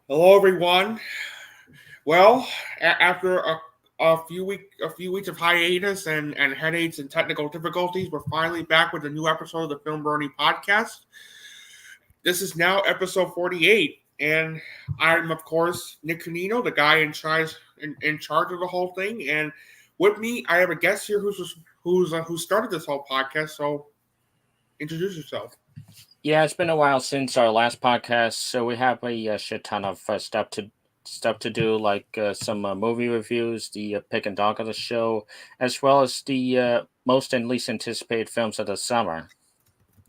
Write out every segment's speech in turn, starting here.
Hello, everyone. Well, after a few weeks of hiatus and headaches and technical difficulties, we're finally back with a new episode of the FilmBrony Podcast. This is now episode 48, and I'm of course Nick Canino, the guy in charge of the whole thing. And with me, I have a guest here who started this whole podcast. So, introduce yourself. Yeah, it's been a while since our last podcast, so we have a shit ton of stuff to do, like some movie reviews, the pick and dog of the show, as well as the most and least anticipated films of the summer.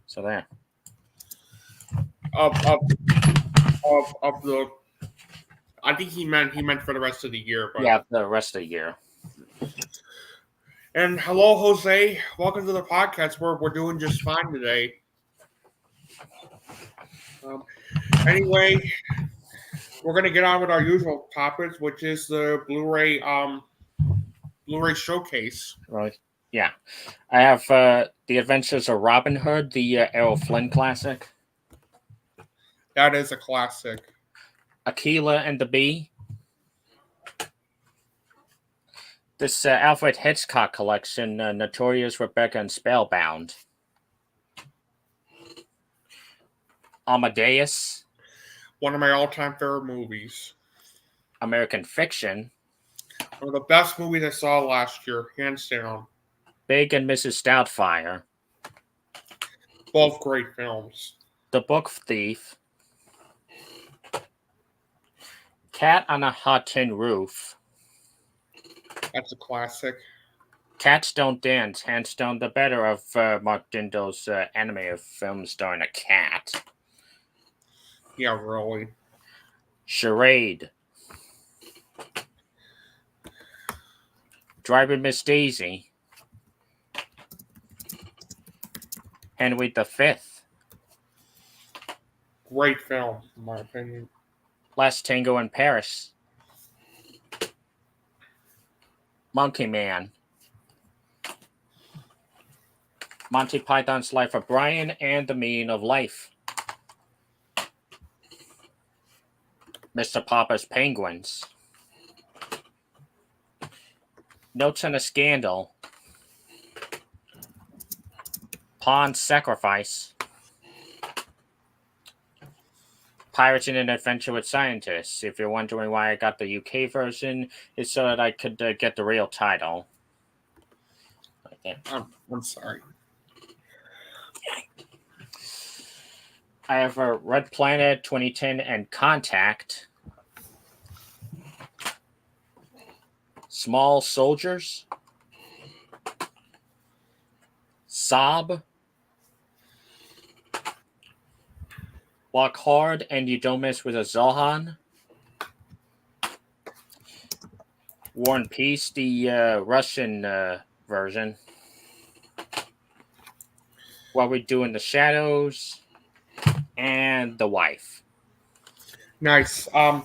So there. Of the, I think he meant for the rest of the year. But Yeah, the rest of the year. And hello, Jose. Welcome to the podcast. We're doing just fine today. Anyway, we're gonna get on with our usual topics, which is the Blu-ray Showcase. Right. Yeah, I have The Adventures of Robin Hood, the Errol Flynn classic. That is a classic. Aquila and the Bee. This Alfred Hitchcock collection, Notorious, Rebecca, and Spellbound. Amadeus. One of my all-time favorite movies. American Fiction. One of the best movies I saw last year, hands down. Big and Mrs. Doubtfire. Both great films. The Book Thief. Cat on a Hot Tin Roof. That's a classic. Cats Don't Dance, hands down the better of Mark Dindo's animated film starring a cat. Yeah, really. Charade. Driving Miss Daisy. Henry V. Great film, in my opinion. Last Tango in Paris. Monkey Man. Monty Python's Life of Brian and the Meaning of Life. Mr. Popper's Penguins. Notes on a Scandal. Pawn's Sacrifice. Pirates in an Adventure with Scientists. If you're wondering why I got the UK version, it's so that I could get the real title. Right there. I'm sorry. I have a Red Planet 2010 and Contact. Small Soldiers. Sob. Walk Hard and You Don't Mess with a Zohan. War and Peace, the Russian version. What We Do in the Shadows. And The Wife. Nice. And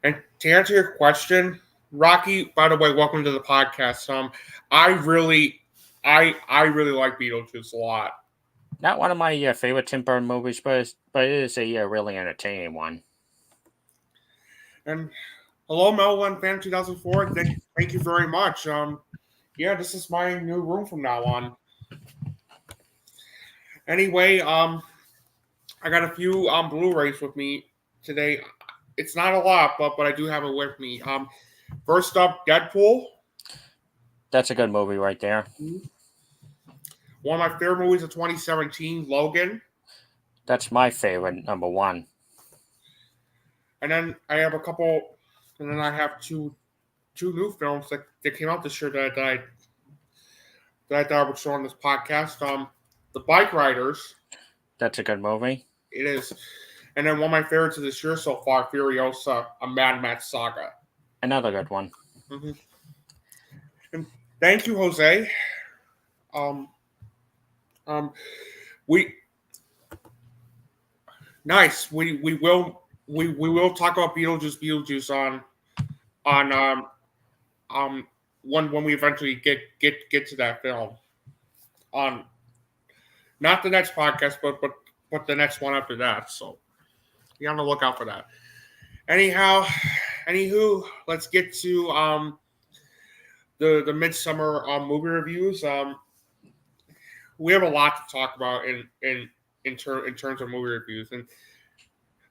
to answer your question, Rocky, by the way, welcome to the podcast. I really like Beetlejuice a lot. Not one of my favorite Tim Burton movies, but it is a really entertaining one. And hello, Melvin Fan 2004. Thank you very much. Yeah, this is my new room from now on. Anyway, I got a few Blu-rays with me today. It's not a lot, but I do have it with me. First up, Deadpool. That's a good movie right there. One of my favorite movies of 2017, Logan. That's my favorite, number one. And then I have I have two new films that came out this year that I thought I would show on this podcast. The Bike Riders. That's a good movie. It is. And then one of my favorites of this year so far, Furiosa, a Mad Max saga. Another good one. Mm-hmm. And thank you, Jose. We nice. We will talk about Beetlejuice on when we eventually get to that film. Not the next podcast, but the next one after that. So be on the lookout for that. Anyhow, anywho, let's get to the midsummer movie reviews. We have a lot to talk about in terms of movie reviews,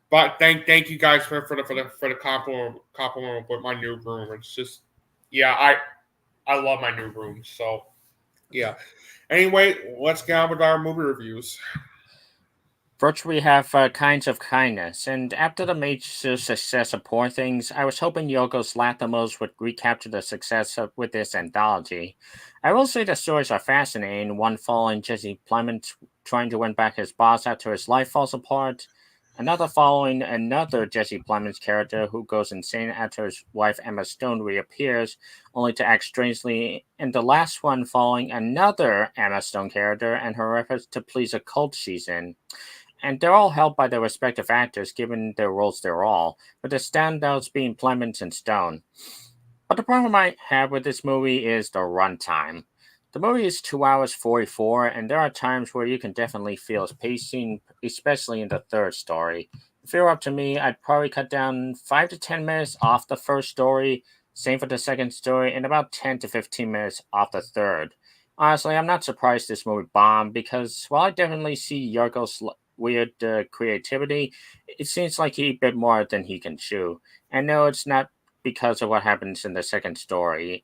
but thank you guys for the compliment with my new room. It's just, yeah, I love my new room. So yeah. Anyway, let's get on with our movie reviews. First, we have Kinds of Kindness, and after the major success of Poor Things, I was hoping Yorgos Lanthimos would recapture the success with this anthology. I will say the stories are fascinating, one following Jesse Plemons trying to win back his boss after his life falls apart, another following another Jesse Plemons character who goes insane after his wife Emma Stone reappears, only to act strangely, and the last one following another Emma Stone character and her efforts to please a cult she's in, and they're all held by their respective actors given their roles they're all, with the standouts being Plemons and Stone. But the problem I have with this movie is the runtime. The movie is 2 hours 44, and there are times where you can definitely feel its pacing, especially in the third story. If it were up to me, I'd probably cut down 5 to 10 minutes off the first story, same for the second story, and about 10 to 15 minutes off the third. Honestly, I'm not surprised this movie bombed because while I definitely see Yorgos' weird creativity, it seems like he bit more than he can chew. And no, it's not because of what happens in the second story.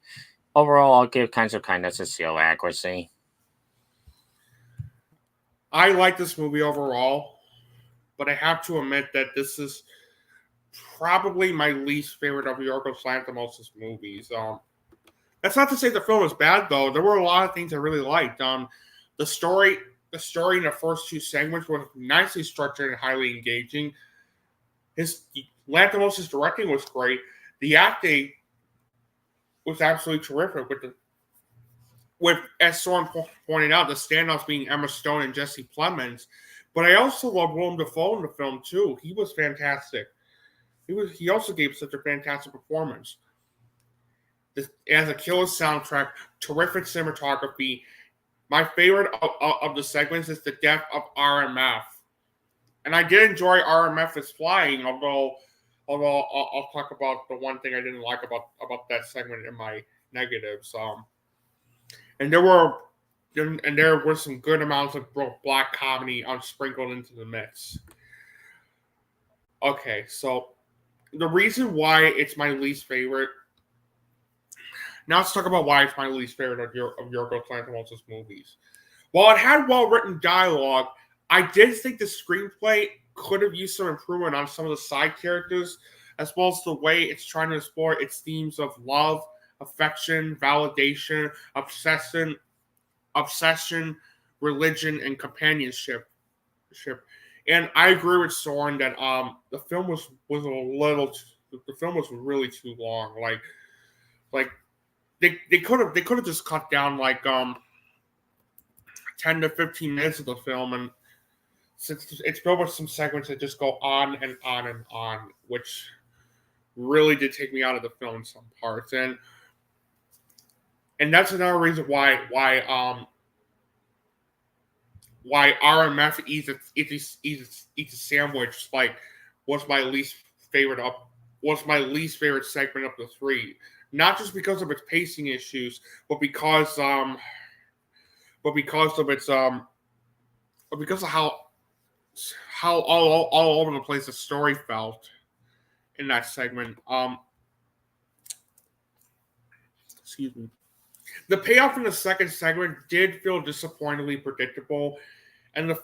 Overall, I'll give Kinds of Kindness a seal accuracy. I like this movie overall, but I have to admit that this is probably my least favorite of Yorgos Lanthimos' movies. That's not to say the film is bad though. There were a lot of things I really liked. The story, the story in the first two segments was nicely structured and highly engaging. His Lanthimos' directing was great. The acting was absolutely terrific. With as Søren pointed out, the standouts being Emma Stone and Jesse Plemons. But I also love Willem Dafoe in the film too. He was fantastic. He also gave such a fantastic performance. It has a killer soundtrack, terrific cinematography. My favorite of the segments is the death of RMF. And I did enjoy RMF's flying, although I'll talk about the one thing I didn't like about that segment in my negatives. And there were some good amounts of black comedy sprinkled into the mix. Okay, so the reason why it's my least favorite. Now let's talk about why it's my least favorite of Yorgos Lanthimos' movies. While it had well-written dialogue, I did think the screenplay could have used some improvement on some of the side characters, as well as the way it's trying to explore its themes of love, affection, validation, obsession, religion, and companionship. And I agree with Soren that the film was the film was really too long. Like they could have just cut down 10 to 15 minutes of the film, and since it's filled with some segments that just go on and on and on, which really did take me out of the film in some parts, and that's another reason why RMF eats a sandwich was my least favorite segment of the three. Not just because of its pacing issues, but because of how all over the place the story felt in that segment. Excuse me. The payoff in the second segment did feel disappointingly predictable, and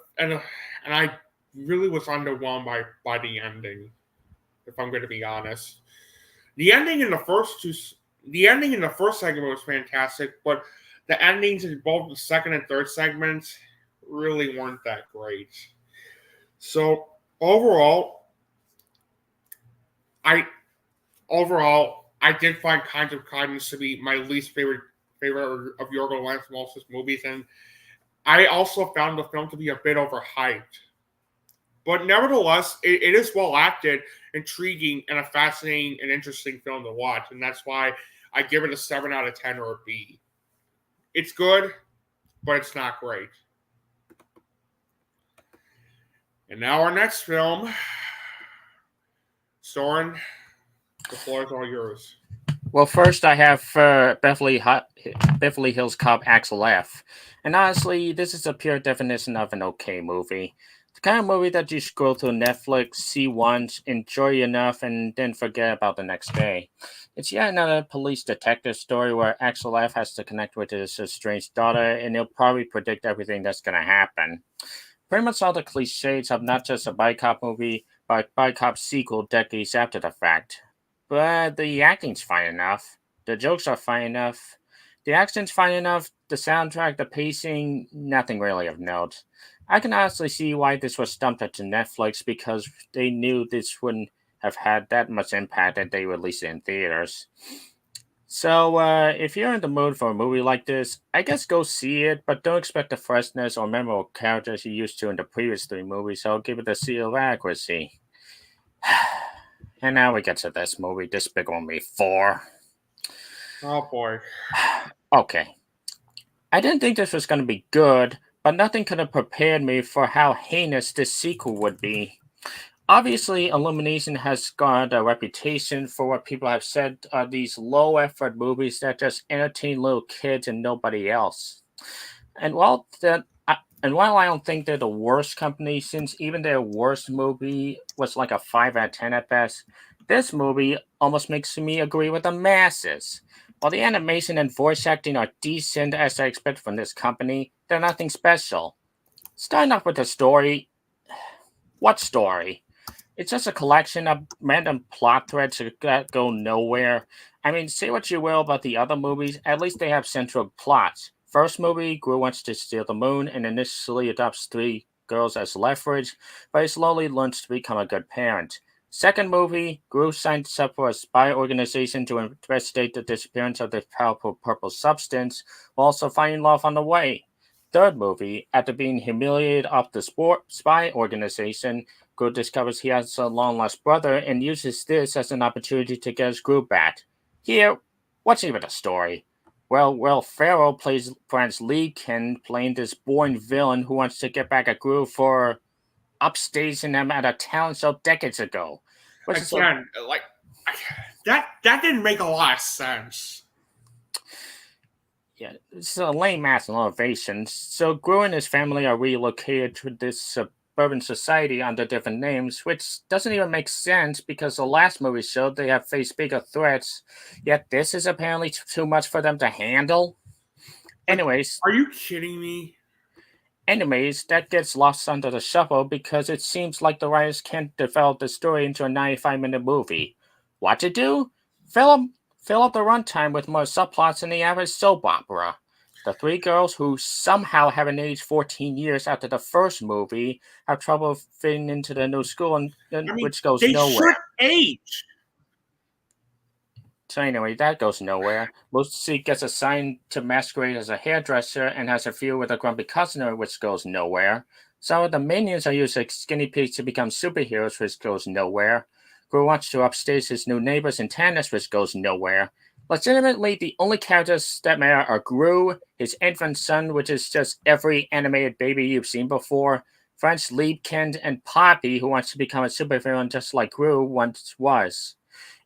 I really was underwhelmed by the ending, if I'm going to be honest. The ending in the first segment was fantastic, but the endings in both the second and third segments really weren't that great. So overall, I did find Kinds of Kindness to be my least favorite of Yorgos Lanthimos' movies, and I also found the film to be a bit overhyped. But nevertheless, it is well acted, intriguing, and a fascinating and interesting film to watch, and that's why I give it a 7 out of 10 or a B. It's good, but it's not great. And now our next film, Soren, the floor is all yours. Well, first I have Beverly Hills Cop Axel F. And honestly, this is a pure definition of an okay movie. The kind of movie that you scroll through Netflix, see once, enjoy enough, and then forget about the next day. It's yet another police detective story where Axel F has to connect with his estranged daughter, and he'll probably predict everything that's going to happen. Pretty much all the cliches of not just a bike cop movie, but bike cop sequel decades after the fact. But the acting's fine enough. The jokes are fine enough. The action's fine enough. The soundtrack, the pacing, nothing really of note. I can honestly see why this was dumped onto Netflix because they knew this wouldn't have had that much impact that they released it in theaters. So, if you're in the mood for a movie like this, I guess go see it, but don't expect the freshness or memorable characters you used to in the previous three movies, so give it a seal of accuracy. And now we get to this movie, Despicable Me 4. Oh boy. Okay. I didn't think this was going to be good, but nothing could have prepared me for how heinous this sequel would be. Obviously, Illumination has garnered a reputation for what people have said are these low-effort movies that just entertain little kids and nobody else. And while I don't think they're the worst company, since even their worst movie was like a 5 out of 10 at best, this movie almost makes me agree with the masses. While the animation and voice acting are decent as I expect from this company, they're nothing special. Starting off with the story. What story? It's just a collection of random plot threads that go nowhere. I mean, say what you will about the other movies, at least they have central plots. First movie, Gru wants to steal the moon and initially adopts 3 girls as leverage, but he slowly learns to become a good parent. Second movie, Gru signs up for a spy organization to investigate the disappearance of this powerful purple substance, while also finding love on the way. Third movie, after being humiliated off the spy organization, Gru discovers he has a long-lost brother and uses this as an opportunity to get his group back. Here, what's even the story? Well, Will Ferrell plays Franz Liebkind, playing this boring villain who wants to get back at Gru for upstaging him at a talent show decades ago. Again, that didn't make a lot of sense. Yeah, it's a lame ass motivation. So Gru and his family are relocated to this suburban society under different names, which doesn't even make sense because the last movie showed they have faced bigger threats, yet this is apparently too much for them to handle. Anyways, are you kidding me? Anyways, that gets lost under the shuffle because it seems like the writers can't develop the story into a 95-minute movie. What to do? Fill up the runtime with more subplots than the average soap opera. The 3 girls who somehow haven't aged 14 years after the first movie have trouble fitting into the new school, which goes nowhere. They should age. So anyway, that goes nowhere. Lucy gets assigned to masquerade as a hairdresser and has a feud with a grumpy customer, which goes nowhere. Some of the minions are used as skinny pigs to become superheroes, which goes nowhere. Gru wants to upstage his new neighbors in tennis, which goes nowhere. Legitimately, the only characters that matter are Gru, his infant son, which is just every animated baby you've seen before, Franz Liebkind, and Poppy, who wants to become a supervillain just like Gru once was.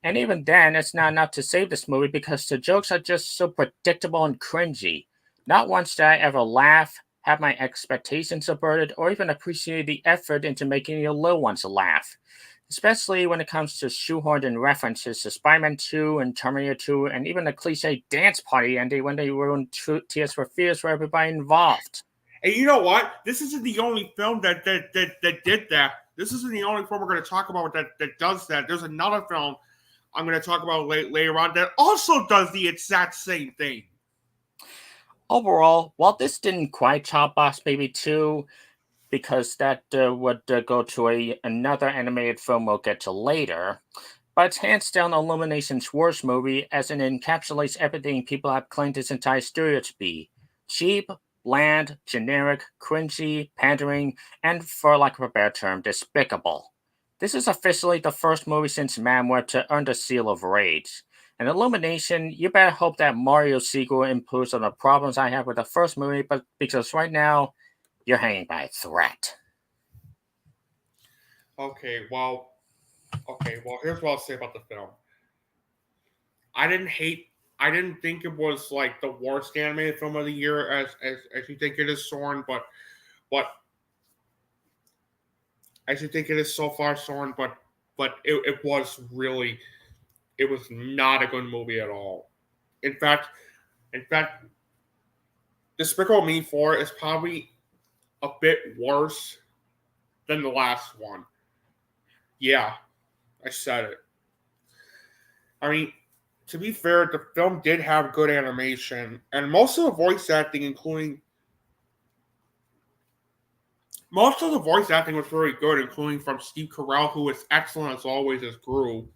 And even then, it's not enough to save this movie because the jokes are just so predictable and cringy. Not once did I ever laugh, have my expectations subverted, or even appreciate the effort into making your little ones laugh. Especially when it comes to shoehorned in references to Spider-Man 2 and Terminator 2, and even the cliche dance party ending when they ruined Tears for Fears for everybody involved. And you know what? This isn't the only film that did that. This isn't the only film we're going to talk about that does that. There's another film I'm going to talk about later on that also does the exact same thing. Overall, while this didn't quite top Boss Baby 2, because that would go to another animated film we'll get to later, but it's hands down Illumination's worst movie as it encapsulates everything people have claimed this entire studio to be. Cheap, bland, generic, cringy, pandering, and for lack of a better term, despicable. This is officially the first movie since Manweb to earn the seal of rage. And Illumination, you better hope that Mario sequel improves on the problems I have with the first movie, but because right now, you're hanging by a thread. Okay, well, Okay, well, here's what I'll say about the film. I didn't think it was like the worst animated film of the year as you think it is, Soren, but as you think it is so far, Soren, but it was really, it was not a good movie at all. In fact, in fact, Despicable Me 4 is probably a bit worse than the last one. Yeah, I said it. I mean, to be fair, the film did have good animation, and most of the voice acting, was very good, including from Steve Carell, who was excellent as always as Gru,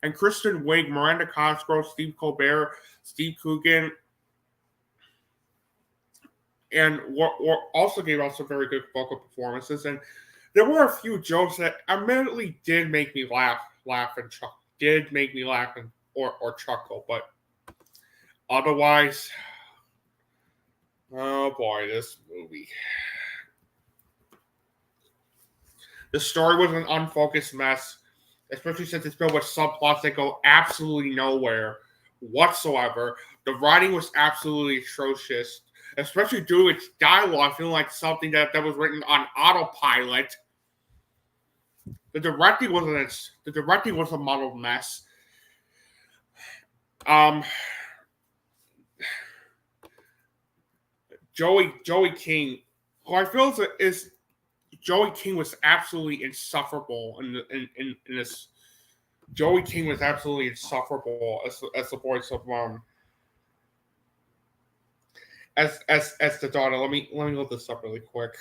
and Kristen Wiig, Miranda Cosgrove, Steve Colbert, Steve Coogan, and also gave us some very good vocal performances. And there were a few jokes that admittedly did make me laugh and chuckle, or chuckle, but otherwise, oh boy, this movie. The story was an unfocused mess, especially since it's filled with subplots that go absolutely nowhere whatsoever. The writing was absolutely atrocious, especially due to its dialogue feeling like something that was written on autopilot. The directing was a muddled mess. Joey King, who I feel is Joey King was absolutely insufferable in this. Joey King was absolutely insufferable as the voice of as the daughter. Let me look this up really quick.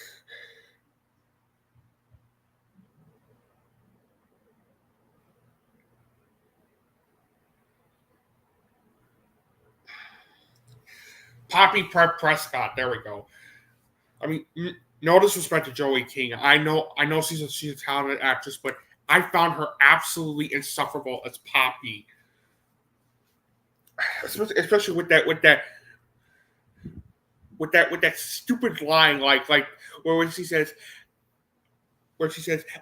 Poppy Prescott. There we go. I mean, no disrespect to Joey King. I know she's a talented actress, but I found her absolutely insufferable as Poppy, especially with that stupid line like where she says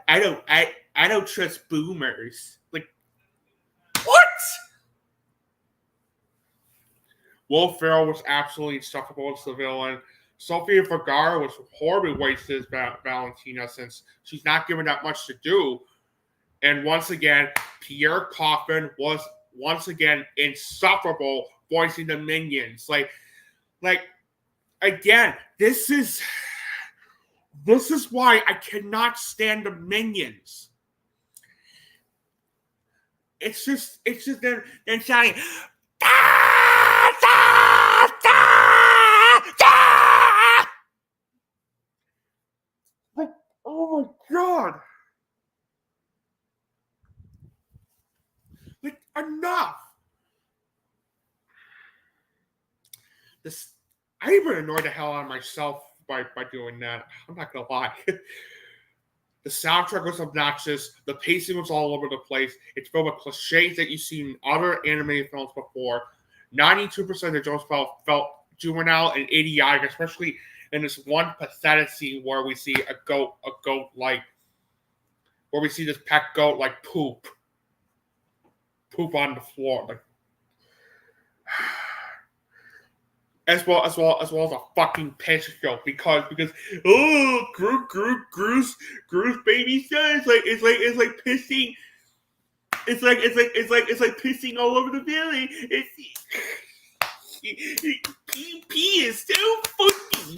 I don't trust boomers. Like, what? Will Ferrell was absolutely insufferable as the villain. Sofia Vergara was horribly wasted as Valentina since she's not given that much to do. And once again, Pierre Coffin was once again insufferable voicing the minions. Like again, this is why I cannot stand the minions. It's just them shouting, "Da, da, da, da!" Like, oh my god. Like, enough. I even annoyed the hell out of myself by doing that. I'm not gonna lie. The soundtrack was obnoxious. The pacing was all over the place. It's filled with cliches that you've seen in other animated films before. 92% of jokes felt juvenile and idiotic, especially in this one pathetic scene where we see where we see this pet goat like poop on the floor, like, as well as a fucking piss joke because Gru's baby son it's like pissing. It's like pissing all over the building. Pee is so funky.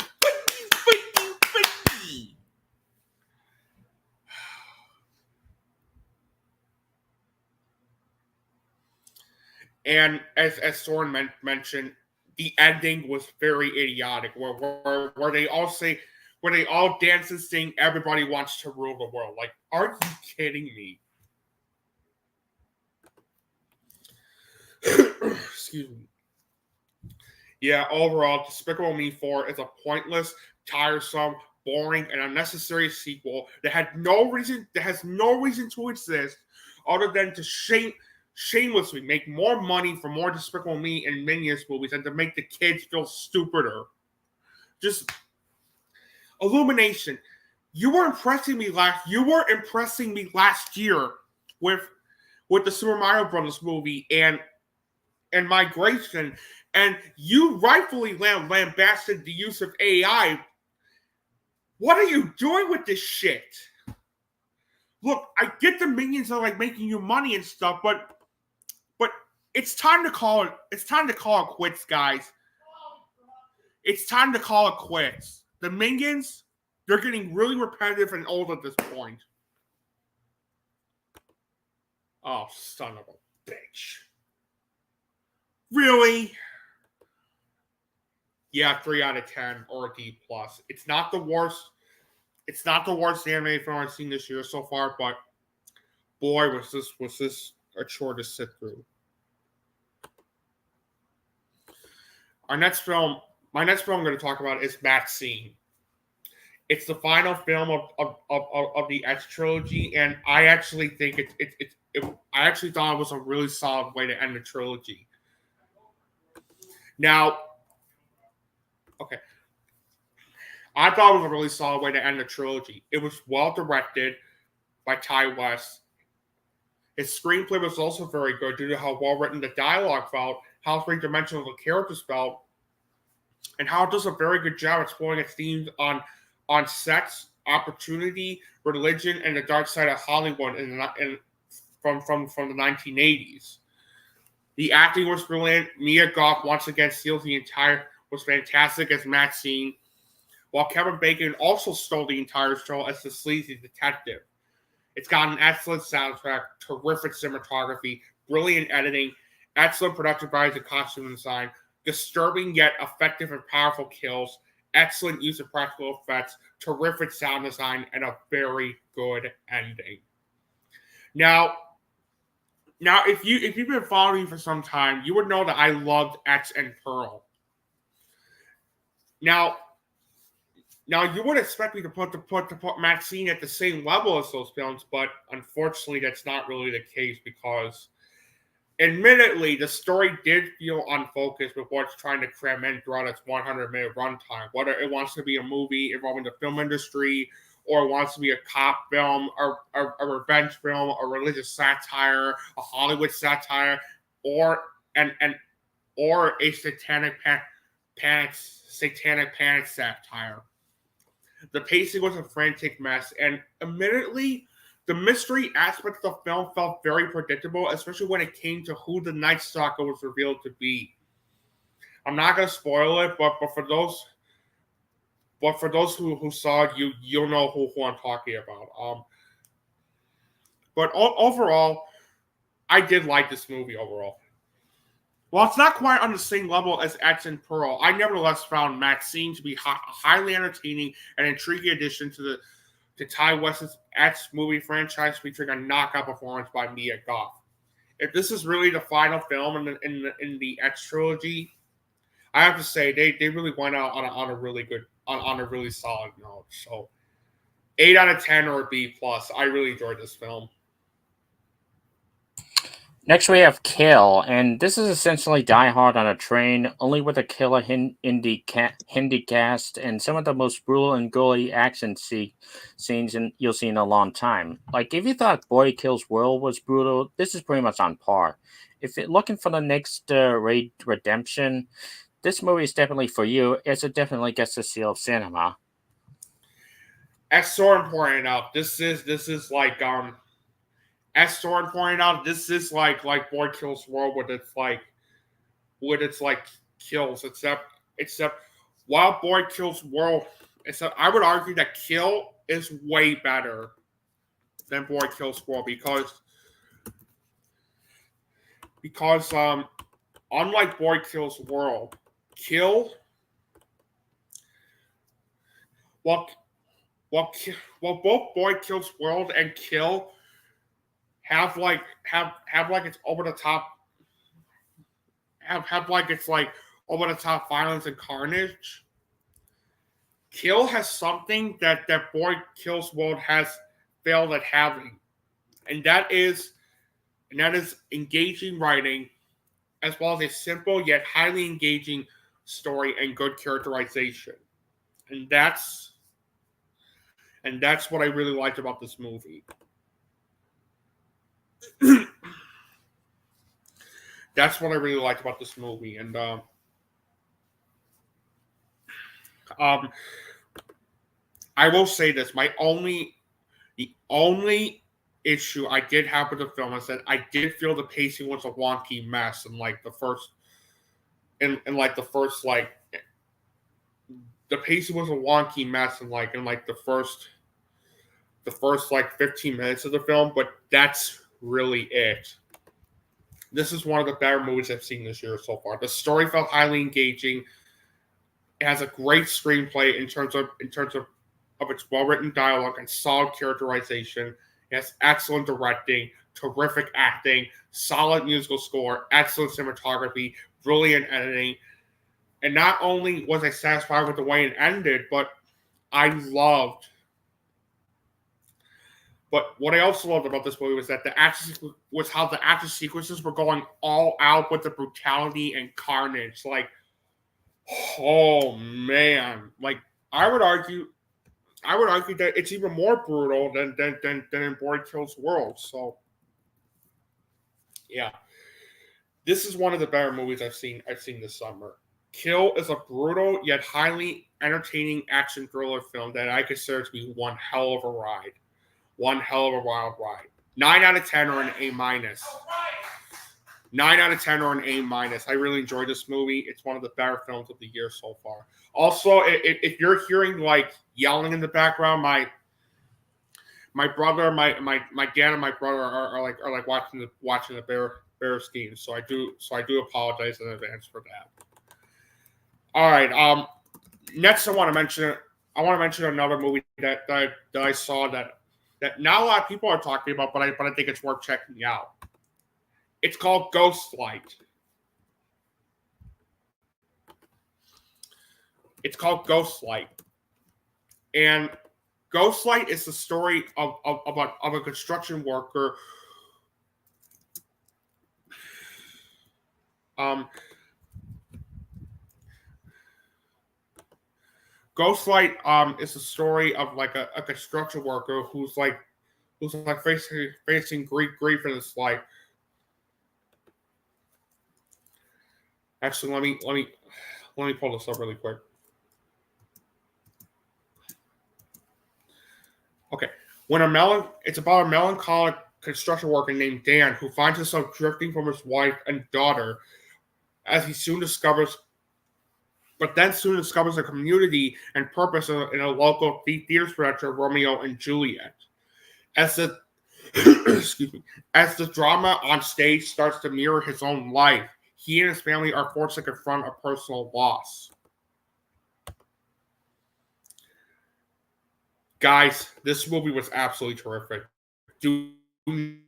And as Soren mentioned, the ending was very idiotic, where they all dance and sing "Everybody Wants to Rule the World." Like, are you kidding me? Excuse me. Yeah, overall, Despicable Me 4 is a pointless, tiresome, boring, and unnecessary sequel that has no reason to exist other than to shamelessly make more money for more Despicable Me and Minions movies and to make the kids feel stupider. Just Illumination. You were impressing me last year with the Super Mario Brothers movie and Migration, and you rightfully lambasted the use of AI. What are you doing with this shit? Look, I get the minions are like making you money and stuff, but it's time to call it. It's time to call it quits, guys. It's time to call it quits. The minions, they're getting really repetitive and old at this point. Oh, son of a bitch. Really? Yeah, 3 out of 10 or a D plus. It's not the worst. It's not the worst animated film I've seen this year so far, but boy, was this a chore to sit through. My next film I'm going to talk about is MaXXXine. It's the final film of the X trilogy, and I actually think I actually thought it was a really solid way to end the trilogy. Now, okay. I thought it was a really solid way to end the trilogy. It was well directed by Ty West. His screenplay was also very good due to how well written the dialogue felt, how three-dimensional the characters felt, and how it does a very good job exploring its themes on sex, opportunity, religion, and the dark side of Hollywood from the 1980s. The acting was brilliant. Mia Goth once again steals was fantastic as MaXXXine, while Kevin Bacon also stole the entire show as the sleazy detective. It's got an excellent soundtrack, terrific cinematography, brilliant editing, excellent production values and costume design, disturbing yet effective and powerful kills, excellent use of practical effects, terrific sound design, and a very good ending. Now, if you've been following me for some time, you would know that I loved X and Pearl. Now you would expect me to put MaXXXine at the same level as those films, but unfortunately, that's not really the case because, admittedly, the story did feel unfocused with what's trying to cram in throughout its 100-minute runtime. Whether it wants to be a movie involving the film industry, or it wants to be a cop film, or a revenge film, a religious satire, a Hollywood satire, or a satanic panic satire. The pacing was a frantic mess, and admittedly, the mystery aspect of the film felt very predictable, especially when it came to who the Night Stalker was revealed to be. I'm not going to spoil it, but for those who saw it, you'll know who I'm talking about. But overall, I did like this movie overall. While it's not quite on the same level as X and Pearl, I nevertheless found MaXXXine to be a highly entertaining and intriguing addition to Ty West's X movie franchise, featuring a knockout performance by Mia Goth. If this is really the final film in the X trilogy, I have to say they really went out on a really solid note. So 8 out of 10 or a B plus. I really enjoyed this film. Next, we have Kill, and this is essentially Die Hard on a train, only with a killer Hindi cast and some of the most brutal and gory action scenes you'll see in a long time. Like, if you thought Boy Kills World was brutal, this is pretty much on par. If you're looking for the next Raid Redemption, this movie is definitely for you, as it definitely gets the seal of cinema. As Søren pointed out, this is like as Søren pointed out, this is like Boy Kills World with its kills, except while Boy Kills World, I would argue that Kill is way better than Boy Kills World because unlike Boy Kills World, Kill while both Boy Kills World and Kill have it's over the top over the top violence and carnage. Kill has something that Boy Kills World has failed at having, and that is engaging writing, as well as a simple yet highly engaging story and good characterization. And And that's what I really liked about this movie. That's what I really liked about this movie. And I will say this: the only issue I did have with the film is that I did feel the pacing was a wonky mess in like the first, the pacing was a wonky mess in the first like 15 minutes of the film, but that's really it. This is one of the better movies I've seen this year so far. The story felt highly engaging. It has a great screenplay in terms of its well-written dialogue and solid characterization. It has excellent directing, terrific acting, solid musical score, excellent cinematography, brilliant editing. And not only was I satisfied with the way it ended, but what I also loved about this movie was that how the action sequences were going all out with the brutality and carnage. Like, oh man! Like, I would argue that it's even more brutal than in Boy Kills World. So, yeah, this is one of the better movies I've seen this summer. Kill is a brutal yet highly entertaining action thriller film that I consider to be one hell of a ride. One hell of a wild ride. 9 out of 10 or an A-. 9 out of 10 or an A-. I really enjoyed this movie. It's one of the better films of the year so far. Also, if you're hearing like yelling in the background, my brother, my dad, and my brother are watching the Bears game. So I do apologize in advance for that. All right. Next, I want to mention another movie that I saw that not a lot of people are talking about, but I think it's worth checking out. It's called Ghostlight. And Ghostlight is the story of a construction worker. Ghostlight is the story of like a construction worker who's facing grief in his life. Actually, let me pull this up really quick. Okay, it's about a melancholic construction worker named Dan who finds himself drifting from his wife and daughter, as he soon discovers a community and purpose in a local theater production of Romeo and Juliet. As the as the drama on stage starts to mirror his own life, he and his family are forced to confront a personal loss. Guys, this movie was absolutely terrific. Do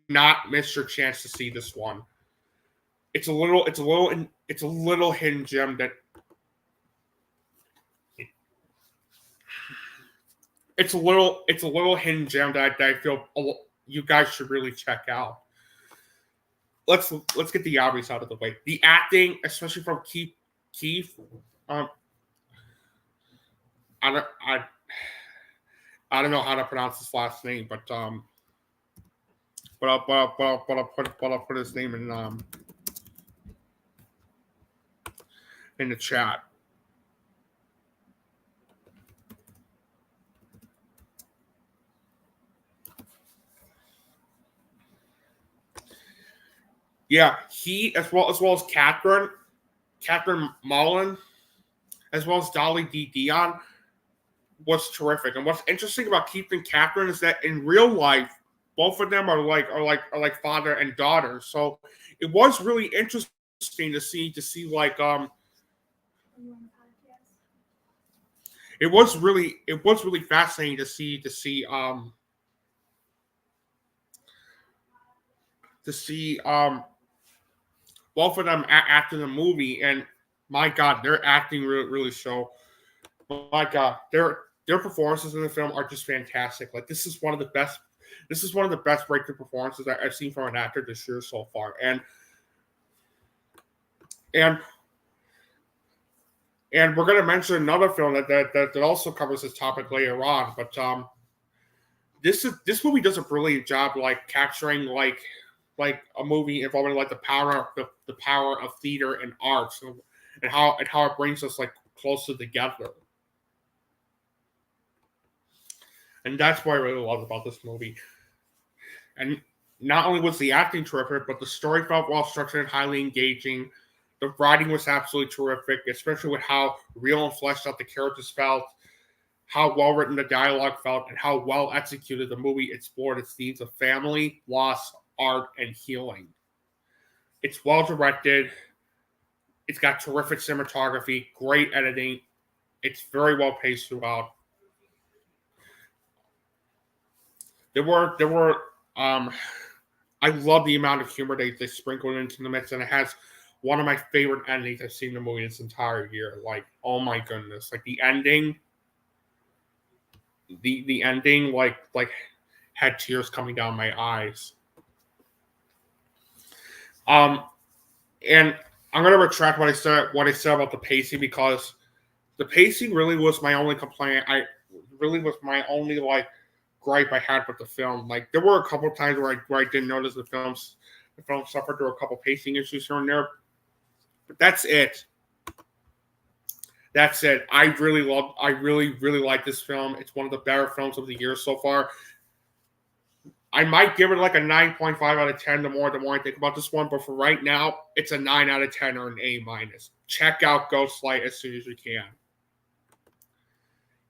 not miss your chance to see this one. It's a little hidden gem that it's a little hidden gem that I feel you guys should really check out. Let's get the obvious out of the way. The acting, especially from Keith, I don't know how to pronounce his last name, but I'll put his name in the chat. Yeah, he as well as Catherine Mullen, as well as Dolly D. Dion, was terrific. And what's interesting about Keith and Catherine is that in real life, both of them are like father and daughter. So it was really interesting to see like it was really fascinating to see both of them after the movie, and my God, their acting really show. My God, their performances in the film are just fantastic. Like this is one of the best breakthrough performances I've seen from an actor this year so far, and we're going to mention another film that also covers this topic later on, but this movie does a brilliant job like capturing like a movie involving like the power of theater and arts and how it brings us like closer together. And that's what I really love about this movie. And not only was the acting terrific, but the story felt well structured and highly engaging. The writing was absolutely terrific, especially with how real and fleshed out the characters felt, how well written the dialogue felt, and how well executed the movie explored its themes of family, loss, art, and healing. It's well directed. It's got terrific cinematography, great editing. It's very well paced throughout. There were I love the amount of humor they sprinkled into the mix, and it has one of my favorite endings I've seen in the movie this entire year. Like, oh my goodness. Like the ending like had tears coming down my eyes. And I'm gonna retract what I said about the pacing, because the pacing really was my only complaint. Gripe I had with the film. Like there were a couple of times where I didn't notice the film suffered through a couple pacing issues here and there. But that's it. That's it. I really like this film. It's one of the better films of the year so far. I might give it like a 9.5 out of 10 the more I think about this one, but for right now, it's a 9 out of 10 or an A-. Check out Ghostlight as soon as you can.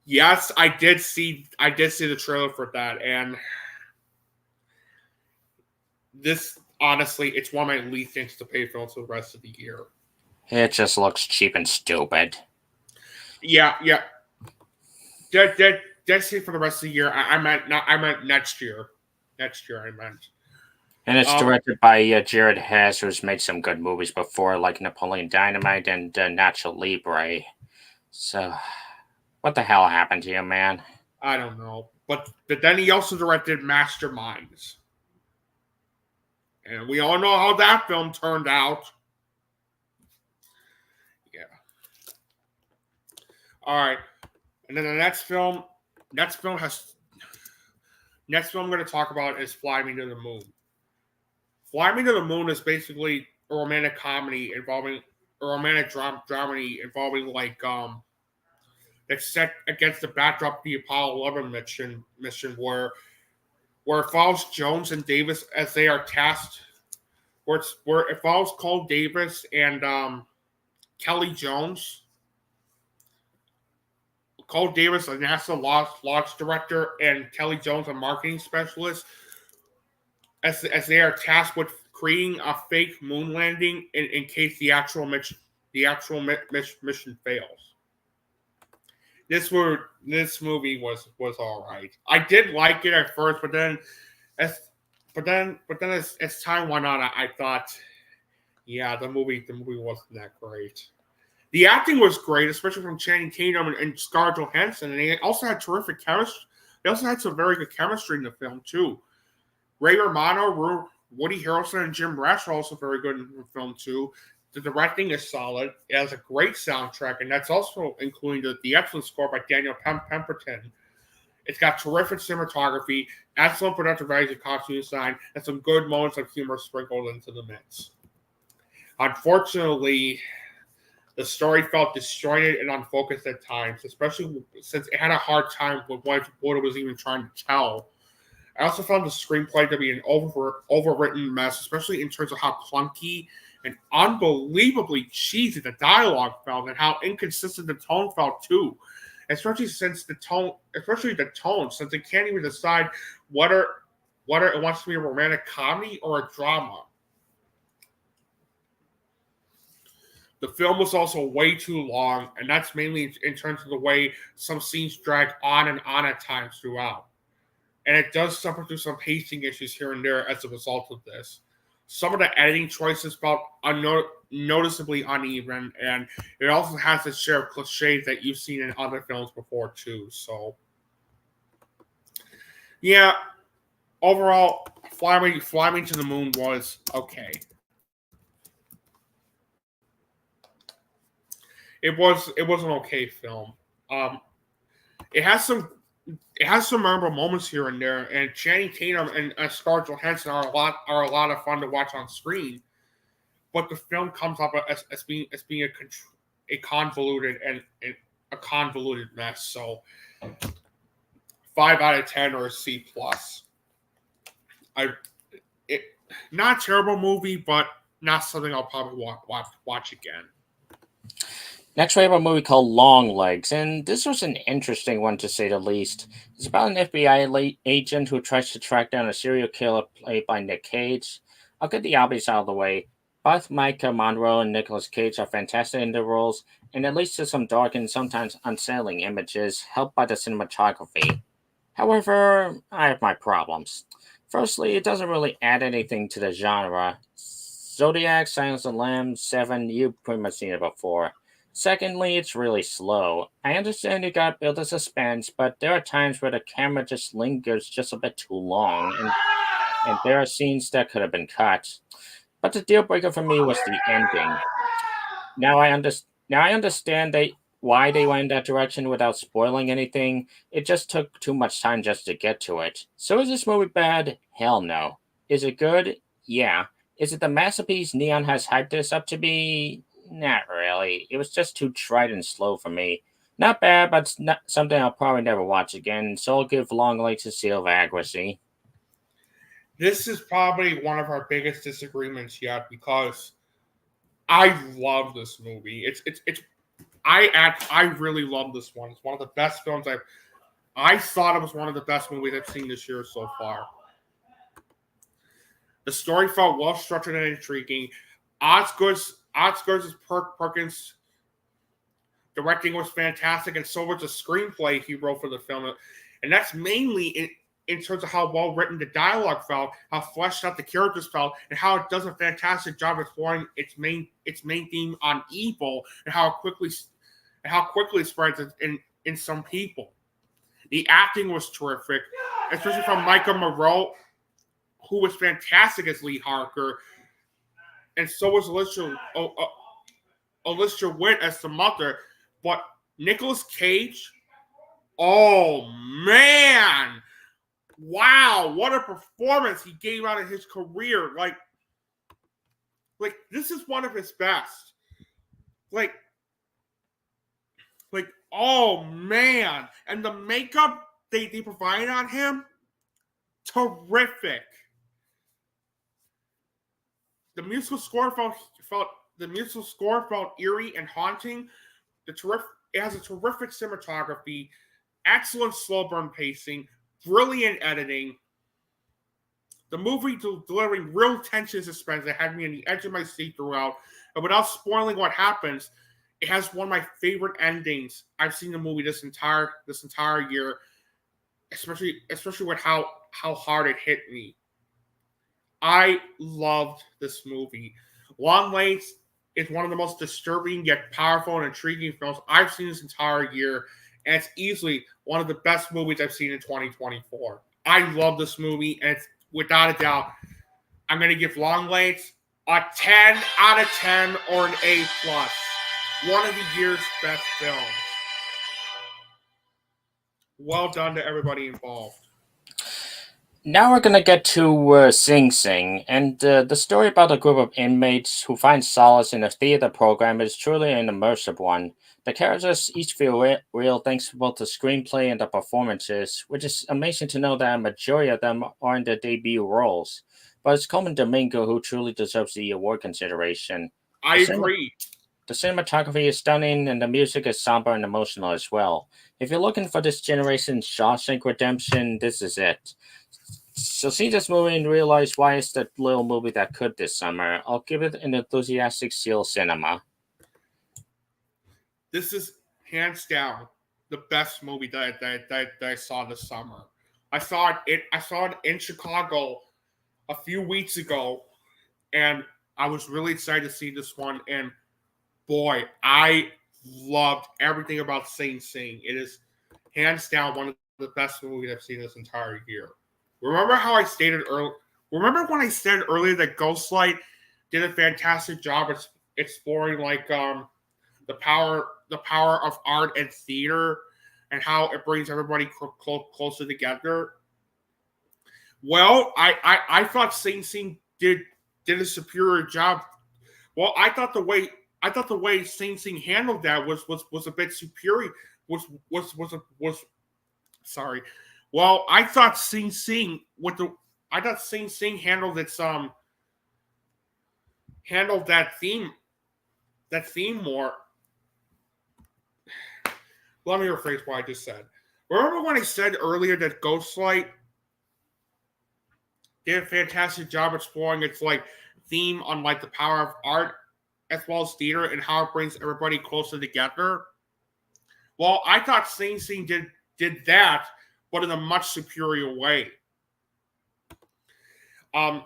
Yes, I did see the trailer for that, and this, honestly, it's one of my least anticipated films for the rest of the year. It just looks cheap and stupid. Yeah. That's it for the rest of the year. I meant next year. Next year, I meant. And it's directed by Jared Hess, who's made some good movies before, like Napoleon Dynamite and Nacho Libre. So, what the hell happened to you, man? I don't know. But then he also directed Masterminds. And we all know how that film turned out. Yeah. All right. And then the next film I'm going to talk about is Fly Me to the Moon. Fly Me to the Moon is basically a romantic comedy involving dramedy involving like that's set against the backdrop of the Apollo 11 mission where it follows Jones and Davis as they are tasked. Where it follows Cole Davis and Kelly Jones. Cole Davis, a NASA launch director, and Kelly Jones, a marketing specialist, as they are tasked with creating a fake moon landing in case the actual mission fails. This movie was all right. I did like it at first, but then as time went on, I thought, yeah, the movie wasn't that great. The acting was great, especially from Channing Tatum and Scarlett Johansson, and they also had terrific chemistry. They also had some very good chemistry in the film too. Ray Romano, Woody Harrelson, and Jim Rash are also very good in the film too. The directing is solid. It has a great soundtrack, and that's also including the excellent score by Daniel Pemberton. It's got terrific cinematography, excellent productive values and costume design, and some good moments of humor sprinkled into the mix. Unfortunately, the story felt disjointed and unfocused at times, especially since it had a hard time with what it was even trying to tell. I also found the screenplay to be an overwritten mess, especially in terms of how clunky and unbelievably cheesy the dialogue felt and how inconsistent the tone felt too. Especially the tone, since it can't even decide whether it wants to be a romantic comedy or a drama. The film was also way too long, and that's mainly in terms of the way some scenes drag on and on at times throughout. And it does suffer through some pacing issues here and there as a result of this. Some of the editing choices felt noticeably uneven, and it also has its share of cliches that you've seen in other films before too. So, yeah, overall, Fly Me to the Moon was okay. It was an okay film. It has some it has some memorable moments here and there, and Channing Tatum and Scarlett Johansson are a lot of fun to watch on screen. But the film comes up as being a convoluted and a convoluted mess. So 5 out of 10 or a C plus. Not a terrible movie, but not something I'll probably watch again. Next, we have a movie called Longlegs, and this was an interesting one to say the least. It's about an FBI agent who tries to track down a serial killer played by Nick Cage. I'll get the obvious out of the way. Both Micah Monroe and Nicolas Cage are fantastic in their roles, and it leads to some dark and sometimes unsettling images, helped by the cinematography. However, I have my problems. Firstly, it doesn't really add anything to the genre. Zodiac, Silence of the Lambs, Seven, you've pretty much seen it before. Secondly, it's really slow. I understand you gotta build the suspense, but there are times where the camera just lingers just a bit too long, and there are scenes that could have been cut. But the deal breaker for me was the ending. Now I understand why they went in that direction without spoiling anything. It just took too much time just to get to it. So is this movie bad? Hell no. Is it good? Yeah. Is it the masterpiece Neon has hyped this up to be? Not really. It was just too trite and slow for me. Not bad, but not something I'll probably never watch again, so I'll give Longlegs a seal of accuracy. This is probably one of our biggest disagreements yet because I love this movie. I really love this one. It's one of the best films I thought it was one of the best movies I've seen this year so far. The story felt well structured and intriguing. Osgood's Perkins' directing was fantastic, and so was the screenplay he wrote for the film. And that's mainly in terms of how well written the dialogue felt, how fleshed out the characters felt, and how it does a fantastic job exploring its main theme on evil and how quickly it spreads in some people. The acting was terrific, especially from Micah Monroe, who was fantastic as Lee Harker, and so was Alicia Witt as the mother. But Nicolas Cage, oh man, wow, what a performance he gave out of his career. Like this is one of his best. Like, oh man. And the makeup they provided on him, terrific. The musical score felt eerie and haunting. It has a terrific cinematography, excellent slow burn pacing, brilliant editing. The movie delivering real tension and suspense that had me on the edge of my seat throughout. And without spoiling what happens, it has one of my favorite endings I've seen in the movie this entire year, especially with how hard it hit me. I loved this movie. Longlegs is one of the most disturbing yet powerful and intriguing films I've seen this entire year, and it's easily one of the best movies I've seen in 2024. I love this movie, and it's, without a doubt, I'm going to give Longlegs a 10 out of 10 or an A+. One of the year's best films. Well done to everybody involved. Now we're gonna get to Sing Sing, and the story about a group of inmates who find solace in a theater program is truly an immersive one. The characters each feel real thanks to both the screenplay and the performances, which is amazing to know that a majority of them are in their debut roles. But it's Coleman Domingo who truly deserves the award consideration. I agree. The cinematography is stunning, and the music is somber and emotional as well. If you're looking for this generation's Shawshank Redemption, this is it. So see this movie and realize why it's the little movie that could this summer. I'll give it an enthusiastic seal cinema. This is hands down the best movie that I saw this summer. I saw it in Chicago a few weeks ago, and I was really excited to see this one. And boy, I loved everything about Sing Sing. It is hands down one of the best movies I've seen this entire year. Remember how I stated earlier? Remember when I said earlier that Ghostlight did a fantastic job exploring the power of art and theater, and how it brings everybody closer together. Well, I thought Sing Sing did a superior job. Well, I thought the way Sing Sing handled that was a bit superior. Was sorry. Well, I thought Sing Sing handled that theme more. Let me rephrase what I just said. Remember when I said earlier that Ghostlight did a fantastic job exploring its theme on the power of art as well as theater and how it brings everybody closer together? Well, I thought Sing Sing did that, but in a much superior way. Not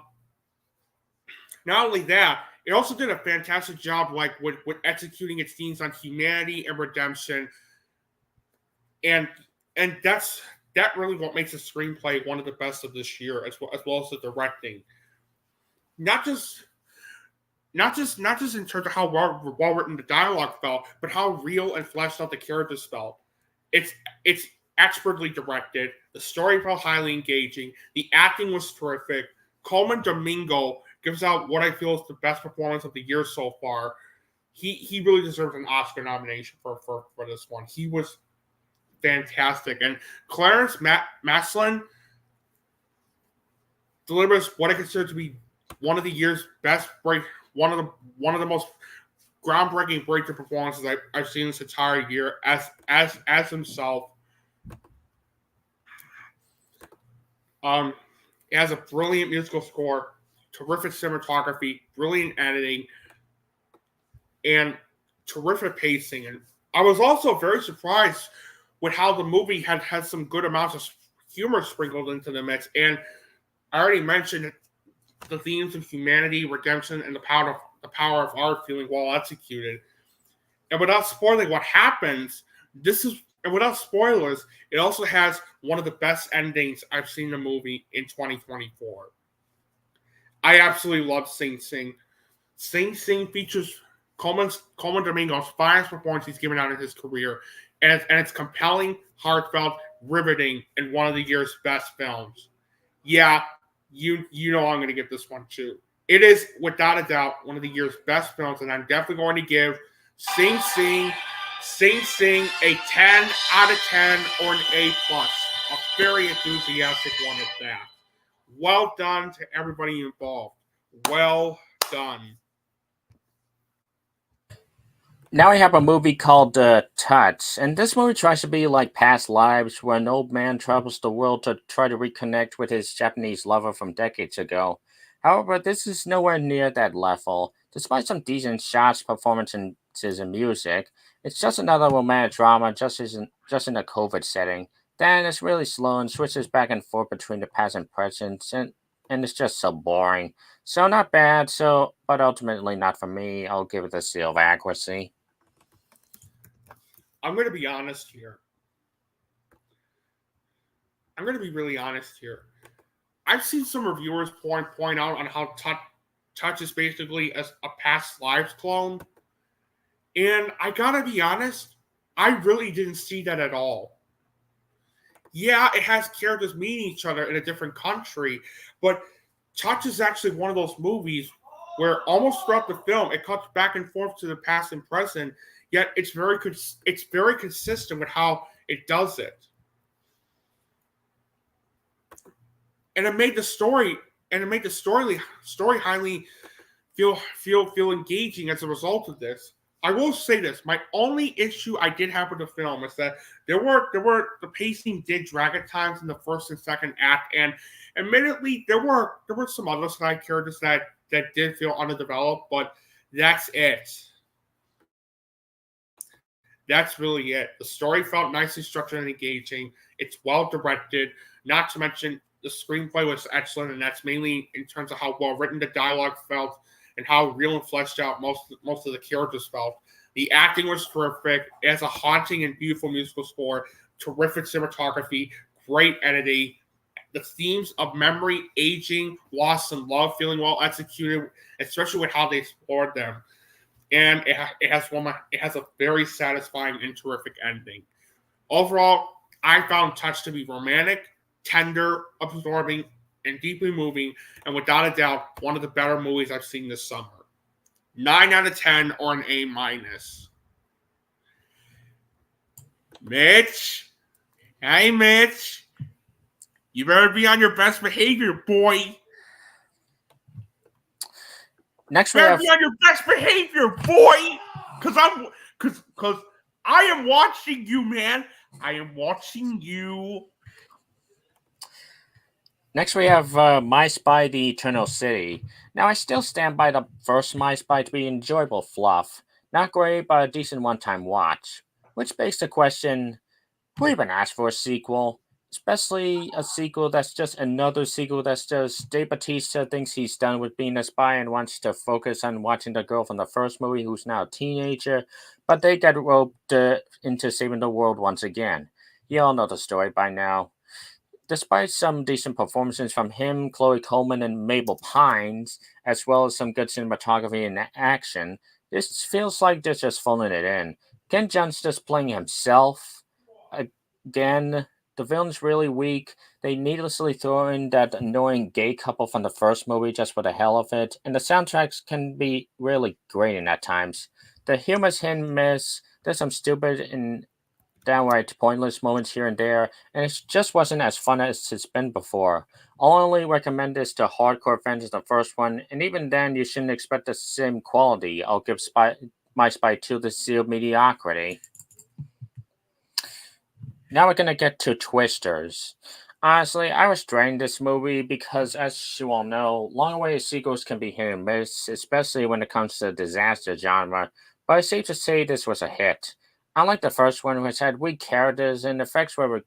only that, it also did a fantastic job with executing its themes on humanity and redemption. And that's really what makes the screenplay one of the best of this year, as well as the directing. Not just in terms of how well written the dialogue felt, but how real and fleshed out the characters felt. It's expertly directed. The story felt highly engaging. The acting was terrific. Coleman Domingo gives out what I feel is the best performance of the year so far. He really deserves an Oscar nomination for this one. He was fantastic. And Clarence Maslin delivers what I consider to be one of the year's best one of the most groundbreaking breakthrough performances I've seen this entire year as himself. It has a brilliant musical score, terrific cinematography, brilliant editing, and terrific pacing. And I was also very surprised with how the movie had some good amounts of humor sprinkled into the mix. And I already mentioned the themes of humanity, redemption, and the power of art feeling well executed. And without spoiling what happens, without spoilers, it also has one of the best endings I've seen in a movie in 2024. I absolutely love Sing Sing. Sing Sing features Coleman Domingo's finest performance he's given out in his career, and it's compelling, heartfelt, riveting, and one of the year's best films. Yeah, you know I'm going to give this one too. It is, without a doubt, one of the year's best films, and I'm definitely going to give Sing Sing a 10 out of 10 or an A+. A very enthusiastic one at that. Well done to everybody involved. Well done. Now we have a movie called Touch, and this movie tries to be like past lives where an old man travels the world to try to reconnect with his Japanese lover from decades ago. However, this is nowhere near that level. Despite some decent shots, performances, and music, it's just another romantic drama just in a COVID setting. Then it's really slow and switches back and forth between the past and present, and it's just so boring. So not bad, but ultimately not for me. I'll give it a seal of accuracy. I'm going to be honest here. I'm going to be really honest here. I've seen some reviewers point out on how Touch is basically a past lives clone. And I gotta be honest, I really didn't see that at all. Yeah, it has characters meeting each other in a different country, but Touch is actually one of those movies where almost throughout the film it cuts back and forth to the past and present, yet it's very consistent with how it does it. And it made the story highly feel engaging as a result of this. I will say this: my only issue I did have with the film is that the pacing did drag at times in the first and second act, and admittedly there were some other side characters that did feel underdeveloped, but that's it. That's really it. The story felt nicely structured and engaging. It's well directed. Not to mention the screenplay was excellent, and that's mainly in terms of how well written the dialogue felt and how real and fleshed out most of the characters felt. The acting was terrific. It has a haunting and beautiful musical score, terrific cinematography, great editing. The themes of memory, aging, loss, and love feeling well executed, especially with how they explored them. And it has a very satisfying and terrific ending. Overall, I found Touch to be romantic, tender, absorbing, and deeply moving, and without a doubt, one of the better movies I've seen this summer. 9 out of 10 or an A minus. Mitch? Hey, Mitch. You better be on your best behavior, boy. Next you better be on your best behavior, boy. Because I am watching you, man. I am watching you. Next, we have My Spy: The Eternal City. Now, I still stand by the first My Spy to be enjoyable fluff. Not great, but a decent one-time watch. Which begs the question, who even asked for a sequel? Especially a sequel that's just another sequel that's just Dave Bautista thinks he's done with being a spy and wants to focus on watching the girl from the first movie who's now a teenager, but they get roped into saving the world once again. You all know the story by now. Despite some decent performances from him, Chloe Coleman, and Mabel Pines, as well as some good cinematography and action, this feels like they're just phoning it in. Ken Jeong's just playing himself. Again, the villain's really weak. They needlessly throw in that annoying gay couple from the first movie just for the hell of it, and the soundtracks can be really grating at times. The humor's hit and miss. There's some stupid and downright pointless moments here and there, and it just wasn't as fun as it's been before. I'll only recommend this to hardcore fans of the first one, and even then, you shouldn't expect the same quality. I'll give My Spy 2 the seal of mediocrity. Now we're gonna get to Twisters. Honestly, I was dreading this movie because, as you all know, long-awaited sequels can be hit and miss, especially when it comes to the disaster genre, but it's safe to say this was a hit. Unlike the first one, which had weak characters and effects that were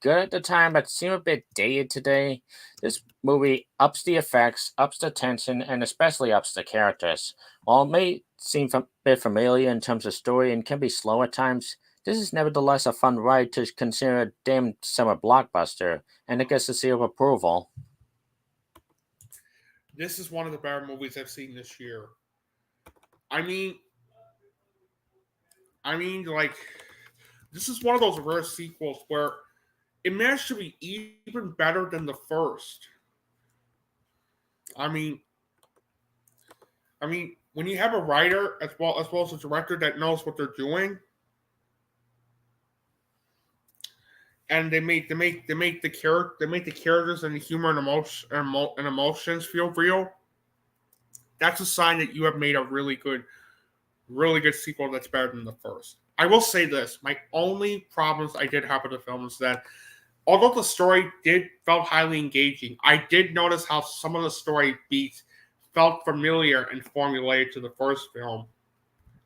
good at the time but seem a bit dated today, this movie ups the effects, ups the tension, and especially ups the characters. While it may seem a bit familiar in terms of story and can be slow at times, this is nevertheless a fun ride to consider a damn summer blockbuster, and it gets the seal of approval. This is one of the better movies I've seen this year. I mean, like, this is one of those rare sequels where it managed to be even better than the first. I mean, when you have a writer as well as a director that knows what they're doing, and they make the characters and the humor and emotions feel real. That's a sign that you have made a really good sequel that's better than the first. I will say this: my only problems I did have with the film is that although the story felt highly engaging, I did notice how some of the story beats felt familiar and formulaic to the first film.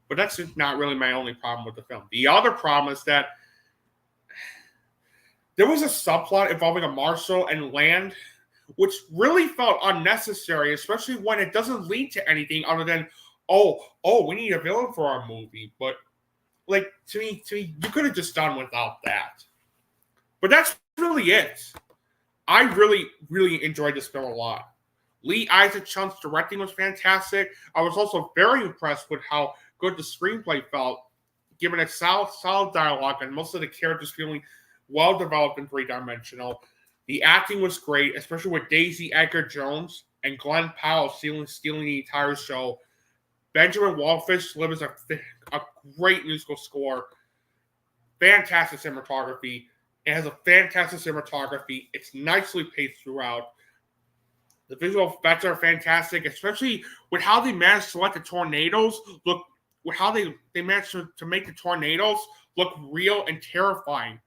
But that's not really my only problem with the film. The other problem is that there was a subplot involving a marshal and land, which really felt unnecessary, especially when it doesn't lead to anything other than, we need a villain for our movie. But like to me, you could have just done without that. But that's really it. I really, really enjoyed this film a lot. Lee Isaac Chung's directing was fantastic. I was also very impressed with how good the screenplay felt, given its solid dialogue and most of the characters feeling well developed and three-dimensional. The acting was great, especially with Daisy Edgar Jones and Glenn Powell stealing the entire show. Benjamin Wallfish delivers a great musical score. Fantastic cinematography. It has a fantastic cinematography. It's nicely paced throughout. The visual effects are fantastic, especially with how they managed to let the tornadoes look, with how they managed to make the tornadoes look real and terrifying.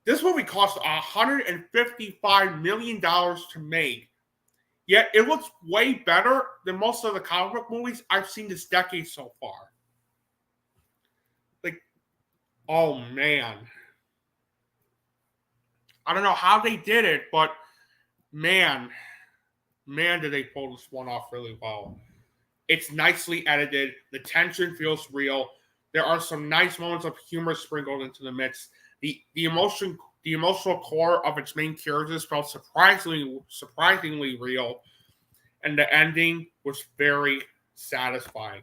This movie cost $155 million to make, yet it looks way better than most of the comic book movies I've seen this decade so far. Like, oh man. I don't know how they did it, but man, did they pull this one off really well. It's nicely edited. The tension feels real. There are some nice moments of humor sprinkled into the mix. The emotional core of its main characters felt surprisingly real, and the ending was very satisfying.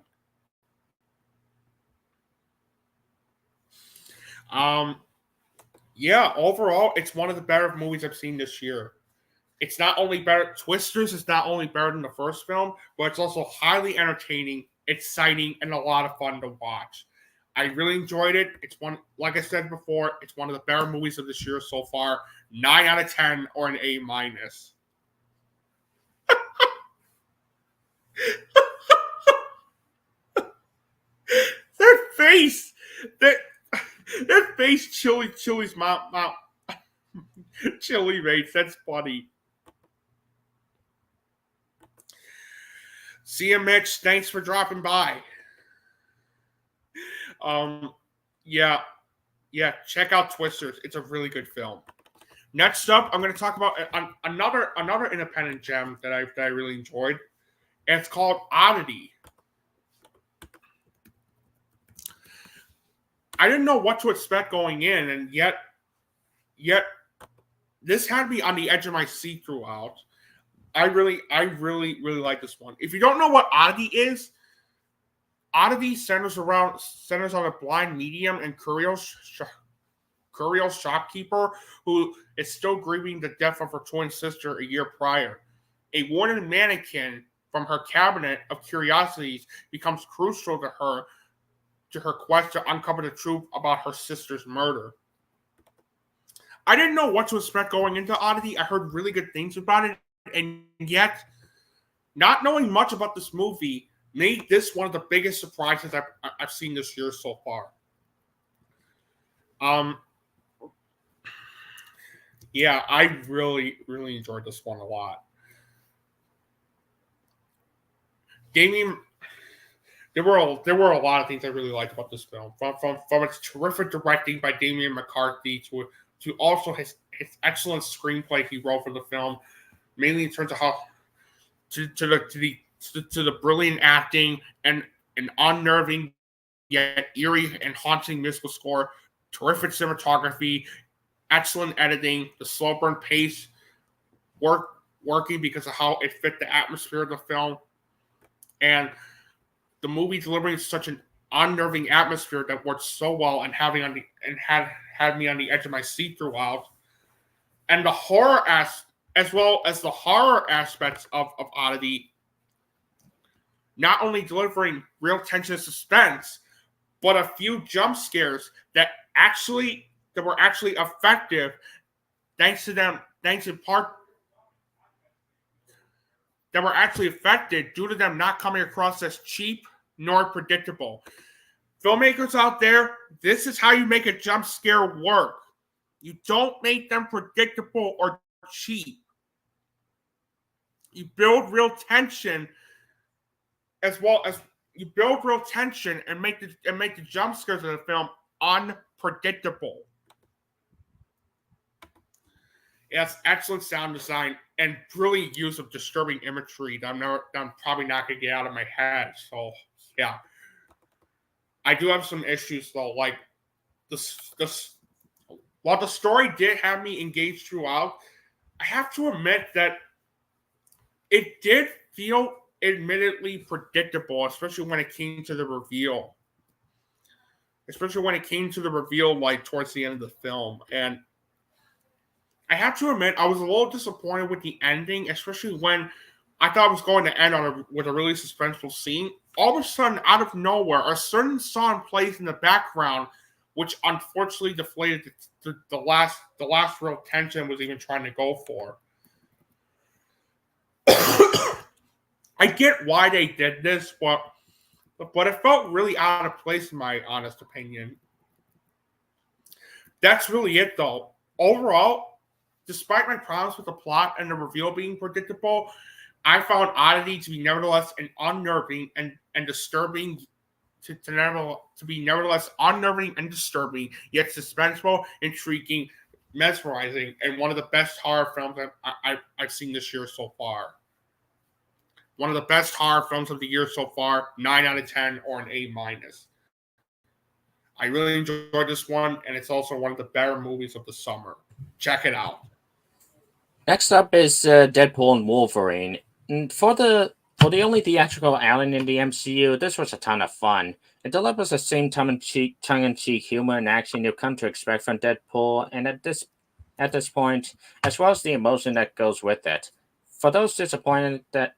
Yeah, overall, it's one of the better movies I've seen this year. It's not only better, Twisters is not only better than the first film, but it's also highly entertaining, exciting, and a lot of fun to watch. I really enjoyed it. It's one, like I said before, it's one of the better movies of this year so far. 9 out of 10 or an A minus. That face, that face, Chili's mouth, Chili rates. That's funny. See you, Mitch. Thanks for dropping by. Yeah, check out Twisters. It's a really good film. Next up, I'm going to talk about another independent gem that I really enjoyed. And it's called Oddity. I didn't know what to expect going in, and yet this had me on the edge of my seat throughout. I really like this one. If you don't know what Oddity is, Oddity centers on a blind medium and curious shopkeeper who is still grieving the death of her twin sister a year prior. A wooden mannequin from her cabinet of curiosities becomes crucial to her quest to uncover the truth about her sister's murder. I didn't know what to expect going into Oddity. I heard really good things about it, and yet, not knowing much about this movie made this one of the biggest surprises I've seen this year so far. Yeah, I really enjoyed this one a lot. Damien, there were a lot of things I really liked about this film, from its terrific directing by Damien McCarthy to also his excellent screenplay he wrote for the film, mainly in terms of how to the brilliant acting and an unnerving yet eerie and haunting musical score, terrific cinematography, excellent editing, the slow burn pace working because of how it fit the atmosphere of the film, and the movie delivering such an unnerving atmosphere that worked so well and had me on the edge of my seat throughout, and the horror as well as the horror aspects of Oddity, not only delivering real tension and suspense, but a few jump scares that were actually effective, thanks in part that were actually affected due to them not coming across as cheap nor predictable. Filmmakers out there, this is how you make a jump scare work. You don't make them predictable or cheap. You build real tension and make the jump scares of the film unpredictable. Yes, excellent sound design and brilliant use of disturbing imagery that I'm probably not going to get out of my head. So, yeah. I do have some issues, though. Like, while the story did have me engaged throughout, I have to admit that it did feel admittedly predictable, especially when it came to the reveal. Like, towards the end of the film. And I have to admit, I was a little disappointed with the ending, especially when I thought it was going to end with a really suspenseful scene. All of a sudden, out of nowhere, a certain song plays in the background, which unfortunately deflated the last real tension was even trying to go for. I get why they did this, but it felt really out of place in my honest opinion. That's really it, though. Overall, despite my problems with the plot and the reveal being predictable, I found Oddity to be nevertheless an unnerving and disturbing, to be nevertheless unnerving and disturbing, yet suspenseful, intriguing, mesmerizing, and one of the best horror films I've seen this year so far. One of the best horror films of the year so far, 9 out of 10 or an A minus. I really enjoyed this one, and it's also one of the better movies of the summer. Check it out. Next up is Deadpool and Wolverine. And for the only theatrical outing in the MCU, this was a ton of fun. It delivers the same tongue-in-cheek humor and action you've come to expect from Deadpool, and at this point, as well as the emotion that goes with it. For those disappointed that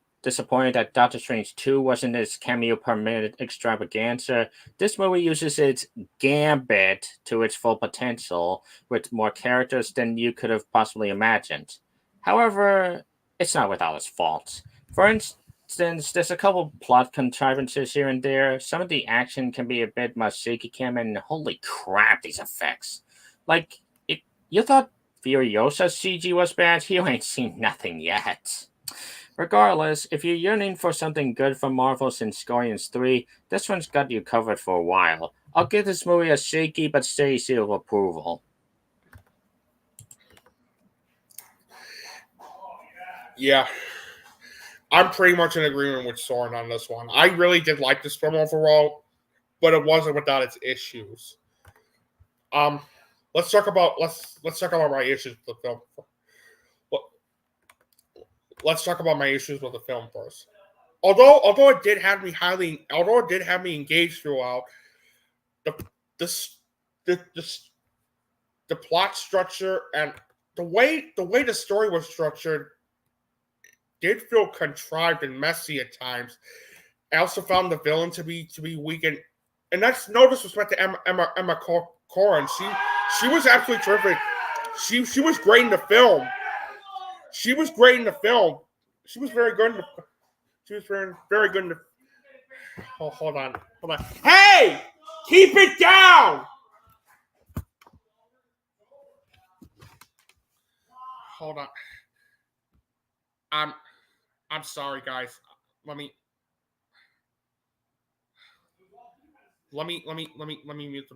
Doctor Strange 2 wasn't its cameo permitted extravaganza, this movie uses its gambit to its full potential, with more characters than you could have possibly imagined. However, it's not without its faults. For instance, there's a couple plot contrivances here and there. Some of the action can be a bit much shaky cam, and holy crap, these effects. Like, you thought Furiosa's CG was bad? You ain't seen nothing yet. Regardless, if you're yearning for something good from Marvel since Guardians 3, this one's got you covered for a while. I'll give this movie a shaky but steady seal of approval. Yeah, I'm pretty much in agreement with Søren on this one. I really did like this film overall, but it wasn't without its issues. Let's talk about my issues with the film. Let's talk about my issues with the film first. Although it did have me engaged throughout, the the, the plot structure and the way the story was structured did feel contrived and messy at times. I also found the villain to be weak, and that's no disrespect to Emma Corrin. She was absolutely terrific. She was great in the film. She was great in the film. She was very good. She was very good in the. Oh, hold on. Hey, keep it down. Hold on. I'm sorry, guys. Let me mute the.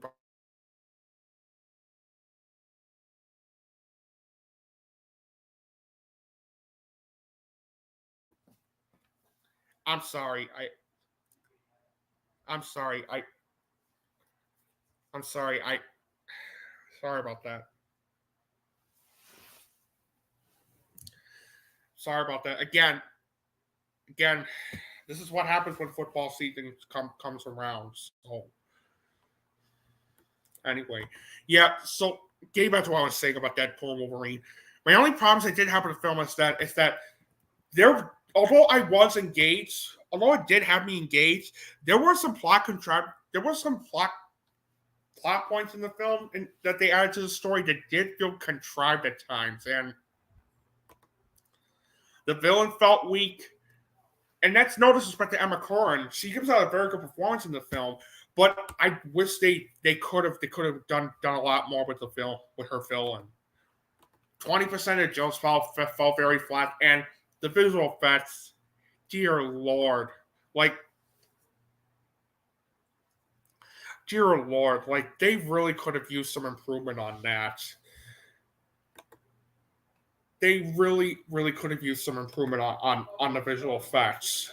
I'm sorry. I'm sorry. I'm sorry. Sorry about that. Sorry about that. Again, this is what happens when football season comes around. So, anyway, yeah. So, getting back to what I was saying about Deadpool Wolverine, my only problems I did have with the film is that there, although I was engaged, although it did have me engaged, there were some plot points in the film that they added to the story that did feel contrived at times, and the villain felt weak. And that's no disrespect to Emma Corrin. She gives out a very good performance in the film, but I wish they could have done a lot more with her villain. 20% of jokes felt very flat, and the visual effects, dear Lord, like they really could have used some improvement on that. They really could have used some improvement on the visual effects,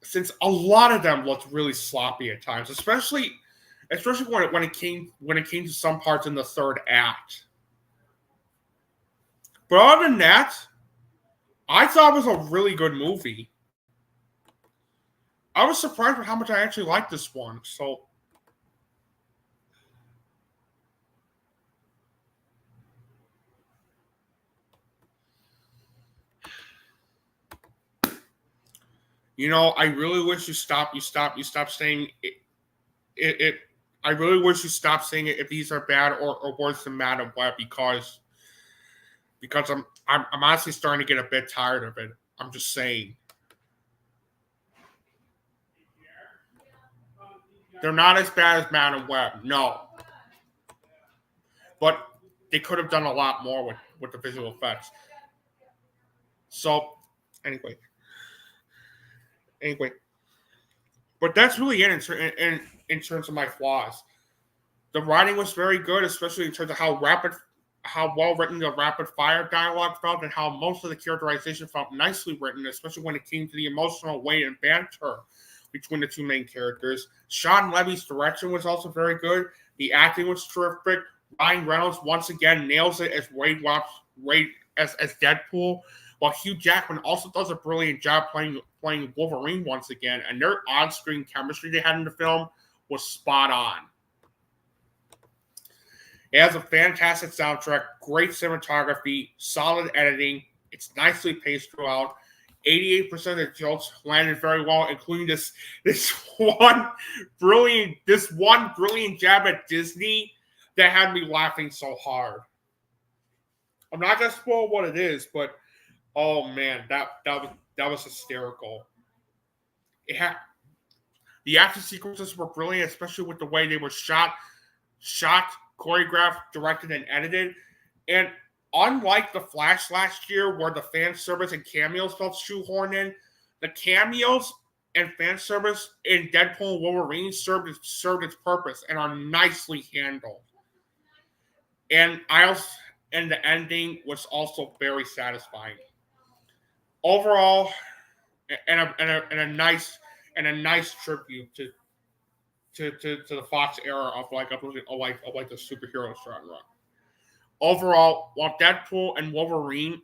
since a lot of them looked really sloppy at times, especially when it came to some parts in the third act. But other than that, I thought it was a really good movie. I was surprised with how much I actually liked this one. So, I really wish you stop saying it. I really wish you stopped saying it if these are bad or worse than Madam Web, because I'm honestly starting to get a bit tired of it. I'm just saying. They're not as bad as Madam Web, no. But they could have done a lot more with the visual effects. So, anyway. But that's really it in terms of my flaws. The writing was very good, especially in terms of how well written the rapid fire dialogue felt, and how most of the characterization felt nicely written, especially when it came to the emotional weight and banter between the two main characters. Sean Levy's direction was also very good. The acting was terrific. Ryan Reynolds once again nails it as as Deadpool, while Hugh Jackman also does a brilliant job playing Wolverine once again, and their on-screen chemistry they had in the film was spot on. It has a fantastic soundtrack, great cinematography, solid editing. It's nicely paced throughout. 88% of the jokes landed very well, including this one brilliant jab at Disney that had me laughing so hard. I'm not gonna spoil what it is, but oh man, that was hysterical. The action sequences were brilliant, especially with the way they were shot, choreographed, directed, and edited. And unlike The Flash last year, where the fan service and cameos felt shoehorned in, the cameos and fan service in Deadpool and Wolverine served its purpose and are nicely handled. And the ending was also very satisfying. Overall, and a nice tribute to the Fox era of the superhero genre. Overall, while Deadpool and Wolverine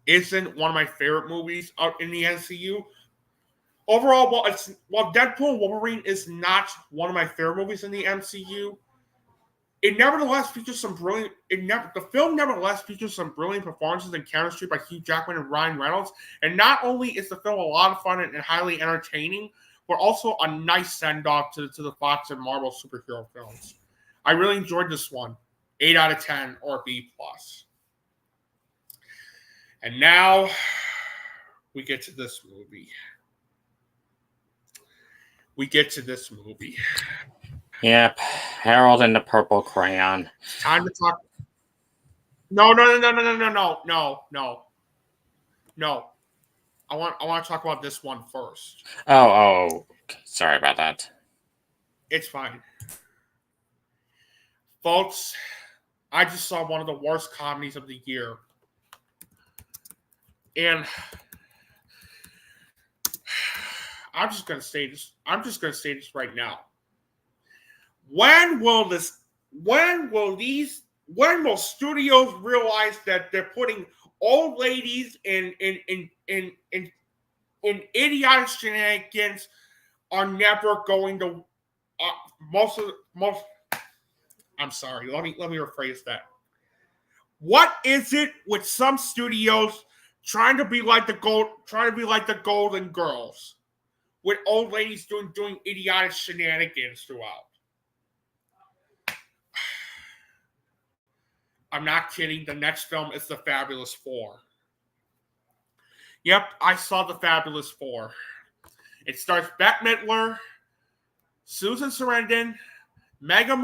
isn't one of my favorite movies out in the MCU, overall, while Deadpool and Wolverine is not one of my favorite movies in the MCU, the film nevertheless features some brilliant performances and chemistry by Hugh Jackman and Ryan Reynolds. And not only is the film a lot of fun and highly entertaining, but also a nice send-off to the Fox and Marvel superhero films. I really enjoyed this one. 8 out of 10 or B+. And now we get to this movie. Yep, Harold and the Purple Crayon. Time to talk. No. I want to talk about this one first. Oh, sorry about that. It's fine. Folks, I just saw one of the worst comedies of the year. And I'm just going to say this right now. When will studios realize that they're putting old ladies in idiotic shenanigans are never going to I'm sorry, let me rephrase that. What is it with some studios trying to be like the Golden Girls, with old ladies doing idiotic shenanigans throughout? I'm not kidding. The next film is The Fabulous Four. Yep, I saw The Fabulous Four. It stars Bette Midler, Susan Sarandon, Megan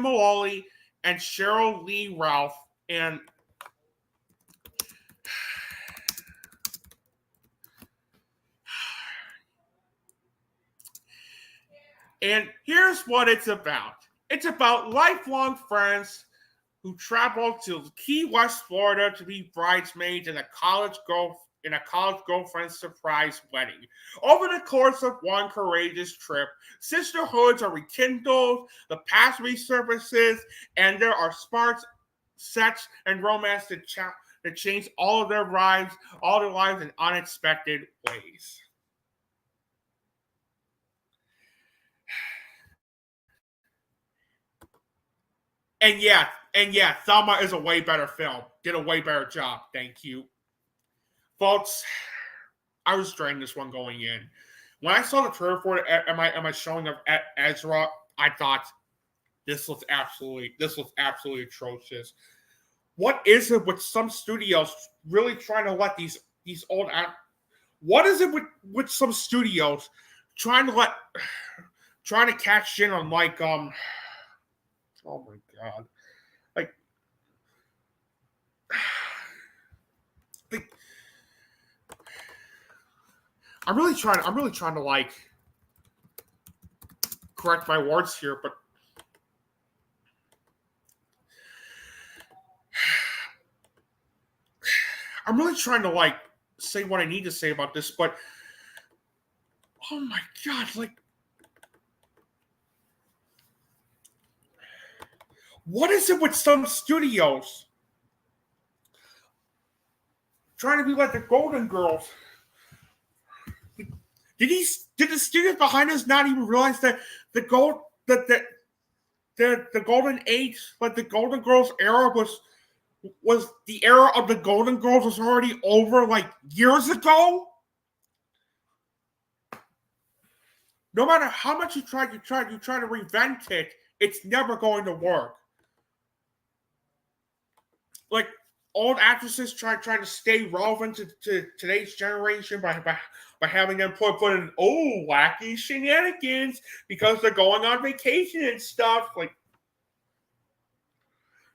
Mullally, and Cheryl Lee Ralph. And here's what it's about. It's about lifelong friends who travel to Key West, Florida to be bridesmaids in a college girlfriend's surprise wedding. Over the course of one courageous trip, sisterhoods are rekindled, the past resurfaces, and there are sparks, sex, and romance that change all their lives in unexpected ways. And yeah, Thelma is a way better film. Did a way better job. Thank you. Folks, I was drained this one going in. When I saw the trailer for it, am I showing up at Ezra, I thought this was absolutely atrocious. What is it with some studios really trying to let these old what is it with some studios trying to catch in on oh my god. I'm really trying to correct my words here, but I'm really trying to say what I need to say about this, but oh my god, what is it with some studios? trying to be like the Golden Girls. Did the studios behind us not even realize that the Golden Age, like the Golden Girls era was the era of the Golden Girls was already over like years ago? No matter how much you try to reinvent it, it's never going to work. Like old actresses try to stay relevant to today's generation by having them put in wacky shenanigans because they're going on vacation and stuff. Like,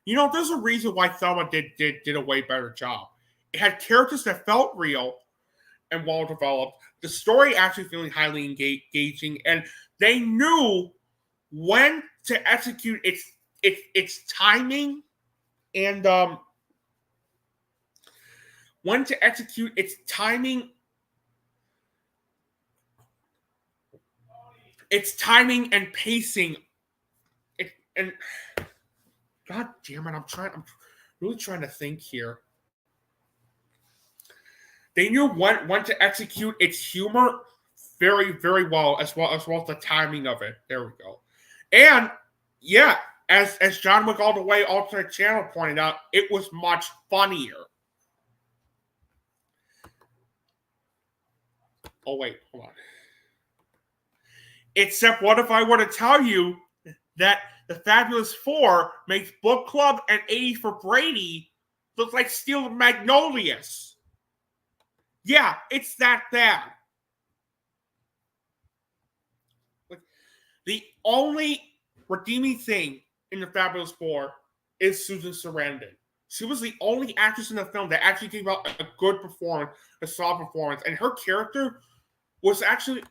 there's a reason why Thelma did a way better job. It had characters that felt real and well developed. The story actually feeling highly engaging, and they knew when to execute its timing and when to execute its timing and pacing. And God damn it, I'm really trying to think here. They knew when to execute its humor very, very well as well as the timing of it. There we go. And yeah, as John Wick All the Way alternate channel pointed out, it was much funnier. Oh wait, hold on. Except what if I were to tell you that the Fabulous Four makes Book Club and 80 for Brady look like Steel Magnolias? Yeah, it's that bad. The only redeeming thing in the Fabulous Four is Susan Sarandon. She was the only actress in the film that actually gave out a good performance, a solid performance, and her character was actually,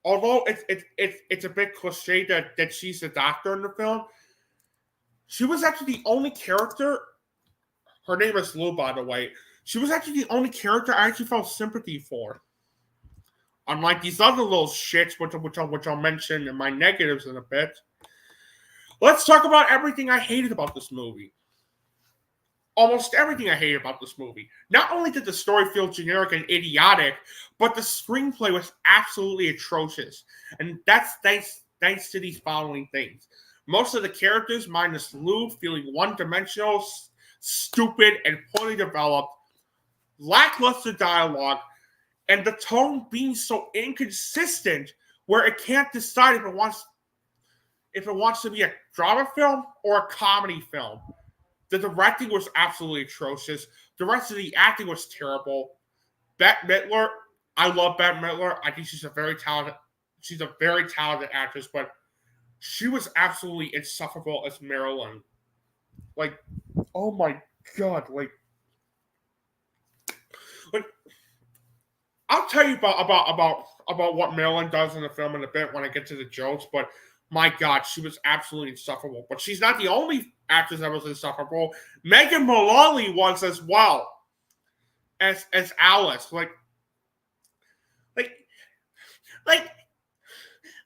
although it's a bit cliche that she's the doctor in the film, she was actually the only character. Her name is Lou, by the way. She was actually the only character I actually felt sympathy for. Unlike these other little shits, which I'll mention in my negatives in a bit. Let's talk about everything I hated about this movie. Almost everything I hated about this movie. Not only did the story feel generic and idiotic, but the screenplay was absolutely atrocious. And that's thanks to these following things. Most of the characters, minus Lou, feeling one-dimensional, stupid, and poorly developed, lackluster dialogue, and the tone being so inconsistent where it can't decide if it wants to be a drama film or a comedy film. The directing was absolutely atrocious. The rest of the acting was terrible. Bette Midler, I love Bette Midler. I think she's a very talented actress, but she was absolutely insufferable as Marilyn. Like, oh my God, like I'll tell you about what Marilyn does in the film in a bit when I get to the jokes, but my God, she was absolutely insufferable. But she's not the only actress that was insufferable. Megan Mullally was as well as Alice. Like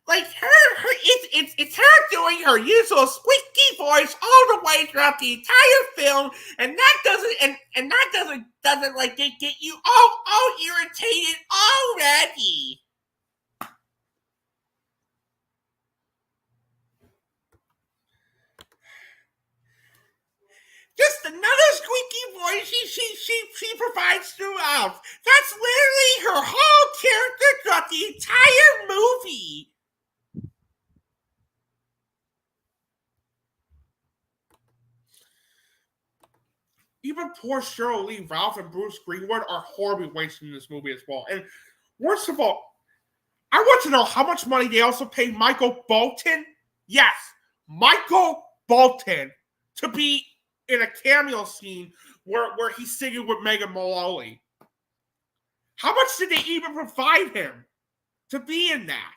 her it's her doing her usual squeaky voice all the way throughout the entire film, and that doesn't like get you all irritated already. Just another squeaky voice she provides throughout. That's literally her whole character throughout the entire movie. Even poor Cheryl Lee, Ralph, and Bruce Greenwood are horribly wasted in this movie as well. And worst of all, I want to know how much money they also paid Michael Bolton. Yes, Michael Bolton to be in a cameo scene where he's singing with Megan Mullally. How much did they even provide him to be in that?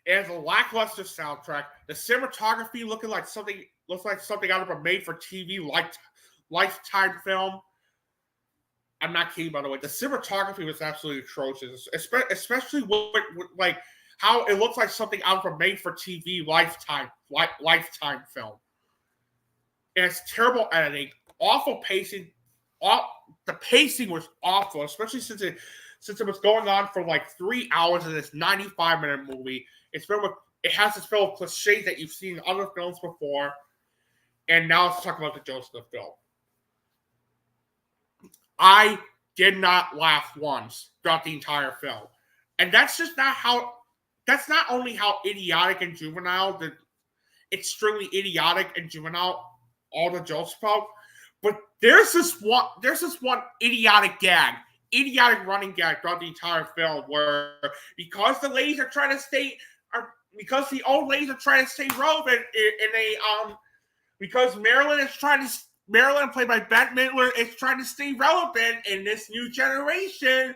It has a lackluster soundtrack. The cinematography looks like something out of a made-for-TV Lifetime film. I'm not kidding, by the way. The cinematography was absolutely atrocious, especially with like how it looks like something out of a made-for-TV Lifetime film. And it's terrible editing, awful pacing. The pacing was awful, especially since it was going on for like 3 hours in this 95-minute movie. It has this film of cliches that you've seen in other films before, and now let's talk about the jokes of the film. I did not laugh once throughout the entire film. And that's not only how idiotic and juvenile, extremely idiotic and juvenile all the jokes about, but there's this one idiotic running gag throughout the entire film where because the old ladies are trying to stay relevant because Marilyn, played by Bette Midler, is trying to stay relevant in this new generation.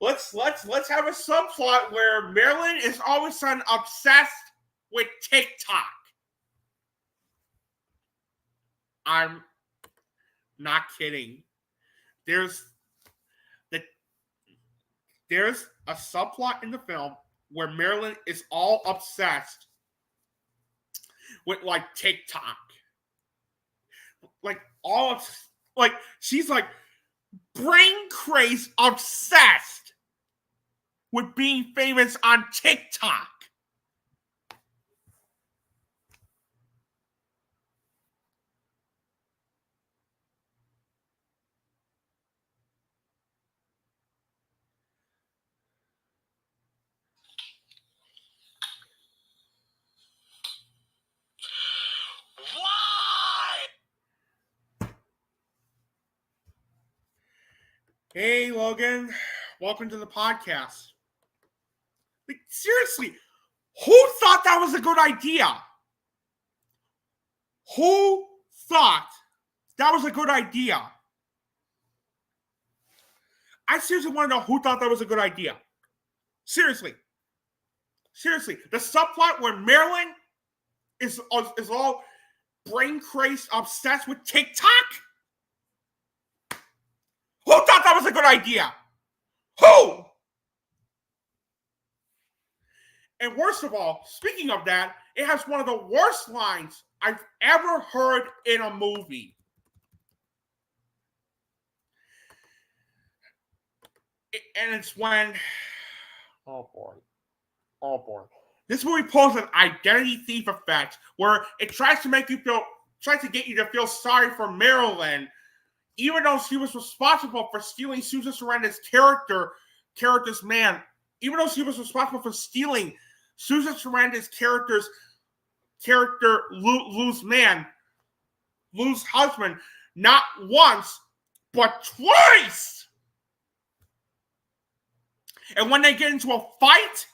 Let's have a subplot where Marilyn is all of a sudden obsessed with TikTok. I'm not kidding. There's a subplot in the film where Marilyn is all obsessed with like TikTok. She's like brain craze obsessed with being famous on TikTok. Hey, Logan. Welcome to the podcast. Like, seriously, who thought that was a good idea? Who thought that was a good idea? I seriously want to know who thought that was a good idea. Seriously. The subplot where Marilyn is all brain crazed, obsessed with TikTok? Who thought that was a good idea? Who? And worst of all, speaking of that, it has one of the worst lines I've ever heard in a movie. And it's when... Oh, boy. This movie pulls an identity thief effect where it tries to get you to feel sorry for Marilyn, even though she was responsible for stealing Susan Sarandon's character's man. Even though she was responsible for stealing Susan Sarandon's Lou's husband, not once, but twice. And when they get into a fight,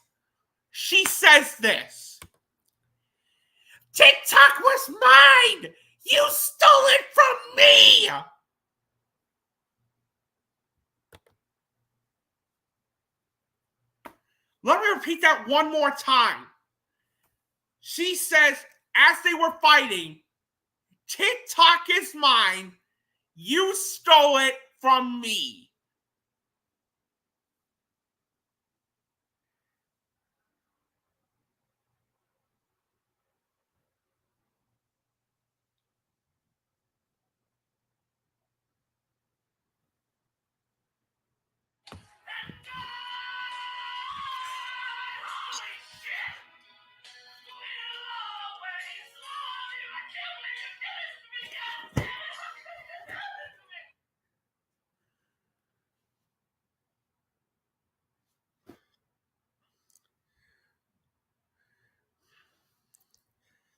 she says this: TikTok was mine! You stole it from me! Let me repeat that one more time. She says, as they were fighting, TikTok is mine. You stole it from me.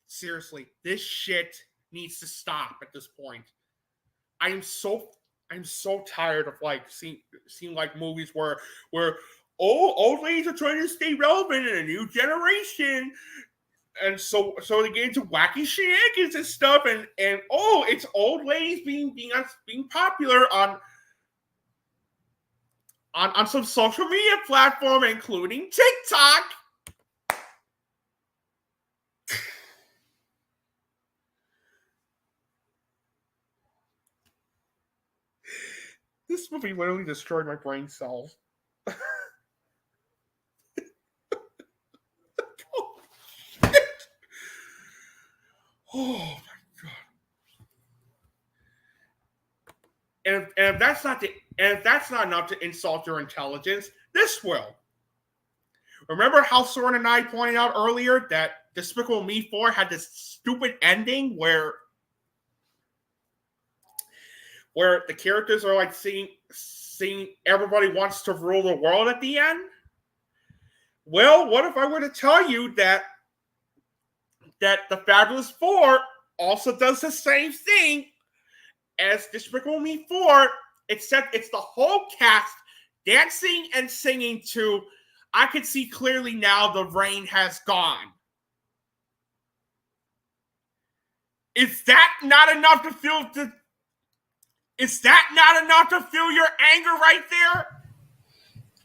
Seriously, this shit needs to stop at this point. I'm so tired of like seeing like movies where old ladies are trying to stay relevant in a new generation, and so they get into wacky shenanigans and stuff, and it's old ladies being popular on some social media platform, including TikTok. This movie literally destroyed my brain cells. Oh my god! And if that's not enough to insult your intelligence, this will. Remember how Søren and I pointed out earlier that Despicable Me 4 had this stupid ending where the characters are like seeing everybody wants to rule the world at the end? Well, what if I were to tell you that the Fabulous Four also does the same thing as Despicable Me 4, except it's the whole cast dancing and singing to "I Can See Clearly Now the Rain Has Gone." Is that not enough to feel your anger right there?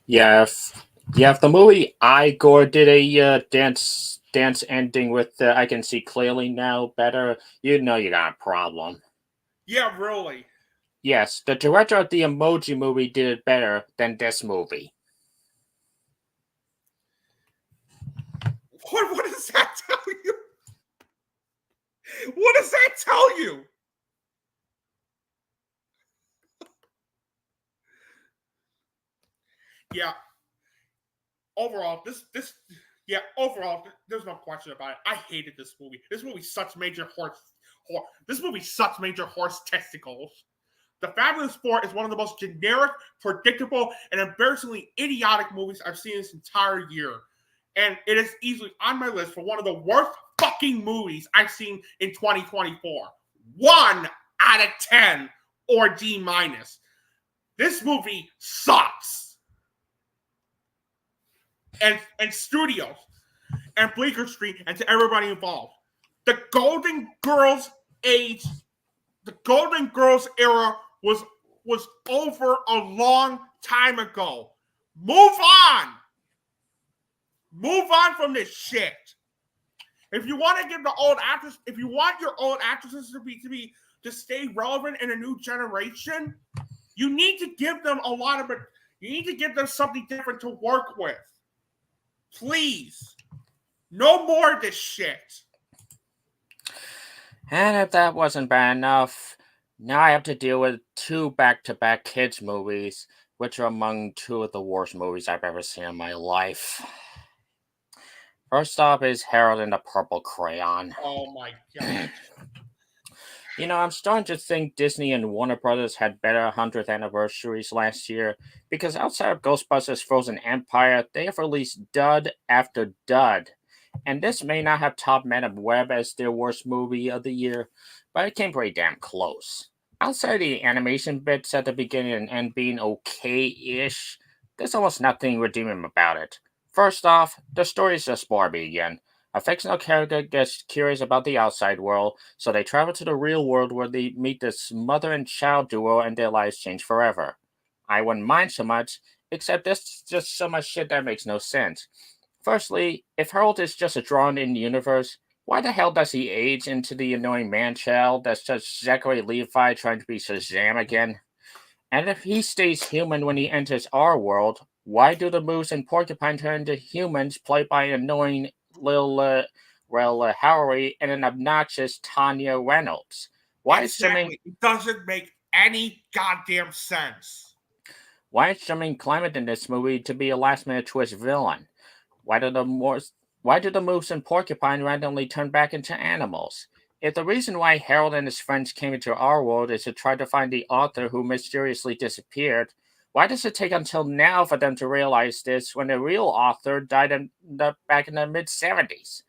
Yeah, if the movie Igor did a dance ending with "I Can See Clearly Now" better, you know you got a problem. Yeah, really. Yes, the director of the Emoji Movie did it better than this movie. What does that tell you? What does that tell you? Yeah. Overall, there's no question about it. I hated this movie. This movie sucks major horse testicles. The Fabulous Four is one of the most generic, predictable, and embarrassingly idiotic movies I've seen this entire year. And it is easily on my list for one of the worst fucking movies I've seen in 2024. 1 out of 10 or D-. This movie sucks. And studios and Bleecker Street and to everybody involved. The Golden Girls era was over a long time ago. Move on. Move on from this shit. If you want to give if you want your old actresses to stay relevant in a new generation, you need to give them something different to work with. Please. No more of this shit. And if that wasn't bad enough, now I have to deal with 2 back-to-back kids movies, which are among 2 of the worst movies I've ever seen in my life. First off is Harold and the Purple Crayon. Oh my god. You know, I'm starting to think Disney and Warner Brothers had better 100th anniversaries last year, because outside of Ghostbusters Frozen Empire, they have released dud after dud. And this may not have topped Madam Web as their worst movie of the year, but it came pretty damn close. Outside the animation bits at the beginning and end being okay-ish, there's almost nothing redeeming about it. First off, the story is just Barbie again. A fictional character gets curious about the outside world, so they travel to the real world where they meet this mother and child duo and their lives change forever. I wouldn't mind so much, except there's just so much shit that makes no sense. Firstly, if Harold is just a drawn-in universe, why the hell does he age into the annoying man-child that's just Zachary Levi trying to be Shazam again? And if he stays human when he enters our world, why do the moves in Porcupine turn into humans played by an annoying Lil Howery and an obnoxious Tanya Reynolds? It doesn't make any goddamn sense. Why is Jermaine Clement in this movie to be a last-minute twist villain? Why do the moves in Porcupine randomly turn back into animals? If the reason why Harold and his friends came into our world is to try to find the author who mysteriously disappeared, why does it take until now for them to realize this when the real author died back in the mid-70s?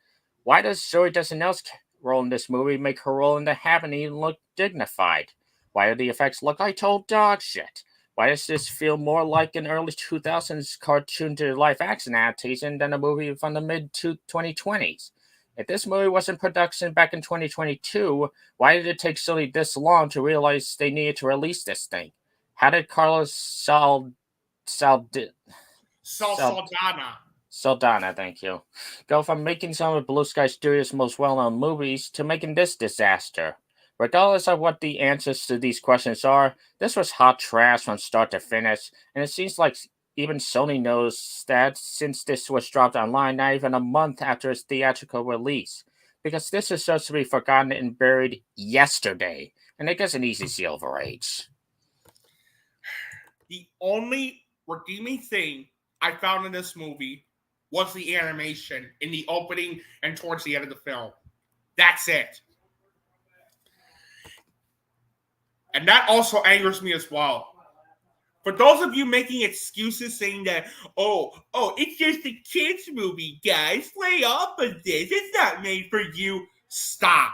Why does Zoe Deschanel's role in this movie make her role in The Happening look dignified? Why do the effects look like total dog shit? Why does this feel more like an early 2000s cartoon to live action adaptation than a movie from the mid-2020s? If this movie was in production back in 2022, why did it take Sony this long to realize they needed to release this thing? How did Carlos Saldana, thank you, go from making some of Blue Sky Studios' most well-known movies to making this disaster? Regardless of what the answers to these questions are, this was hot trash from start to finish, and it seems like even Sony knows that since this was dropped online not even a month after its theatrical release. because this is supposed to be forgotten and buried yesterday, and it gets an easy silver age. The only redeeming thing I found in this movie was the animation in the opening and towards the end of the film. That's it. And that also angers me as well. For those of you making excuses saying that, oh, it's just a kids' movie, guys. Lay off of this. It's not made for you. Stop.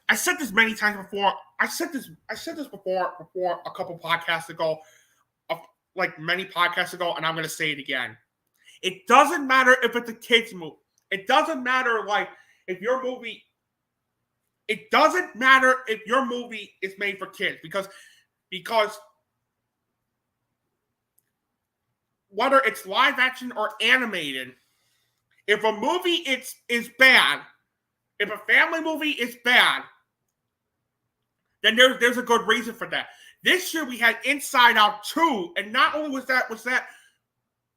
I said this many times before. I said this before a couple podcasts ago, like many podcasts ago, and I'm going to say it again. It doesn't matter if it's a kids' movie. It doesn't matter if your movie. It doesn't matter if your movie is made for kids because whether it's live action or animated, if a movie is bad, if a family movie is bad, then there's a good reason for that. This year we had Inside Out 2, and not only was it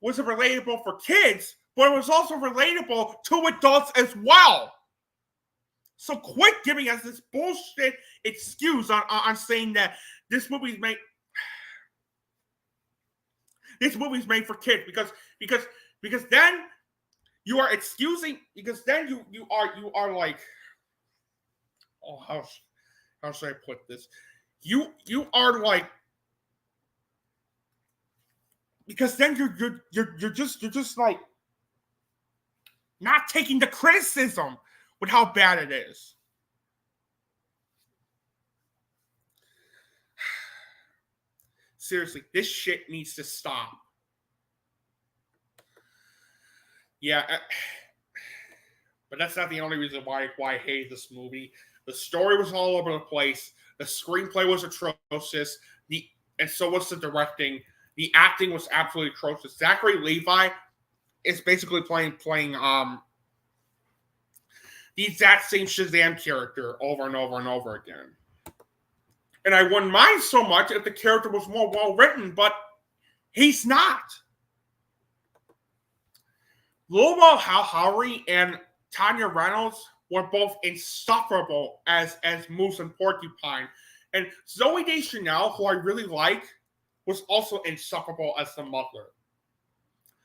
relatable for kids, but it was also relatable to adults as well. So quit giving us this bullshit excuse on saying that this movie's made for kids because then you are excusing because then you are like, oh, how should I put this? You are like, because then you're just like not taking the criticism with how bad it is. Seriously, this shit needs to stop. Yeah, but that's not the only reason why I hate this movie. The story was all over the place. The screenplay was atrocious. And so was the directing. The acting was absolutely atrocious. Zachary Levi is basically playing the exact same Shazam character over and over and over again. And I wouldn't mind so much if the character was more well written, but he's not. Lowell Howery and Tanya Reynolds were both insufferable as Moose and Porcupine. And Zooey Deschanel, who I really like, was also insufferable as the mother.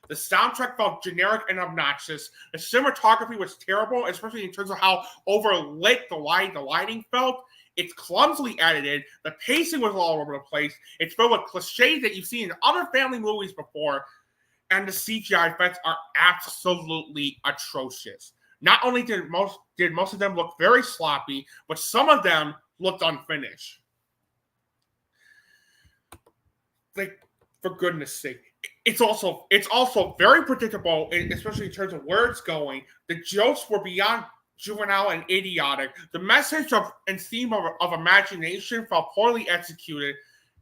The soundtrack felt generic and obnoxious. The cinematography was terrible, especially in terms of how overlit the lighting felt. It's clumsily edited. The pacing was all over the place. It's filled with cliches that you've seen in other family movies before. And the CGI effects are absolutely atrocious. Not only did most of them look very sloppy, but some of them looked unfinished. Like, for goodness sake. It's also very predictable, especially in terms of where it's going. The jokes were beyond juvenile and idiotic. The message and theme of imagination felt poorly executed,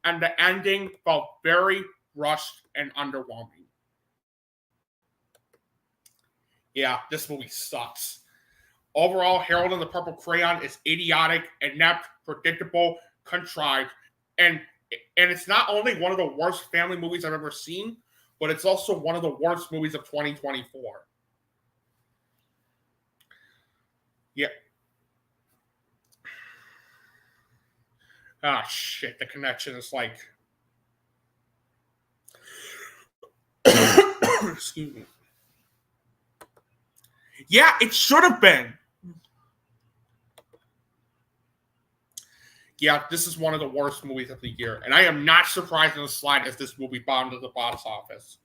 and the ending felt very rushed and underwhelming. Yeah, this movie sucks. Overall, Harold and the Purple Crayon is idiotic, inept, predictable, contrived, and it's not only one of the worst family movies I've ever seen, but it's also one of the worst movies of 2024. Yeah. Ah, shit, the connection is like... Excuse me. Yeah, it should have been. Yeah, this is one of the worst movies of the year. And I am not surprised in the slightest this movie bombed at the box office.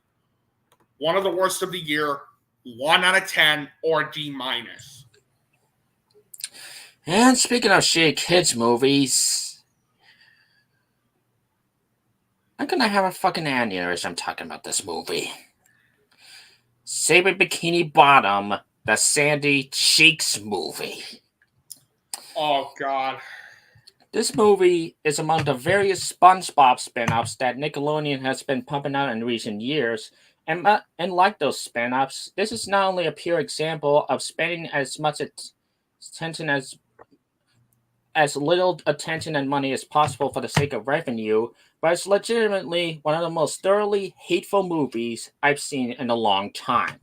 One of the worst of the year, 1 out of 10, or D-. And speaking of shitty kids movies, I'm gonna have a fucking aneurysm talking about this movie. Saber Bikini Bottom, the Sandy Cheeks movie. Oh, God. This movie is among the various SpongeBob spin-offs that Nickelodeon has been pumping out in recent years, and like those spin-offs, this is not only a pure example of spending as much attention as little attention and money as possible for the sake of revenue, but it's legitimately one of the most thoroughly hateful movies I've seen in a long time.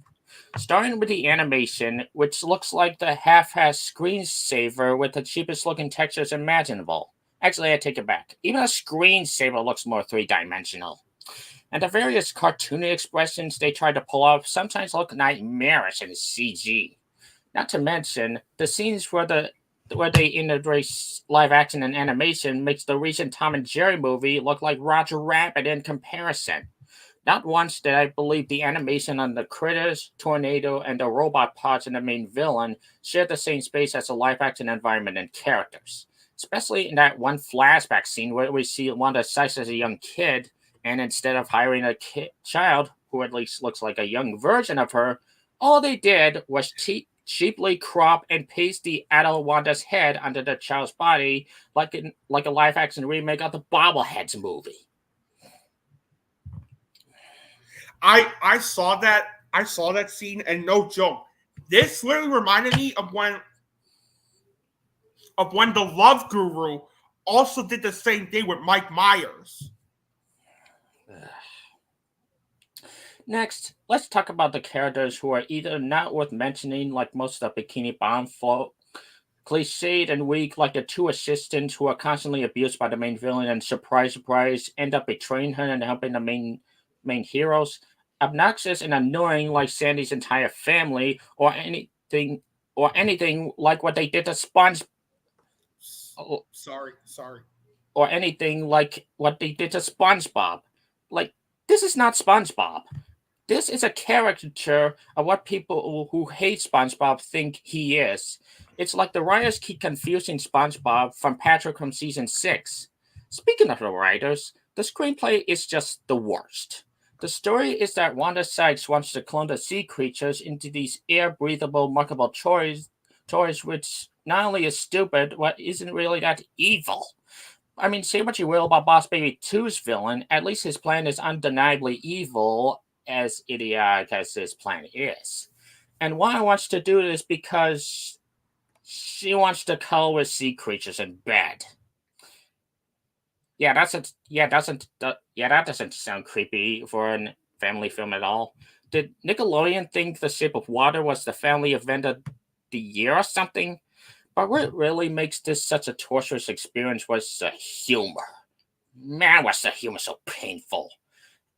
Starting with the animation, which looks like the half-ass screensaver with the cheapest looking textures imaginable. Actually, I take it back. Even a screensaver looks more three-dimensional. And the various cartoony expressions they try to pull off sometimes look nightmarish in CG. Not to mention, the scenes where they integrate live action and animation makes the recent Tom and Jerry movie look like Roger Rabbit in comparison. Not once did I believe the animation on the critters, tornado, and the robot parts in the main villain shared the same space as the live action environment and characters. Especially in that one flashback scene where we see Wanda Sykes as a young kid, and instead of hiring a child, who at least looks like a young version of her, all they did was cheaply crop and paste the adult Wanda's head under the child's body like a live action remake of the Bobbleheads movie. I saw that scene, and no joke, this literally reminded me of when the Love Guru also did the same thing with Mike Myers. Next, let's talk about the characters who are either not worth mentioning, like most of the Bikini Bottom folk, cliched and weak, like the two assistants who are constantly abused by the main villain and surprise, end up betraying her and helping the main heroes, obnoxious and annoying like Sandy's entire family, or anything like what they did to Sorry. Or anything like what they did to SpongeBob. Like, this is not SpongeBob. This is a caricature of what people who hate SpongeBob think he is. It's like the writers keep confusing SpongeBob from Patrick from season 6. Speaking of the writers, the screenplay is just the worst. The story is that Wanda Sykes wants to clone the sea creatures into these air-breathable, markable toys, which not only is stupid, but isn't really that evil. I mean, say what you will about Boss Baby 2's villain, at least his plan is undeniably evil, as idiotic as his plan is. And Wanda wants to do this because she wants to cuddle with sea creatures in bed. That doesn't sound creepy for a family film at all. Did Nickelodeon think The Shape of Water was the family event of the year or something? But what really makes this such a torturous experience was the humor. Man, was the humor so painful.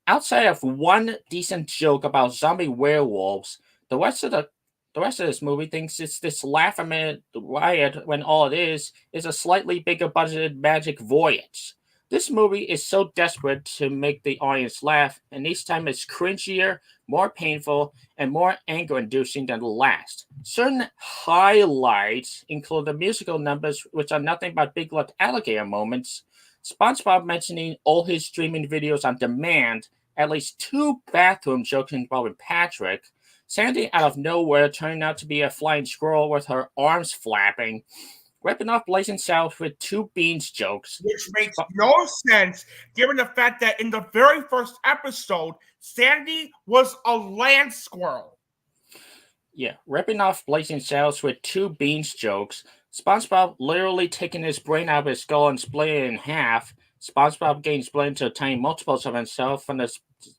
Outside of one decent joke about zombie werewolves, the rest of this movie thinks it's this laugh-a-minute riot when all it is a slightly bigger budgeted magic voyage. This movie is so desperate to make the audience laugh, and each time it's cringier, more painful, and more anger-inducing than the last. Certain highlights include the musical numbers, which are nothing but big left alligator moments, SpongeBob mentioning all his streaming videos on demand, at least 2 bathroom jokes involving Patrick, Sandy out of nowhere turning out to be a flying squirrel with her arms flapping, ripping off Blazing Saddles with 2 beans jokes. Which makes no sense, given the fact that in the very first episode, Sandy was a land squirrel. Yeah, ripping off Blazing Saddles with 2 beans jokes, SpongeBob literally taking his brain out of his skull and splitting it in half, SpongeBob getting split into tiny multiples of himself from the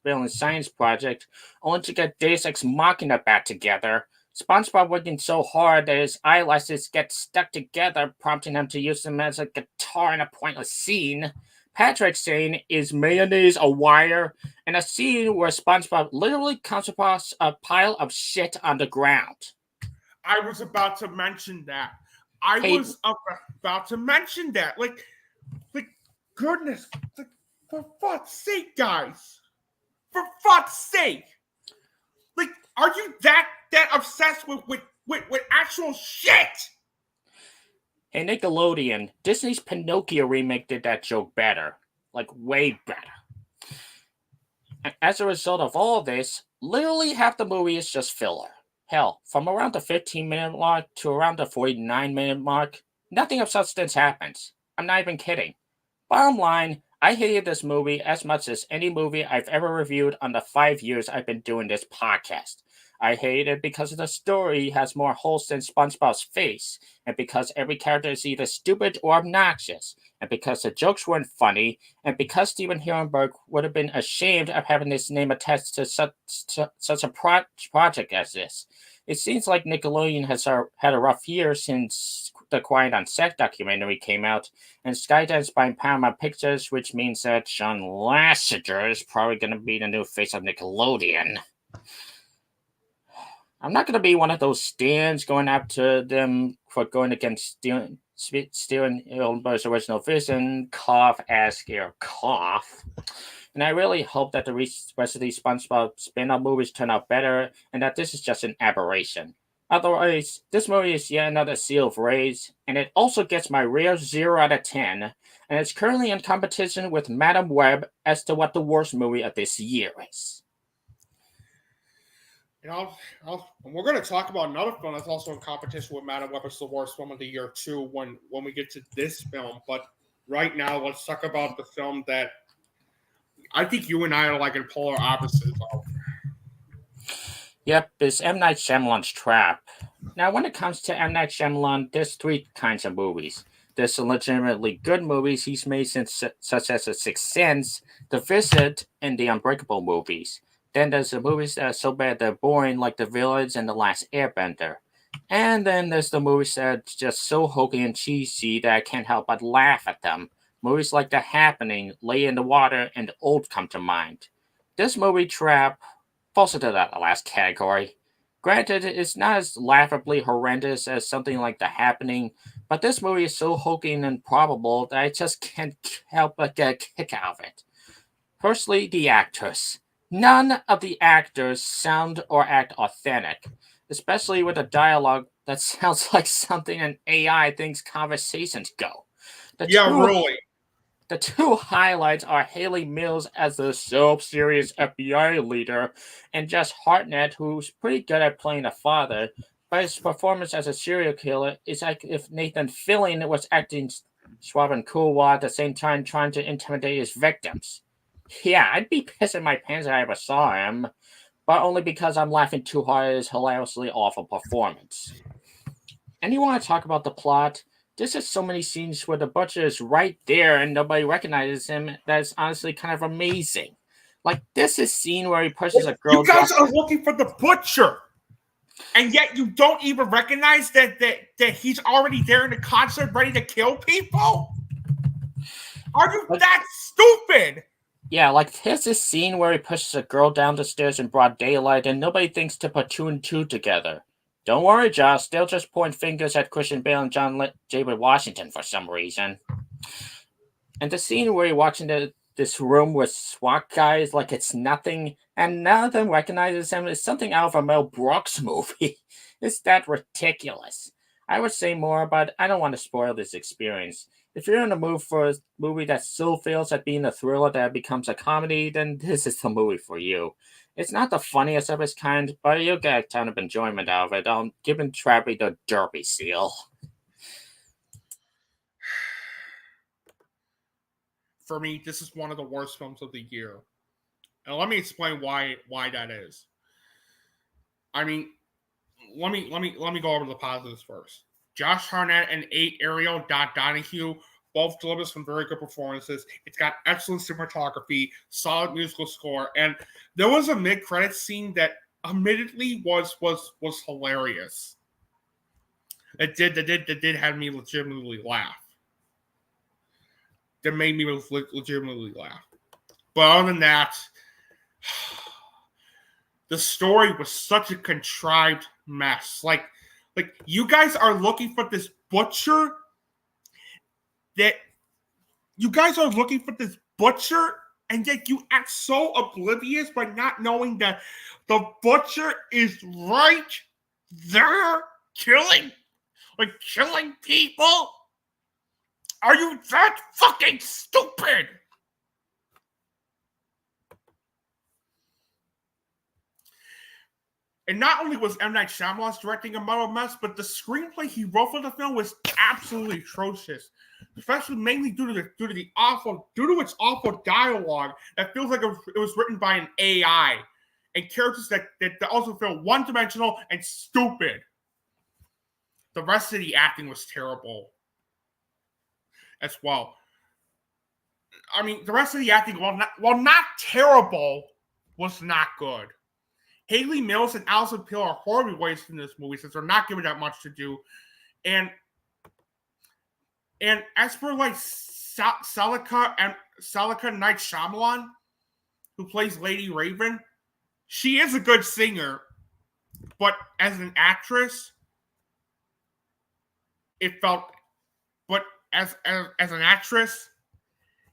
Villain Science Project, only to get Deus Ex Machina back together, SpongeBob working so hard that his eyelashes get stuck together, prompting him to use them as a guitar in a pointless scene, Patrick saying, "Is mayonnaise a wire?" and a scene where SpongeBob literally comes across a pile of shit on the ground. I was about to mention that. Like, goodness, for fuck's sake, guys. For fuck's sake. Like, are you that obsessed with actual shit? Hey, Nickelodeon, Disney's Pinocchio remake did that joke better. Like, way better. And as a result of all this, literally half the movie is just filler. Hell, from around the 15-minute mark to around the 49-minute mark, nothing of substance happens. I'm not even kidding. Bottom line, I hated this movie as much as any movie I've ever reviewed on the 5 years I've been doing this podcast. I hate it because the story has more holes than SpongeBob's face, and because every character is either stupid or obnoxious, and because the jokes weren't funny, and because Steven Hillenburg would have been ashamed of having his name attached to such a project as this. It seems like Nickelodeon has had a rough year since the Quiet on Set documentary came out, and Skydance buying Paramount Pictures, which means that John Lasseter is probably going to be the new face of Nickelodeon. I'm not going to be one of those stands going after them for going against Steven Hillenburg's original vision. Cough, ask your cough. And I really hope that the rest of these SpongeBob spin-off movies turn out better, and that this is just an aberration. Otherwise, this movie is yet another seal of praise, and it also gets my rare 0 out of 10, and it's currently in competition with Madam Web as to what the worst movie of this year is. We're going to talk about another film that's also in competition with Madam Web as the worst film of the year too when we get to this film. But right now, let's talk about the film that I think you and I are like in polar opposites of. Yep, it's M. Night Shyamalan's Trap. Now, when it comes to M. Night Shyamalan, there's three kinds of movies. There's some legitimately good movies he's made, such as The Sixth Sense, The Visit, and the Unbreakable movies. Then there's the movies that are so bad they're boring, like The Village and The Last Airbender. And then there's the movies that are just so hokey and cheesy that I can't help but laugh at them. Movies like The Happening, Lay in the Water, and Old come to mind. This movie, Trap, falls into that last category. Granted, it's not as laughably horrendous as something like The Happening, but this movie is so hokey and improbable that I just can't help but get a kick out of it. Firstly, the actors. None of the actors sound or act authentic, especially with a dialogue that sounds like something an AI thinks conversations go. Really. The two highlights are Haley Mills as the self-serious FBI leader and Jess Hartnett, who's pretty good at playing a father, but his performance as a serial killer is like if Nathan Fillion was acting suave and cool while at the same time trying to intimidate his victims. Yeah, I'd be pissing my pants if I ever saw him, but only because I'm laughing too hard at his hilariously awful performance. And you want to talk about the plot? There's just so many scenes where the butcher is right there and nobody recognizes him that's honestly kind of amazing. Like, this is scene where he pushes a girl. You guys are looking for the butcher, and yet you don't even recognize that he's already there in the concert ready to kill people? Are you that stupid? Yeah, like there's this scene where he pushes a girl down the stairs in broad daylight and nobody thinks to put two and two together. Don't worry, Josh, they'll just point fingers at Christian Bale and John David Washington for some reason. And the scene where he walks into this room with SWAT guys like it's nothing, and none of them recognizes him is something out of a Mel Brooks movie. It's that ridiculous. I would say more, but I don't want to spoil this experience. If you're in the mood for a movie that still feels like being a thriller that becomes a comedy, then this is the movie for you. It's not the funniest of its kind, but you'll get a ton of enjoyment out of it. I'm giving Trappy the Derby seal. For me, this is one of the worst films of the year. And let me explain why that is. I mean, let me go over the positives first. Josh Hartnett and Ariel Donahue both deliver some very good performances. It's got excellent cinematography, solid musical score, and there was a mid-credits scene that admittedly was hilarious. It did have me legitimately laugh. That made me legitimately laugh. But other than that, the story was such a contrived mess. Like you guys are looking for this butcher and yet you act so oblivious by not knowing that the butcher is right there killing people. Are you that fucking stupid? And not only was M. Night Shyamalan's directing a muddled mess, but the screenplay he wrote for the film was absolutely atrocious, especially mainly due to its awful dialogue that feels like it was written by an AI. and characters that also feel one-dimensional and stupid. The rest of the acting was terrible as well. I mean, the rest of the acting, while not terrible, was not good. Haley Mills and Allison Peel are horribly wasted in this movie since they're not given that much to do. And as for like Salika Night Shyamalan, who plays Lady Raven, she is a good singer, but as an actress, it felt. But as an actress,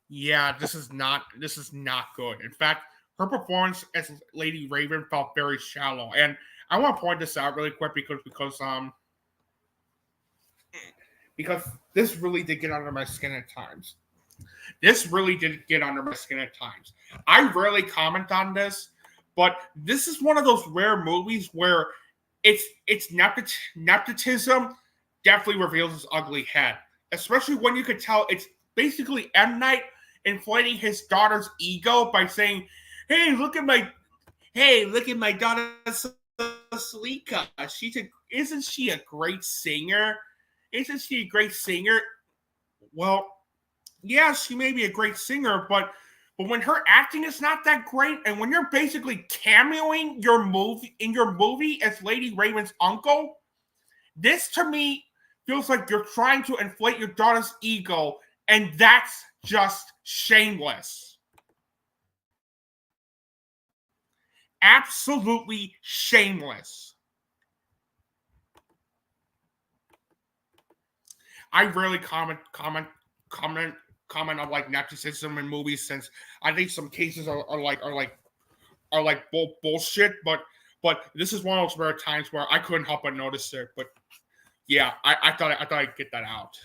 yeah, this is not good. In fact, her performance as Lady Raven felt very shallow, and I want to point this out really quick because this really did get under my skin at times. I rarely comment on this, but this is one of those rare movies where it's nepotism definitely reveals its ugly head, especially when you could tell it's basically M. Night inflating his daughter's ego by saying, Hey, look at my daughter Salika. Isn't she a great singer? Well, yeah, she may be a great singer, but when her acting is not that great, and when you're basically cameoing your movie as Lady Raven's uncle, this to me feels like you're trying to inflate your daughter's ego, and that's just shameless. Absolutely shameless. I rarely comment on like nepotism in movies, since I think some cases are bullshit. But this is one of those rare times where I couldn't help but notice it. But yeah, I thought I'd get that out.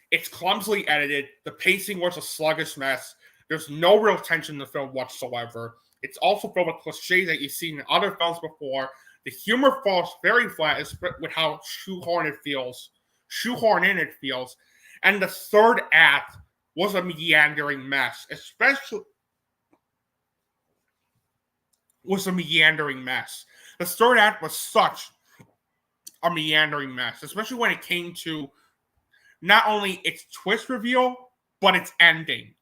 It's clumsily edited. The pacing was a sluggish mess. There's no real tension in the film whatsoever. It's also filled with cliches that you've seen in other films before. The humor falls very flat with how shoehorned in it feels. And the third act was a meandering mess. The third act was such a meandering mess, especially when it came to not only its twist reveal, but its ending.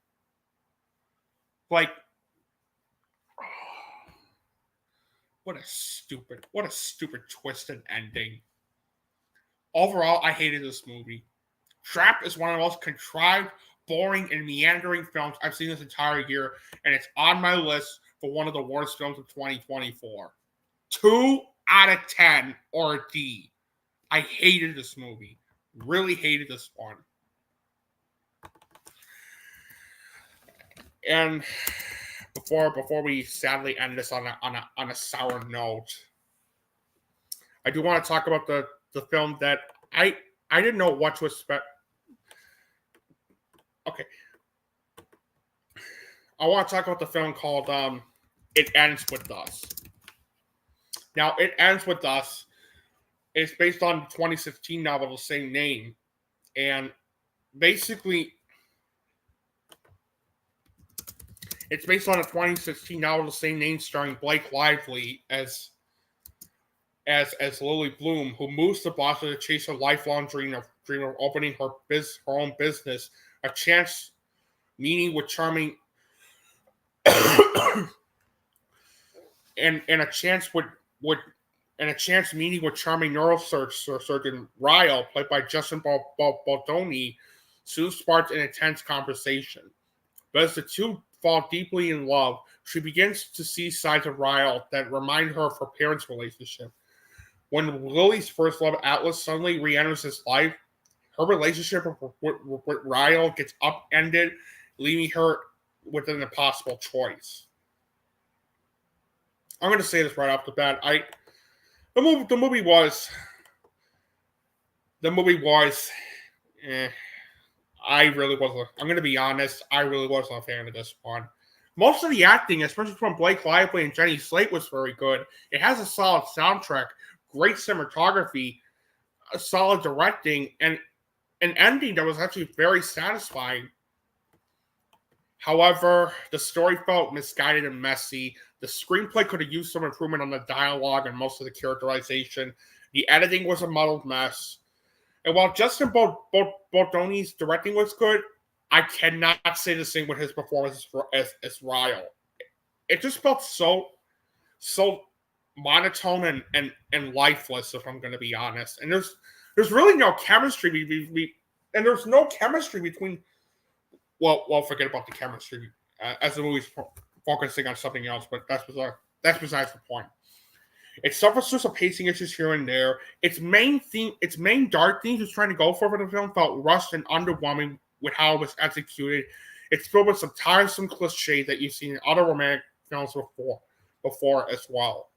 Like, what a stupid twisted ending. Overall, I hated this movie. Trapped is one of the most contrived, boring, and meandering films I've seen this entire year, and it's on my list for one of the worst films of 2024. 2 out of 10 or a D. I hated this movie. Really hated this one. And before we sadly end this on a sour note, I do want to talk about the film that I didn't know what to expect. Okay. I want to talk about the film called It Ends With Us. Now, It Ends With Us is based on the 2016 novel of the same name. And basically, it's based on a 2016 novel of the same name starring Blake Lively as Lily Bloom, who moves to Boston to chase her lifelong dream of opening her own business, a chance meeting with charming and a chance meeting with charming neurosurgeon Ryle, played by Justin Baldoni, soon sparks an intense conversation. But as the two fall deeply in love, she begins to see sides of Ryle that remind her of her parents' relationship. When Lily's first love, Atlas, suddenly re-enters his life, her relationship with Ryle gets upended, leaving her with an impossible choice. I'm going to say this right off the bat. The movie was. I really wasn't. I'm going to be honest. I really wasn't a fan of this one. Most of the acting, especially from Blake Lively and Jenny Slate, was very good. It has a solid soundtrack, great cinematography, a solid directing, and an ending that was actually very satisfying. However, the story felt misguided and messy. The screenplay could have used some improvement on the dialogue and most of the characterization. The editing was a muddled mess. And while Justin Baldoni's directing was good, I cannot say the same with his performance as Ryle. It just felt so monotone and lifeless, if I'm going to be honest. And there's really no chemistry. And there's no chemistry between. Well, forget about the chemistry as the movie's focusing on something else. But that's besides the point. It suffers through some pacing issues here and there. Its main dark themes it's trying to go for the film felt rushed and underwhelming with how it was executed. It's filled with some tiresome cliches that you've seen in other romantic films before as well.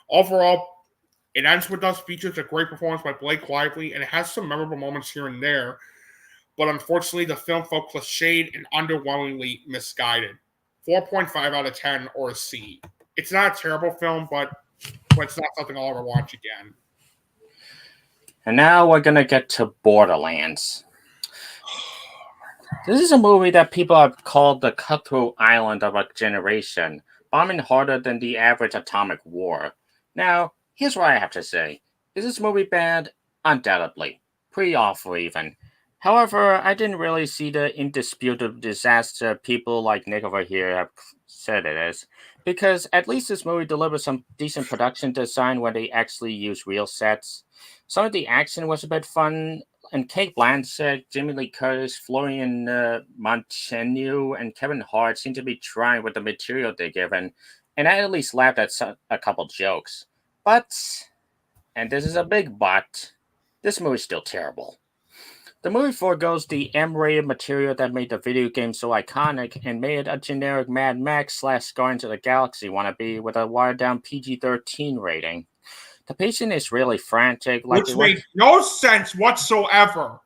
Overall, it ends with us features a great performance by Blake Lively, and it has some memorable moments here and there. But unfortunately, the film felt cliched and underwhelmingly misguided. 4.5 out of 10 or a C. It's not a terrible film, but it's not something I'll ever watch again. And now we're going to get to Borderlands. This is a movie that people have called the cutthroat island of a generation, bombing harder than the average atomic war. Now, here's what I have to say. Is this movie bad? Undoubtedly. Pretty awful even. However, I didn't really see the indisputable disaster people like Nick over here have said it is, because at least this movie delivers some decent production design when they actually use real sets. Some of the action was a bit fun, and Kate Blanchett, Jamie Lee Curtis, Florian Montagne, and Kevin Hart seem to be trying with the material they're given, and I at least laughed at a couple jokes. But, and this is a big but, this movie's still terrible. The movie forgoes the M-rated material that made the video game so iconic and made it a generic Mad Max / Guardians of the Galaxy wannabe with a watered-down PG-13 rating. The pacing is really frantic. Which made no sense whatsoever.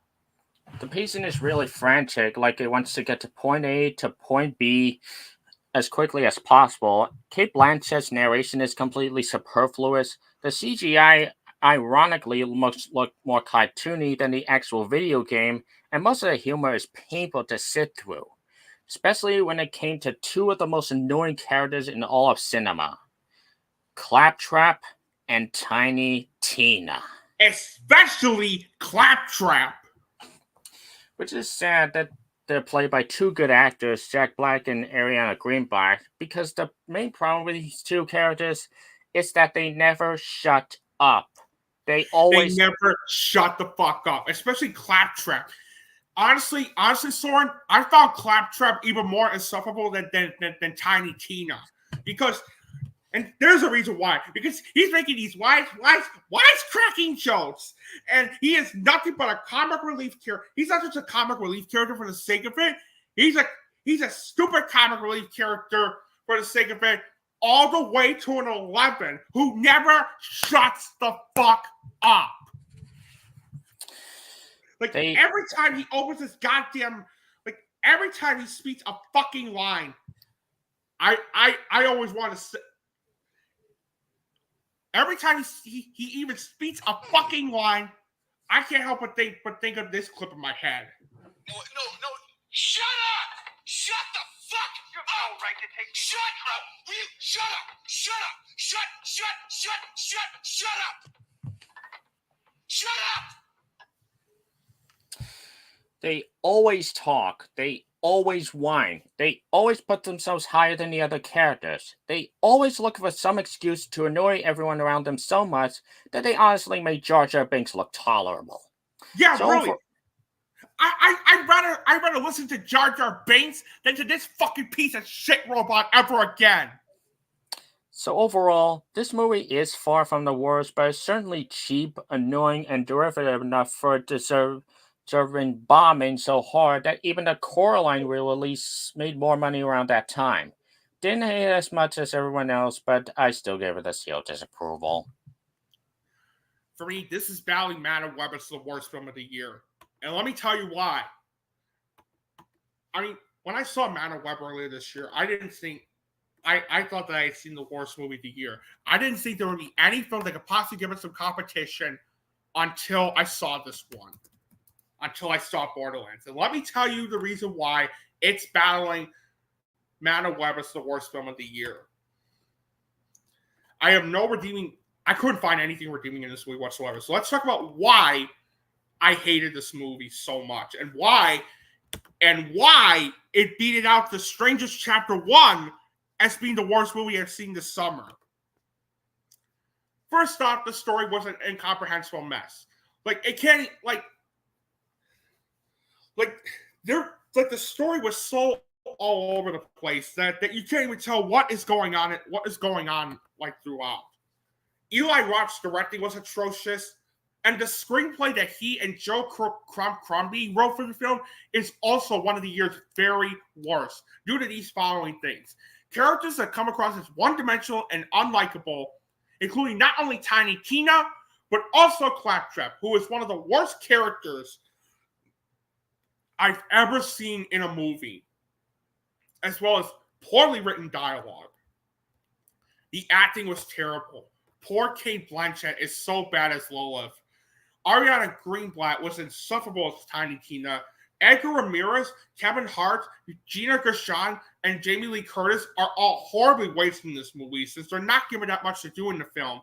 The pacing is really frantic, like it wants to get to point A to point B as quickly as possible. Kate Blanchett's narration is completely superfluous. The CGI ironically look more cartoony than the actual video game, and most of the humor is painful to sit through, especially when it came to two of the most annoying characters in all of cinema, Claptrap and Tiny Tina. Especially Claptrap. Which is sad that they're played by two good actors, Jack Black and Ariana Greenblatt, because the main problem with these two characters is that they never shut up. They never shut the fuck up, especially Claptrap. Honestly, Søren, I found Claptrap even more insufferable than Tiny Tina. Because, and there's a reason why. Because he's making these wisecracking jokes. And he is nothing but a comic relief character. He's not just a comic relief character for the sake of it. He's a stupid comic relief character for the sake of it. All the way to an 11 who never shuts the fuck up. Every time he opens his goddamn, every time he speaks a fucking line, I always want to say, every time he even speaks a fucking line, I can't help but think of this clip in my head. No, shut up! Shut the fuck up! You're right to take. Shut up! Will you shut up? Shut up! Shut up! Shut up! They always talk. They always whine. They always put themselves higher than the other characters. They always look for some excuse to annoy everyone around them so much that they honestly make Jar Jar Binks look tolerable. Yeah, so really. I'd rather listen to Jar Jar Binks than to this fucking piece of shit robot ever again. So overall, this movie is far from the worst, but it's certainly cheap, annoying, and derivative enough for it deserving bombing so hard that even the Coraline release made more money around that time. Didn't hate it as much as everyone else, but I still gave it a seal of disapproval. For me, this is battling Man of Web. It's the worst film of the year. And let me tell you why. I mean, when I saw Man of Web earlier this year, I didn't think... I thought that I had seen the worst movie of the year. I didn't think there would be any film that could possibly give it some competition until I saw this one. Until I saw Borderlands. And let me tell you the reason why it's battling Madam Web as the worst film of the year. I couldn't find anything redeeming in this movie whatsoever. So let's talk about why I hated this movie so much and why it beat it out The Strangest Chapter 1 as being the worst movie I've seen this summer. First off, the story was an incomprehensible mess. The story was so all over the place that you can't even tell what is going on throughout. Eli Roth's directing was atrocious, and the screenplay that he and Joe Crombie wrote for the film is also one of the year's very worst due to these following things. Characters that come across as one-dimensional and unlikable, including not only Tiny Tina, but also Claptrap, who is one of the worst characters I've ever seen in a movie, as well as poorly written dialogue. The acting was terrible. Poor Kate Blanchett is so bad as Lilith. Ariana Greenblatt was insufferable as Tiny Tina. Edgar Ramirez, Kevin Hart, Gina Gershon, and Jamie Lee Curtis are all horribly wasted in this movie since they're not given that much to do in the film.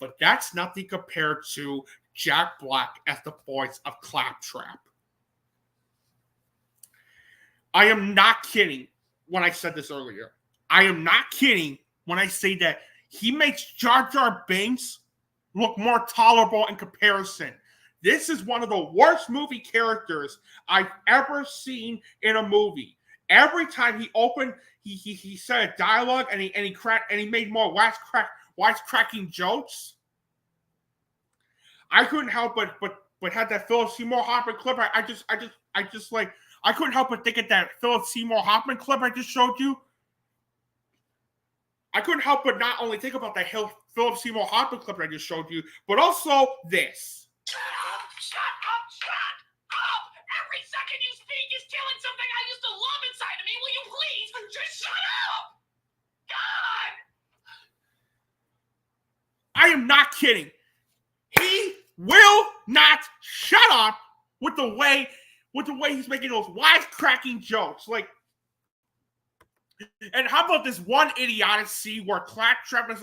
But that's nothing compared to Jack Black as the voice of Claptrap. I am not kidding when I said this earlier. I am not kidding when I say that he makes Jar Jar Binks look more tolerable in comparison. This is one of the worst movie characters I've ever seen in a movie. Every time he opened, he said a dialogue and he made more wisecracking jokes. I couldn't help but had that Philip Seymour Hoffman clip. I couldn't help but think of that Philip Seymour Hoffman clip I just showed you. I couldn't help but not only think about that Philip Seymour Hoffman clip I just showed you, but also this. Shut up! Every second you speak is killing something I used to love inside of me. Will you please just shut up? God! I am not kidding. He will not shut up with the way he's making those wisecracking jokes. And how about this one idiotic scene where Claptrap is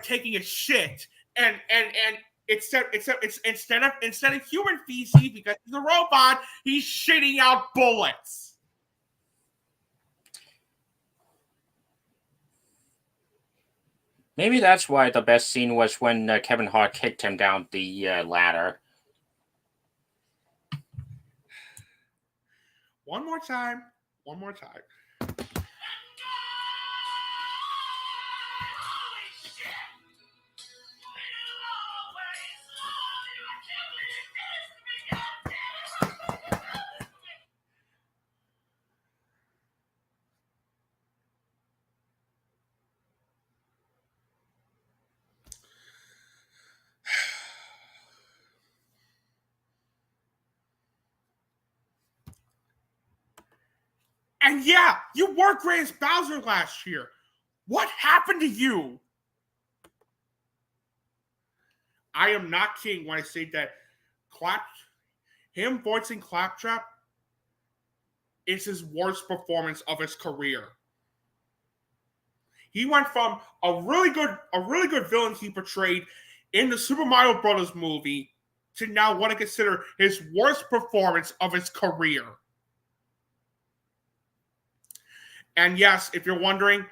taking a shit and instead of human feces, because he's a robot, he's shitting out bullets. Maybe that's why the best scene was when Kevin Hart kicked him down the ladder. One more time. Holy shit! We'll always love you. I can't believe this to me, goddamn. And yeah, you were great as Bowser last year. What happened to you? I am not kidding when I say that him voicing Claptrap is his worst performance of his career. He went from a really good villain he portrayed in the Super Mario Brothers movie to now what I consider his worst performance of his career. And yes, if you're wondering,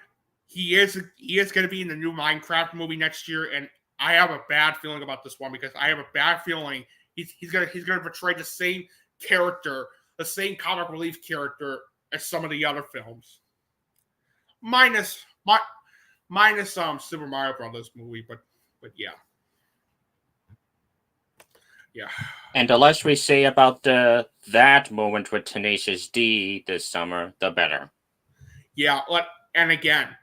he is going to be in the new Minecraft movie next year, and I have a bad feeling about this one because I have a bad feeling he's going to portray the same character, the same comic relief character as some of the other films, minus Super Mario Brothers movie, but yeah. And the less we say about that moment with Tenacious D this summer, the better. Yeah, and again,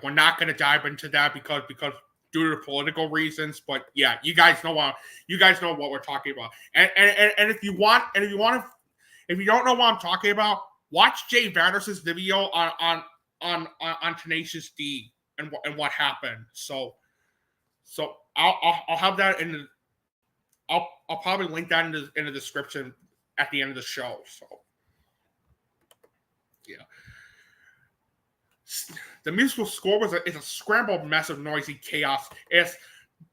we're not going to dive into that because due to political reasons. But yeah, you guys know what we're talking about. And if you don't know what I'm talking about, watch Jay Vaters' video on Tenacious D and what happened. So I'll have that in the. I'll probably link that in the description at the end of the show. So. Yeah. The musical score is a scrambled mess of noisy chaos.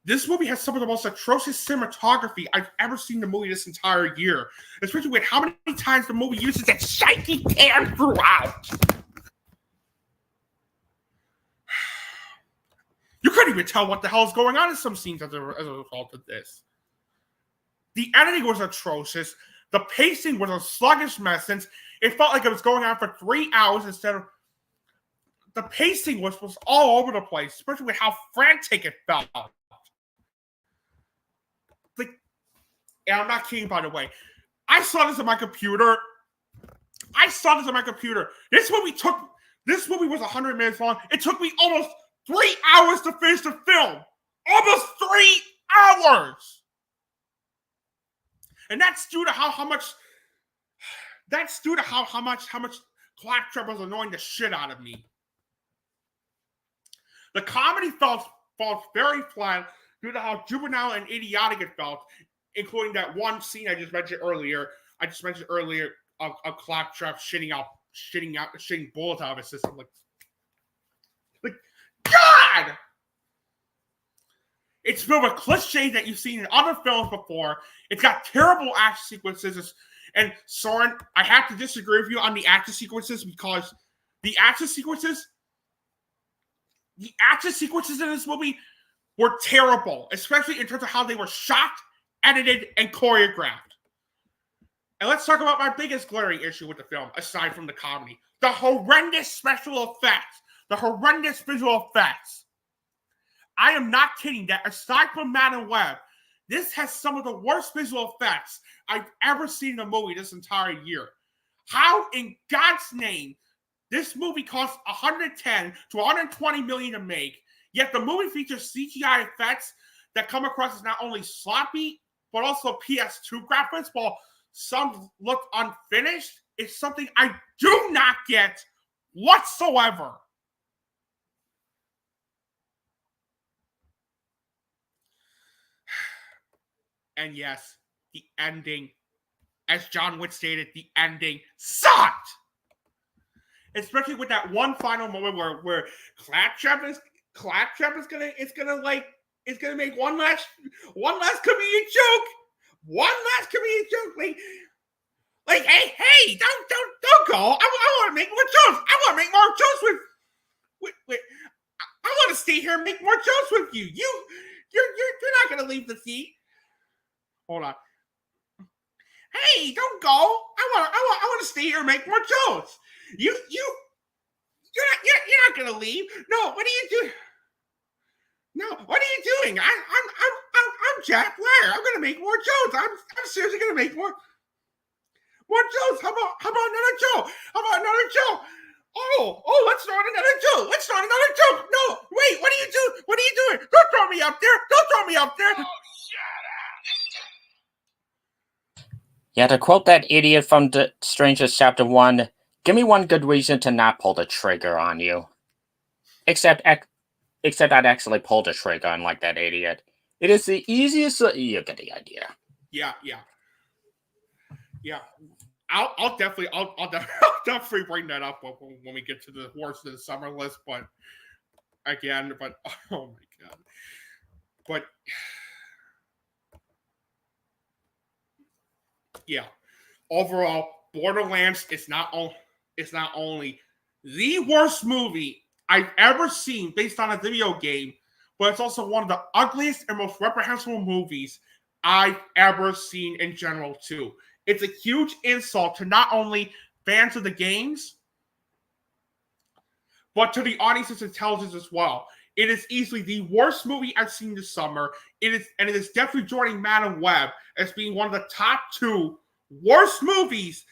This movie has some of the most atrocious cinematography I've ever seen in the movie this entire year. Especially with how many times the movie uses that shaky cam throughout. You couldn't even tell what the hell is going on in some scenes as a result of this. The editing was atrocious. The pacing was a sluggish mess since it felt like it was going on for 3 hours instead of... The pacing was all over the place, especially with how frantic it felt. Like, and I'm not kidding, by the way. I saw this on my computer. This movie was 100 minutes long. It took me almost 3 hours to finish the film. Almost 3 hours. And that's due to how much Claptrap was annoying the shit out of me. The comedy felt very flat due to how juvenile and idiotic it felt, including that one scene I just mentioned earlier of Claptrap shitting bullets out of his system. Like God! It's filled with cliches that you've seen in other films before. It's got terrible action sequences. And Søren, I have to disagree with you on the action sequences because the action sequences in this movie were terrible, especially in terms of how they were shot, edited, and choreographed. And let's talk about my biggest glaring issue with the film, aside from the comedy. The horrendous special effects. The horrendous visual effects. I am not kidding that aside from Madam Web, this has some of the worst visual effects I've ever seen in a movie this entire year. How in God's name this movie cost $110 to $120 million to make, yet the movie features CGI effects that come across as not only sloppy, but also PS2 graphics, while some look unfinished, is something I do not get whatsoever. And yes, the ending, as John Wick stated, the ending sucked. Especially with that one final moment where Claptrap is gonna make one last comedian joke. Like, hey, don't go. I want to make more jokes. I want to make more jokes with I want to stay here and make more jokes with you. You're not gonna leave the seat. Hold on. Hey, don't go. I want to stay here and make more jokes. You're not gonna leave. No, what are you doing? No, what are you doing? I'm Jack Blair. I'm gonna make more jokes. I'm seriously gonna make more jokes. How about another joke? Oh, let's start another joke. No, wait, what are you doing? Don't throw me up there. Oh, shut up. Yeah, to quote that idiot from The Strangers Chapter 1, give me one good reason to not pull the trigger on you. Except I'd actually pull the trigger, unlike that idiot. It is the easiest... You get the idea. Yeah. I'll definitely bring that up when we get to the Horse of the Summer list, but oh my God. But yeah, overall, Borderlands is not only the worst movie I've ever seen based on a video game, but it's also one of the ugliest and most reprehensible movies I've ever seen in general, too. It's a huge insult to not only fans of the games, but to the audience's intelligence as well. It is easily the worst movie I've seen this summer. It is definitely joining Madam Web as being one of the top 2 worst movies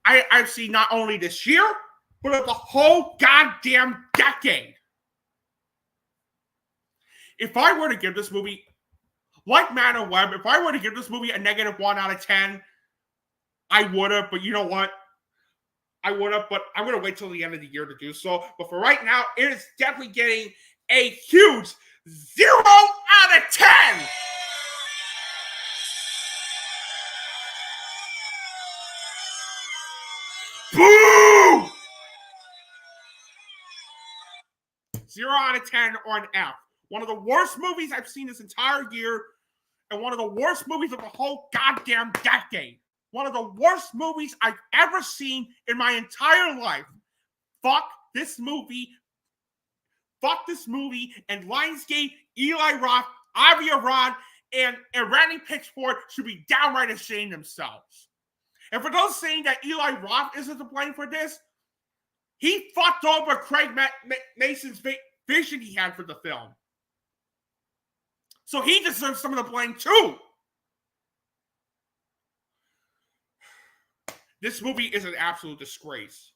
I've seen not only this year, but of the whole goddamn decade. If I were to give this movie, like Madam Web, if I were to give this movie a -1 out of 10, I would have, but you know what? But I'm going to wait till the end of the year to do so. But for right now, it is definitely getting a huge 0 out of 10. Boo! 0 out of 10 or an F. One of the worst movies I've seen this entire year, and one of the worst movies of the whole goddamn decade. One of the worst movies I've ever seen in my entire life. Fuck this movie. Fuck this movie. And Lionsgate, Eli Roth, Avi Arad, and Randy Pitchford should be downright ashamed themselves. And for those saying that Eli Roth isn't to blame for this, he fucked over Craig Mason's vision he had for the film. So he deserves some of the blame too. This movie is an absolute disgrace.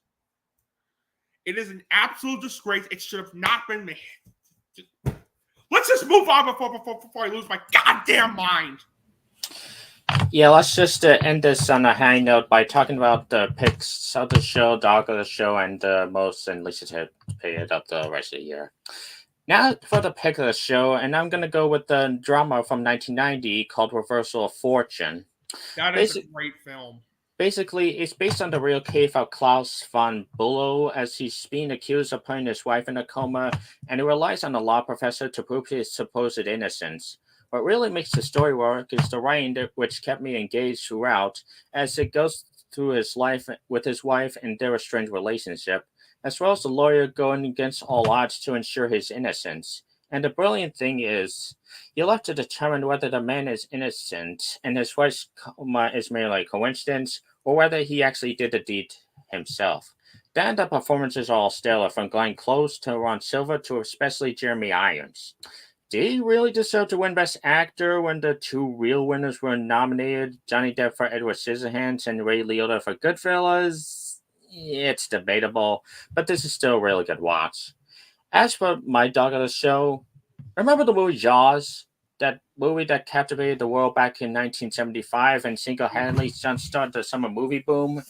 It is an absolute disgrace. It should have not been made. Let's just move on before I lose my goddamn mind. Yeah, let's just end this on a high note by talking about the picks of the show, dog of the show, and the most and least anticipated of the rest of the year. Now for the pick of the show, and I'm going to go with the drama from 1990 called Reversal of Fortune. That is a great film. Basically, it's based on the real case of Klaus von Bülow, as he's being accused of putting his wife in a coma, and he relies on a law professor to prove his supposed innocence. What really makes the story work is the writing, which kept me engaged throughout, as it goes through his life with his wife and their estranged relationship, as well as the lawyer going against all odds to ensure his innocence. And the brilliant thing is, you'll have to determine whether the man is innocent and his wife's coma is merely a coincidence, or whether he actually did the deed himself. Then the performances are all stellar, from Glenn Close to Ron Silver to especially Jeremy Irons. Did he really deserve to win Best Actor when the two real winners were nominated, Johnny Depp for Edward Scissorhands and Ray Liotta for Goodfellas? It's debatable, but this is still a really good watch. As for my dog of the show, remember the movie Jaws? That movie that captivated the world back in 1975 and single-handedly jumpstarted the summer movie boom?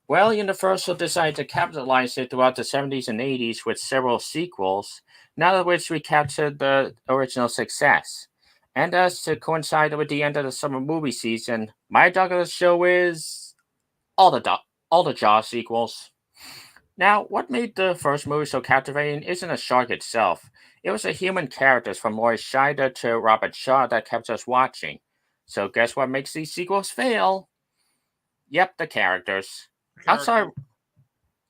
Universal decided to capitalize it throughout the 70s and 80s with several sequels, none of which recaptured the original success. And thus, to coincide with the end of the summer movie season, my dog of the show is all the Jaws sequels. Now, what made the first movie so captivating isn't a shark itself. It was the human characters from Roy Scheider to Robert Shaw that kept us watching. So guess what makes these sequels fail? Yep, the characters. Outside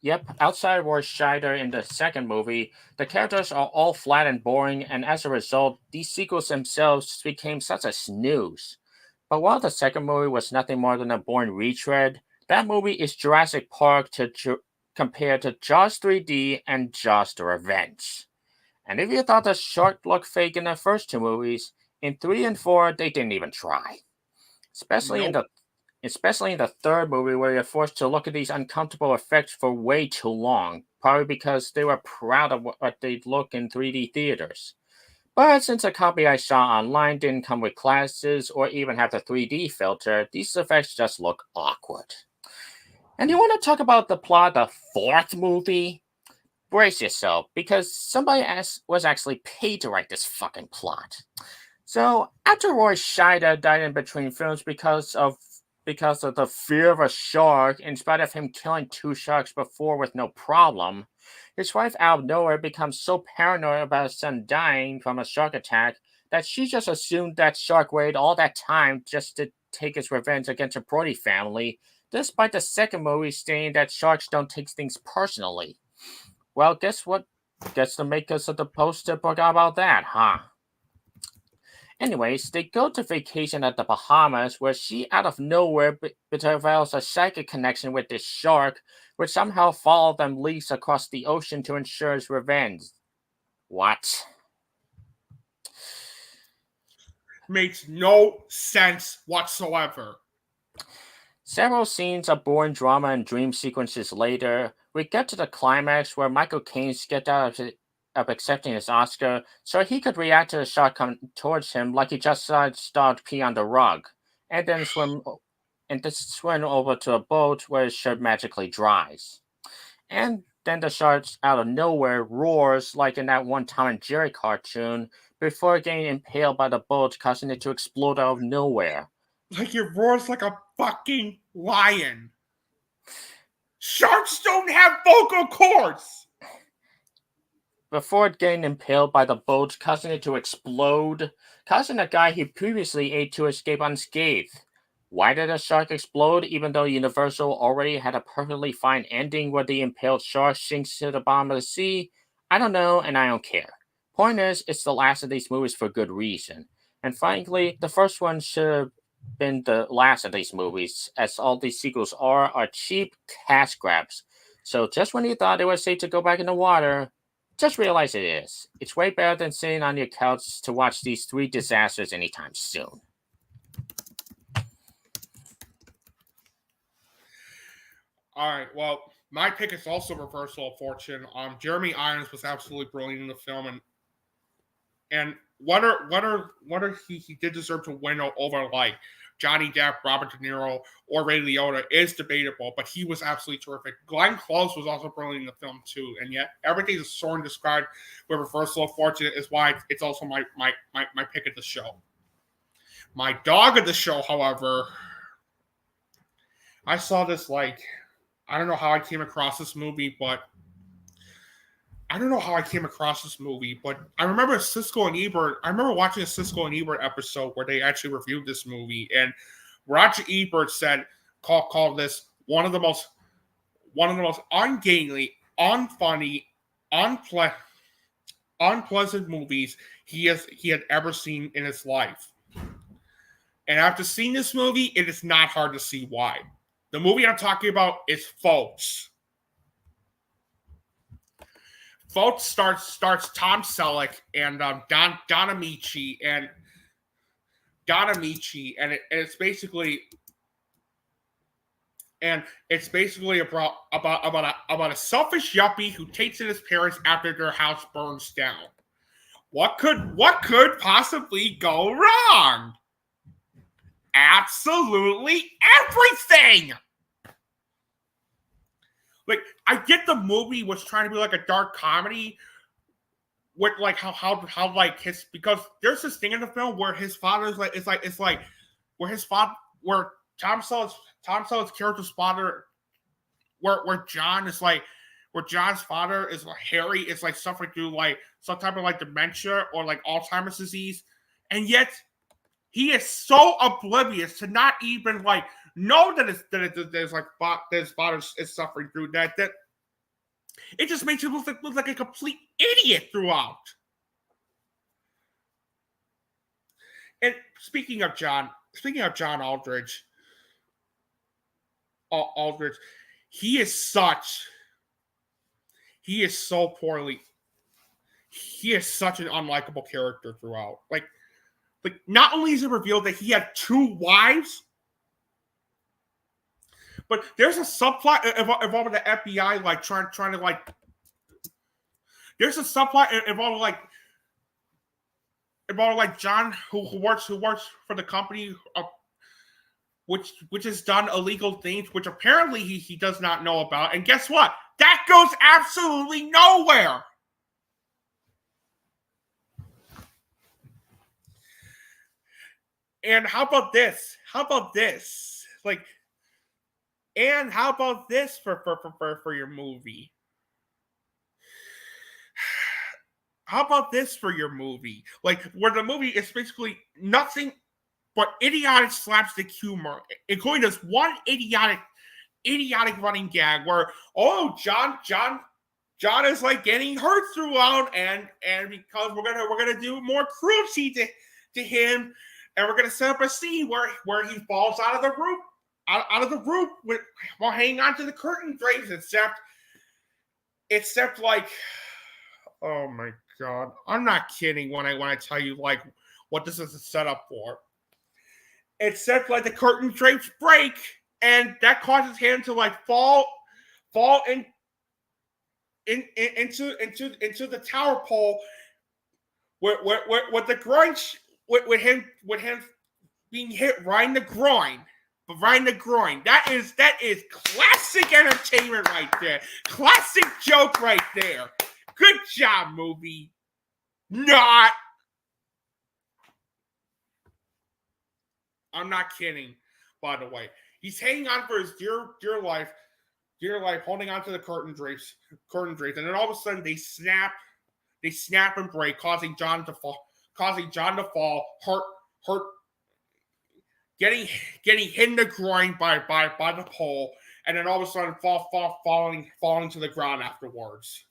Roy Scheider in the second movie, the characters are all flat and boring, and as a result, these sequels themselves became such a snooze. But while the second movie was nothing more than a boring retread, that movie is Jurassic Park compared to Jaws 3D and Jaws the Revenge. And if you thought the shark looked fake in the first two movies, in 3 and 4 they didn't even try. Especially in the third movie, where you're forced to look at these uncomfortable effects for way too long, probably because they were proud of what they'd look in 3D theaters. But since a copy I saw online didn't come with glasses or even have the 3D filter, these effects just look awkward. And you want to talk about the plot of the fourth movie? Brace yourself, because somebody was actually paid to write this fucking plot. So, after Roy Scheider died in between films because of the fear of a shark, in spite of him killing 2 sharks before with no problem, his wife out of nowhere becomes so paranoid about her son dying from a shark attack that she just assumed that shark waited all that time just to take his revenge against the Brody family, despite the second movie stating that sharks don't take things personally. Well, guess what? Guess the makers of the poster forgot about that, huh? Anyways, they go to vacation at the Bahamas, where she out of nowhere develops a psychic connection with this shark, which somehow follows them leaks across the ocean to ensure his revenge. What? Makes no sense whatsoever. Several scenes of boring drama and dream sequences later, we get to the climax where Michael Caine's get out of accepting his Oscar so he could react to the shark coming towards him like he just saw it start pee on the rug, and then swim over to a boat where his shirt magically dries. And then the shark out of nowhere roars like in that one Tom and Jerry cartoon before getting impaled by the boat, causing it to explode out of nowhere. Like it roars like a fucking lion. Sharks don't have vocal cords. before getting impaled by the boat, causing it to explode, causing a guy he previously ate to escape unscathed. Why did the shark explode even though Universal already had a perfectly fine ending where the impaled shark sinks to the bottom of the sea? I don't know, and I don't care. Point is, it's the last of these movies for good reason. And frankly, the first one should have been the last of these movies, as all these sequels are cheap cash grabs. So just when you thought it was safe to go back in the water, just realize it is. It's way better than sitting on your couch to watch these 3 disasters anytime soon. All right. Well, my pick is also Reversal of Fortune. Jeremy Irons was absolutely brilliant in the film, and whether he did deserve to win over like Johnny Depp, Robert De Niro, or Ray Liotta is debatable, but he was absolutely terrific. Glenn Close was also brilliant in the film too, and yet everything that Søren described with Reversal of Fortune is why it's also my pick of the show. My dog of the show, however, I saw this I don't know how I came across this movie, but I remember Siskel and Ebert. I remember watching a Siskel and Ebert episode where they actually reviewed this movie, and Roger Ebert called this one of the most ungainly, unfunny, unpleasant movies he had ever seen in his life. And after seeing this movie, it is not hard to see why. The movie I'm talking about is Folks. Folks starts Tom Selleck and Don Amici, and it's basically about a selfish yuppie who takes in his parents after their house burns down. What could possibly go wrong? Absolutely everything. Like, I get the movie was trying to be like a dark comedy with like how like his, because there's this thing in the film where his father is where Tom Selleck's character's father, where John's father is like Harry is like suffering through like some type of like dementia or like Alzheimer's disease, and yet he is so oblivious to not even like know that his father is suffering through that it just makes him look like a complete idiot throughout. And speaking of John Aldridge, he is such an unlikable character throughout. Like not only is it revealed that he had 2 wives, but there's a subplot involving the FBI, like trying to like. There's a subplot involving John who works for the company, which has done illegal things, which apparently he does not know about. And guess what? That goes absolutely nowhere. And how about this? And how about this for your movie? How about this for your movie? Like, where the movie is basically nothing but idiotic slapstick humor, including this one idiotic running gag where, John is like getting hurt throughout, and because we're gonna do more cruelty to him, and we're gonna set up a scene where he falls out of the roof while hanging on to the curtain drapes, except like, oh my God, I'm not kidding when I tell you like what this is a setup for. Except like the curtain drapes break, and that causes him to like fall into the tower pole with the groin, with him being hit right in the groin. That is classic entertainment right there. Classic joke right there. Good job, movie. Not. I'm not kidding, by the way. He's hanging on for his dear life, holding on to the curtain drapes, and then all of a sudden they snap, they snap and break, causing John to fall, hurt, getting hit in the groin by the pole, and then all of a sudden falling to the ground afterwards.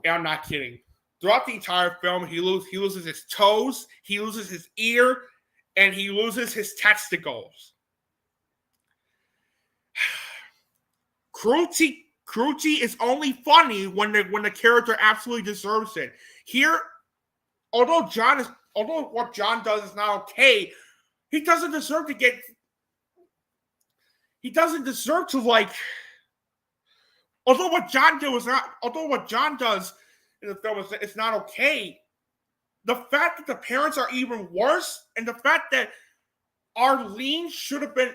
And I'm not kidding. Throughout the entire film, he loses his toes, he loses his ear, and he loses his testicles. Cruelty is only funny when the character absolutely deserves it. Here, although what John does is not okay, he doesn't deserve to like. Although what John does in the film is not okay, the fact that the parents are even worse, and the fact that Arlene should have been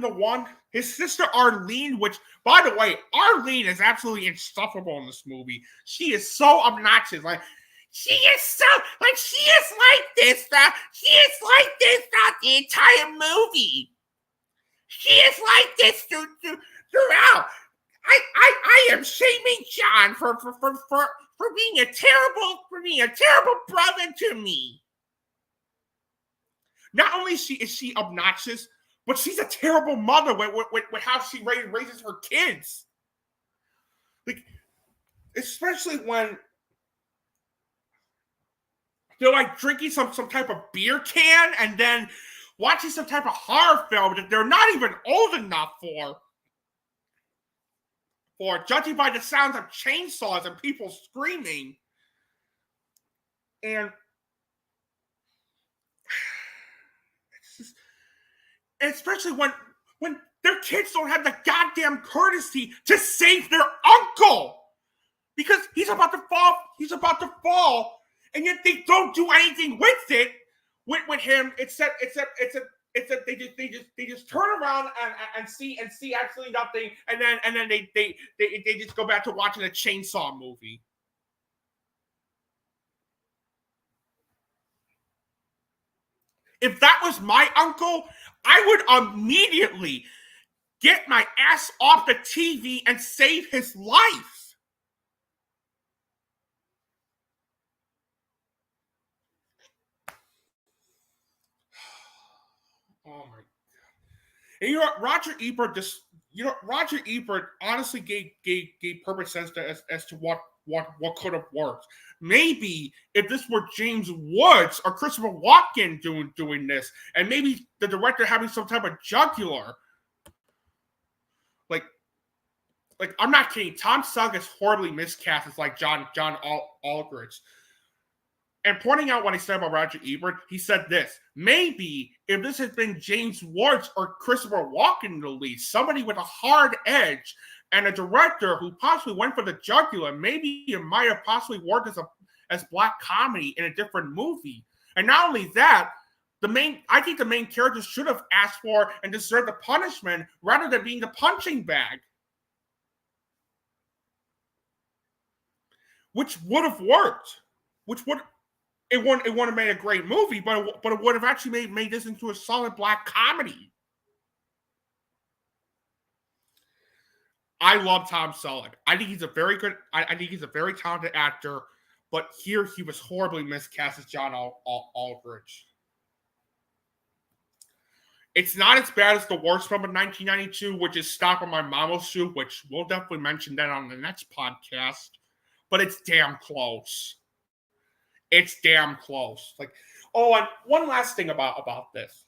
the one. His sister Arlene, which, by the way, Arlene is absolutely insufferable in this movie. She is so obnoxious. She is like this throughout the entire movie. She is like this throughout. I am shaming John for being a terrible brother to me. Not only is she obnoxious, but she's a terrible mother with how she raises her kids. Like, especially when they're like drinking some type of beer can and then watching some type of horror film that they're not even old enough for, judging by the sounds of chainsaws and people screaming. And especially when their kids don't have the goddamn courtesy to save their uncle, because he's about to fall, and yet they don't do anything with it with him, except they just turn around and see absolutely nothing, and then they just go back to watching a chainsaw movie. If that was my uncle, I would immediately get my ass off the TV and save his life. Oh my god! And Roger Ebert honestly gave perfect sense as to what could have worked. Maybe if this were James Woods or Christopher Walken doing this, and maybe the director having some type of jugular. Like I'm not kidding. Tom Selleck is horribly miscast as like John Aldrich. And pointing out what he said about Roger Ebert, he said this: maybe if this had been James Woods or Christopher Walken in the lead, somebody with a hard edge, and a director who possibly went for the jugular, maybe it might have possibly worked as black comedy in a different movie. And not only that, I think the main character should have asked for and deserved the punishment rather than being the punching bag, which would have worked. It wouldn't have made a great movie, but it would have actually made this into a solid black comedy. I love Tom Selleck. I think he's a very talented actor, but here he was horribly miscast as John Aldrich. It's not as bad as the worst film of 1992, which is Stop on My Mama's Shoe, which we'll definitely mention that on the next podcast, but it's damn close. It's damn close. Like, oh, and one last thing about this.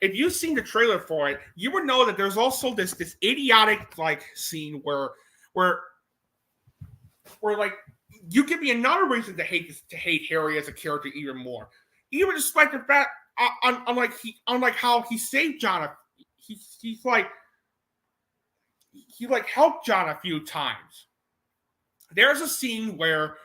If you've seen the trailer for it, you would know that there's also this idiotic like scene where like you give me another reason to hate Harry as a character even more. Even despite the fact, unlike how he saved John, he helped John a few times. There's a scene where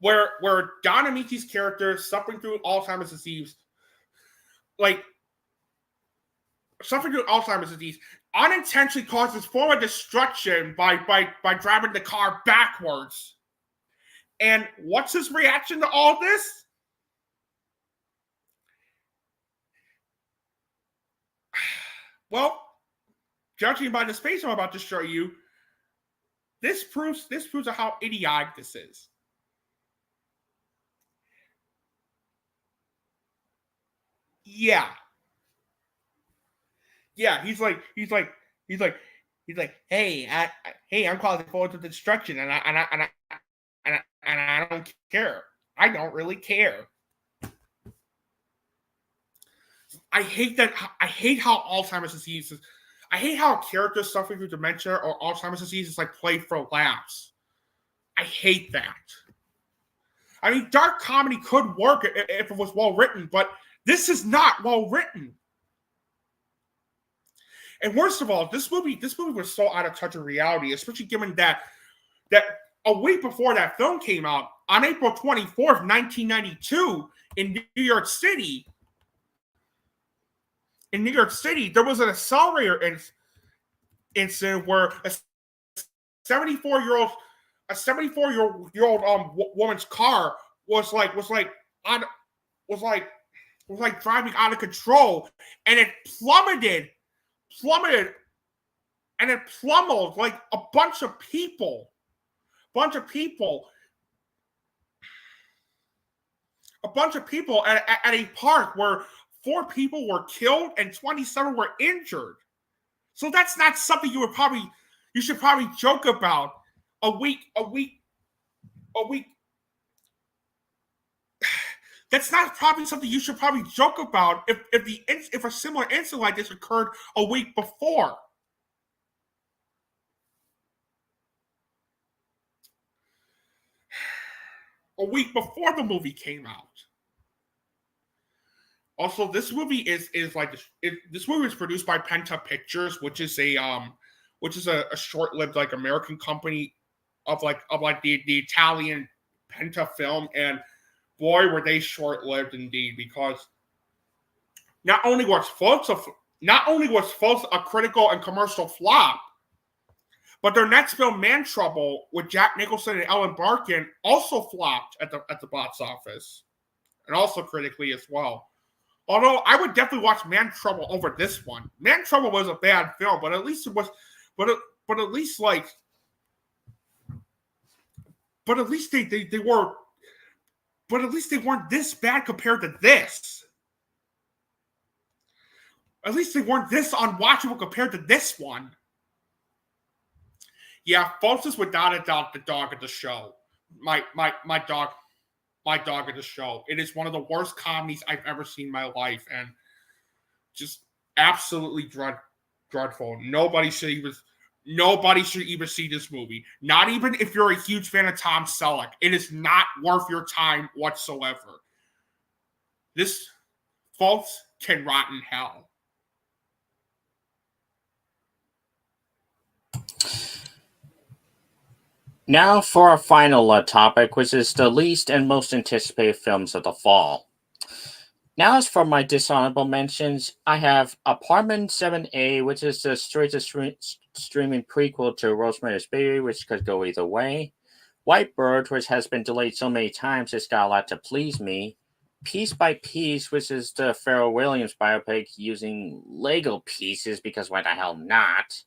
Don Amici's character, suffering through Alzheimer's disease, unintentionally causes form of destruction by driving the car backwards. And what's his reaction to all this? Well, judging by the space I'm about to show you, this proves how idiotic this is. Yeah. Yeah, he's like, hey, I'm calling forward to destruction, and I don't care. I don't really care. I hate that. I hate how Alzheimer's disease is. I hate how characters suffering through dementia or Alzheimer's disease is like played for laughs. I hate that. I mean, dark comedy could work if it was well written, but this is not well written. And worst of all, this movie was so out of touch with reality, especially given that a week before that film came out, on April 24th, 1992, in New York City, there was an accelerator incident where a 74-year-old woman's car was driving out of control, and it plummeted like a bunch of people at a park where 4 people were killed and 27 were injured. So that's not something you should probably joke about a week. That's not probably something you should probably joke about if a similar incident like this occurred a week before. A week before the movie came out. Also, this movie this movie is produced by Penta Pictures, which is a short-lived like American company of the Italian Penta film, and boy were they short-lived indeed, because not only was False a critical and commercial flop, but their next film, Man Trouble, with Jack Nicholson and Ellen Barkin, also flopped at the box office, and also critically as well. Although I would definitely watch Man Trouble over this one. Man Trouble was a bad film, but at least it was, but at least they weren't this bad compared to this. At least they weren't this unwatchable compared to this one. Yeah, False is without a doubt the dog of the show. My dog of the show. It is one of the worst comedies I've ever seen in my life, and just absolutely dreadful. Nobody should even see this movie. Not even if you're a huge fan of Tom Selleck. It is not worth your time whatsoever. This False can rot in hell. Now for our final topic, which is the least and most anticipated films of the fall. Now as for my dishonorable mentions, I have Apartment 7A, which is the straight-to-streaming prequel to Rosemary's Baby, which could go either way. White Bird, which has been delayed so many times it's got a lot to please me. Piece by Piece, which is the Pharrell Williams biopic using Lego pieces, because why the hell not?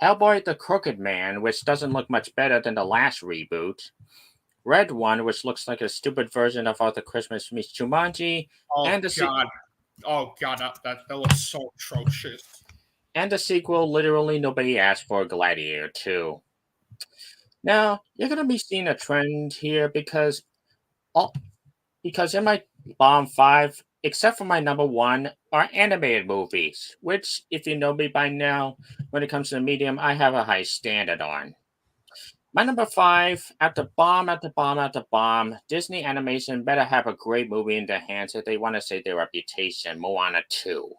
Hellboy the Crooked Man, which doesn't look much better than the last reboot. Red One, which looks like a stupid version of Father Christmas meets Jumanji. Oh God, that looks so atrocious. And the sequel, literally nobody asked for, Gladiator 2. Now, you're going to be seeing a trend here because in my bottom 5, except for my number 1, are animated movies, which, if you know me by now, when it comes to the medium, I have a high standard on. My number 5, after bomb, Disney Animation better have a great movie in their hands if they want to save their reputation, Moana 2.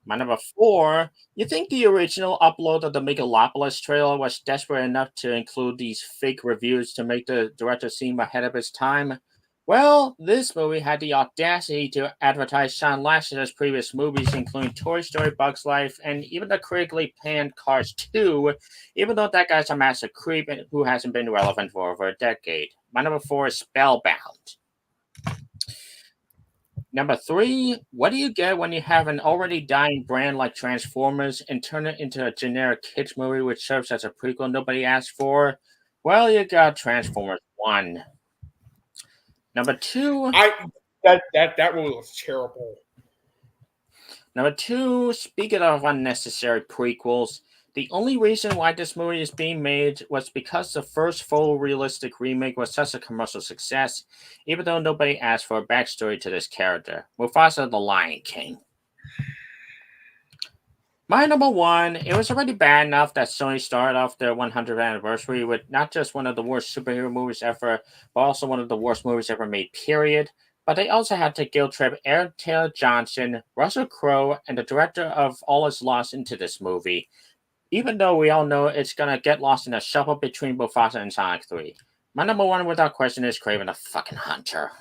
My number 4, you think the original upload of the Megalopolis trailer was desperate enough to include these fake reviews to make the director seem ahead of his time? Well, this movie had the audacity to advertise Sean Lasseter's previous movies, including Toy Story, Bugs Life, and even the critically panned Cars 2, even though that guy's a massive creep who hasn't been relevant for over a decade. My number 4 is Spellbound. Number 3, what do you get when you have an already dying brand like Transformers and turn it into a generic kids movie which serves as a prequel nobody asked for? Well, you got Transformers 1. Number 2, That movie was terrible. Number 2, speaking of unnecessary prequels, the only reason why this movie is being made was because the first full realistic remake was such a commercial success, even though nobody asked for a backstory to this character. Mufasa the Lion King. My number 1, it was already bad enough that Sony started off their 100th anniversary with not just one of the worst superhero movies ever, but also one of the worst movies ever made, period. But they also had to guilt trip Aaron Taylor Johnson, Russell Crowe, and the director of All Is Lost into this movie, even though we all know it's gonna get lost in a shuffle between Mufasa and Sonic 3. My number 1 without question is Kraven the fucking Hunter.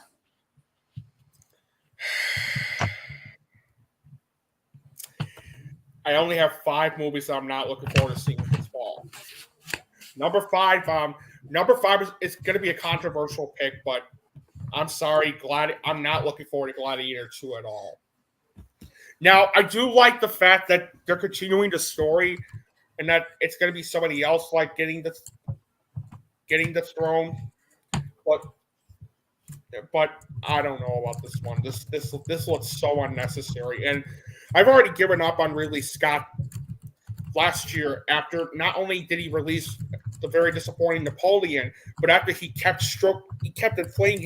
I only have 5 movies that I'm not looking forward to seeing this fall. Number 5 is going to be a controversial pick, but I'm sorry, I'm not looking forward to Gladiator 2 at all. Now, I do like the fact that they're continuing the story and that it's going to be somebody else like getting the throne, but I don't know about this one. This looks so unnecessary, and I've already given up on Ridley Scott last year after not only did he release the very disappointing Napoleon, but after he kept inflating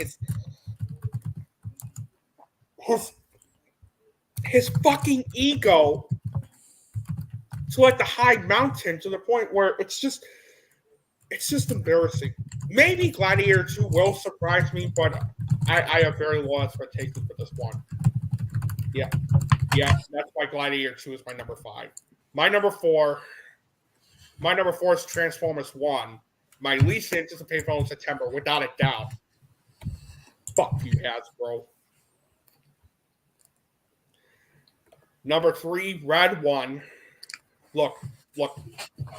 his fucking ego to like the high mountain to the point where it's just embarrassing. Maybe Gladiator 2 will surprise me, but I have very low expectations for this one. Yeah, that's why Gladiator 2 is my number 5. My number 4 is Transformers 1. My least anticipated film in September, without a doubt. Fuck you, Hasbro. Number 3, Red 1. Look.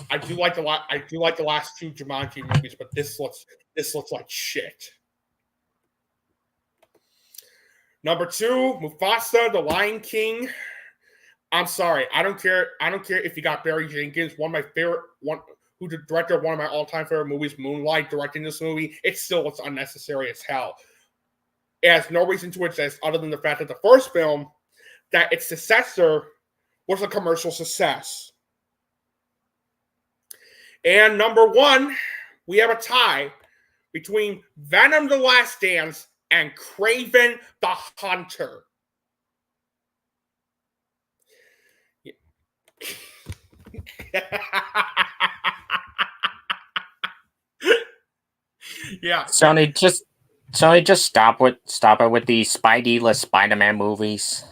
I do like the last 2 Jumanji movies, but this looks like shit. Number 2, Mufasa, The Lion King. I'm sorry, I don't care if you got Barry Jenkins, one of my favorite, who's the director of one of my all-time favorite movies, Moonlight, directing this movie. It still looks unnecessary as hell. It has no reason to exist other than the fact that the first film, that its successor, was a commercial success. And number 1, we have a tie between Venom: The Last Dance and Kraven the Hunter. Yeah. Sony, just stop it with the Spidey-less Spider-Man movies.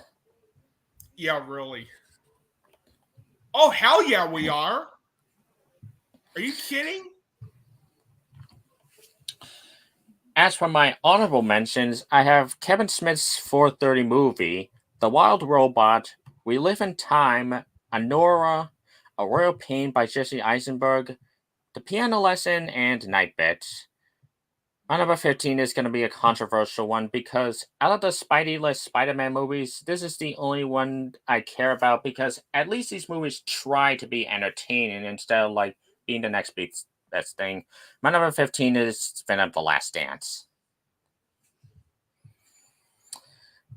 Yeah, really. Oh, hell yeah, we are. Are you kidding? As for my honorable mentions, I have Kevin Smith's 4:30 movie, The Wild Robot, We Live in Time, Anora, A Royal Pain by Jesse Eisenberg, The Piano Lesson, and Night Bits. My number 15 is going to be a controversial one because out of the Spidey-less Spider-Man movies, this is the only one I care about because at least these movies try to be entertaining instead of like being the next best thing. My number 15 is Venom: The Last Dance.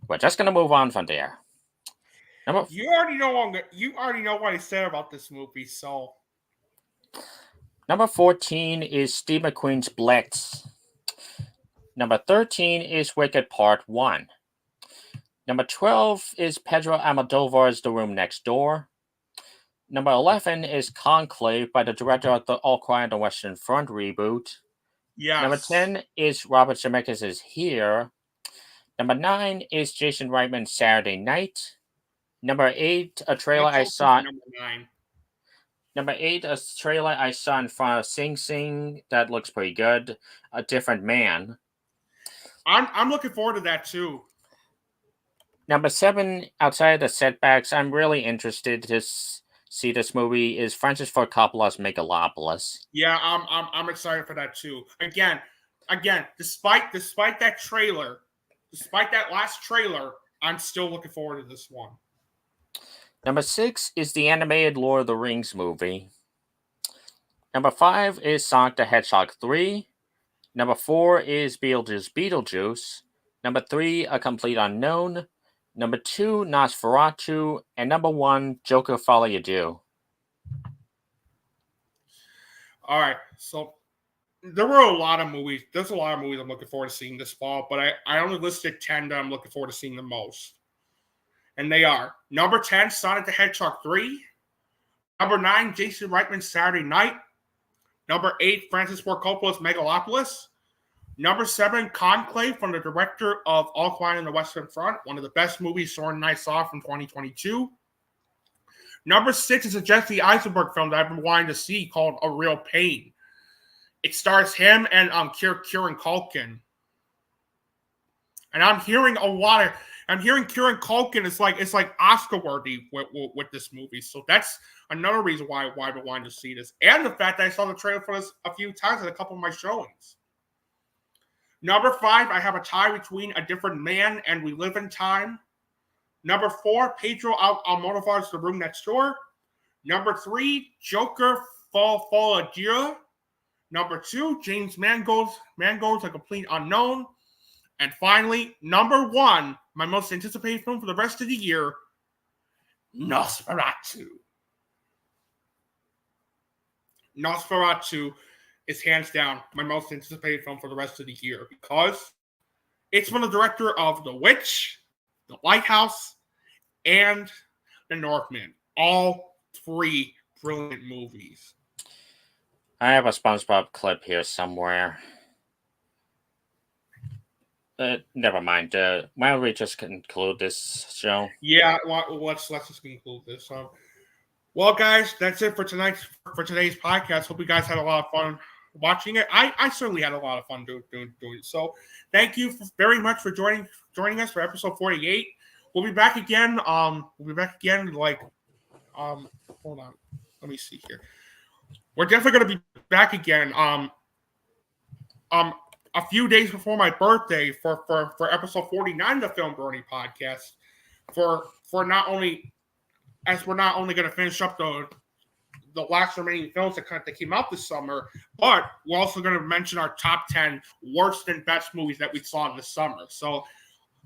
We're just going to move on from there. You already know what I said about this movie, so. Number 14 is Steve McQueen's Blitz. Number 13 is Wicked Part 1. Number 12 is Pedro Almodovar's The Room Next Door. Number 11 is Conclave by the director of the All Quiet on the Western Front reboot. Yes. Number 10 is Robert Zemeckis' Here. Number 9 is Jason Reitman's Saturday Night. Number 8, a trailer I saw. Number 8, a trailer I saw in front of Sing Sing that looks pretty good. A Different Man. I'm looking forward to that too. Number 7, outside the setbacks, I'm really interested to see this movie is Francis Ford Coppola's Megalopolis. Yeah, I'm excited for that too. Again, despite that trailer, despite that last trailer, I'm still looking forward to this one. Number 6 is the animated Lord of the Rings movie. Number 5 is Sonic the Hedgehog 3. Number 4 is Beetlejuice. Number 3, A Complete Unknown. Number 2, Nosferatu. And number 1, Joker Follow You Do. All right, so there were a lot of movies. There's a lot of movies I'm looking forward to seeing this fall, but I only listed 10 that I'm looking forward to seeing the most. And they are number 10, Sonic the Hedgehog 3. Number 9, Jason Reitman's Saturday Night. Number 8, Francis Ford Coppola's Megalopolis. Number 7, Conclave from the director of All Quiet on the Western Front, one of the best movies Søren and I saw from 2022. Number 6 is a Jesse Eisenberg film that I've been wanting to see called A Real Pain. It stars him and Kieran Culkin. And I'm hearing Kieran Culkin is like Oscar worthy with this movie. So that's another reason why I've been wanting to see this. And the fact that I saw the trailer for this a few times at a couple of my showings. Number 5, I have a tie between A Different Man and We Live in Time. Number 4, Pedro Almodovar's The Room Next Door. Number 3, Joker Fall Adieu. Number 2, James Mangold's A Complete Unknown. And finally, number 1, my most anticipated film for the rest of the year, Nosferatu. Nosferatu is hands down my most anticipated film for the rest of the year because it's from the director of The Witch, The Lighthouse, and The Northman. All 3 brilliant movies. I have a SpongeBob clip here somewhere. Never mind. Why don't we just conclude this show? Yeah, let's just conclude this. Well, guys, that's it for today's podcast. Hope you guys had a lot of fun watching it. I certainly had a lot of fun doing it. So, thank you very much for joining us for episode 48. We'll be back again. Hold on. Let me see here. We're definitely going to be back again. A few days before my birthday for episode 49 of the FilmBrony Podcast. We're not only going to finish up the last remaining films that came out this summer, but we're also going to mention our top 10 worst and best movies that we saw in the summer. So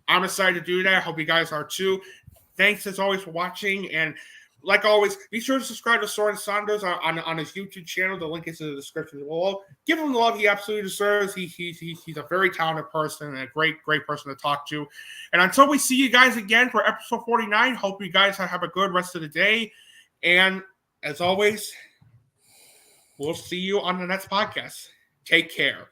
I'm excited to do that. I hope you guys are too. Thanks as always for watching, and like always, be sure to subscribe to Søren Saunders on his YouTube channel. The link is in the description below. Give him the love he absolutely deserves. He's a very talented person and a great person to talk to. And until we see you guys again for episode 49, hope you guys have a good rest of the day. And as always, we'll see you on the next podcast. Take care.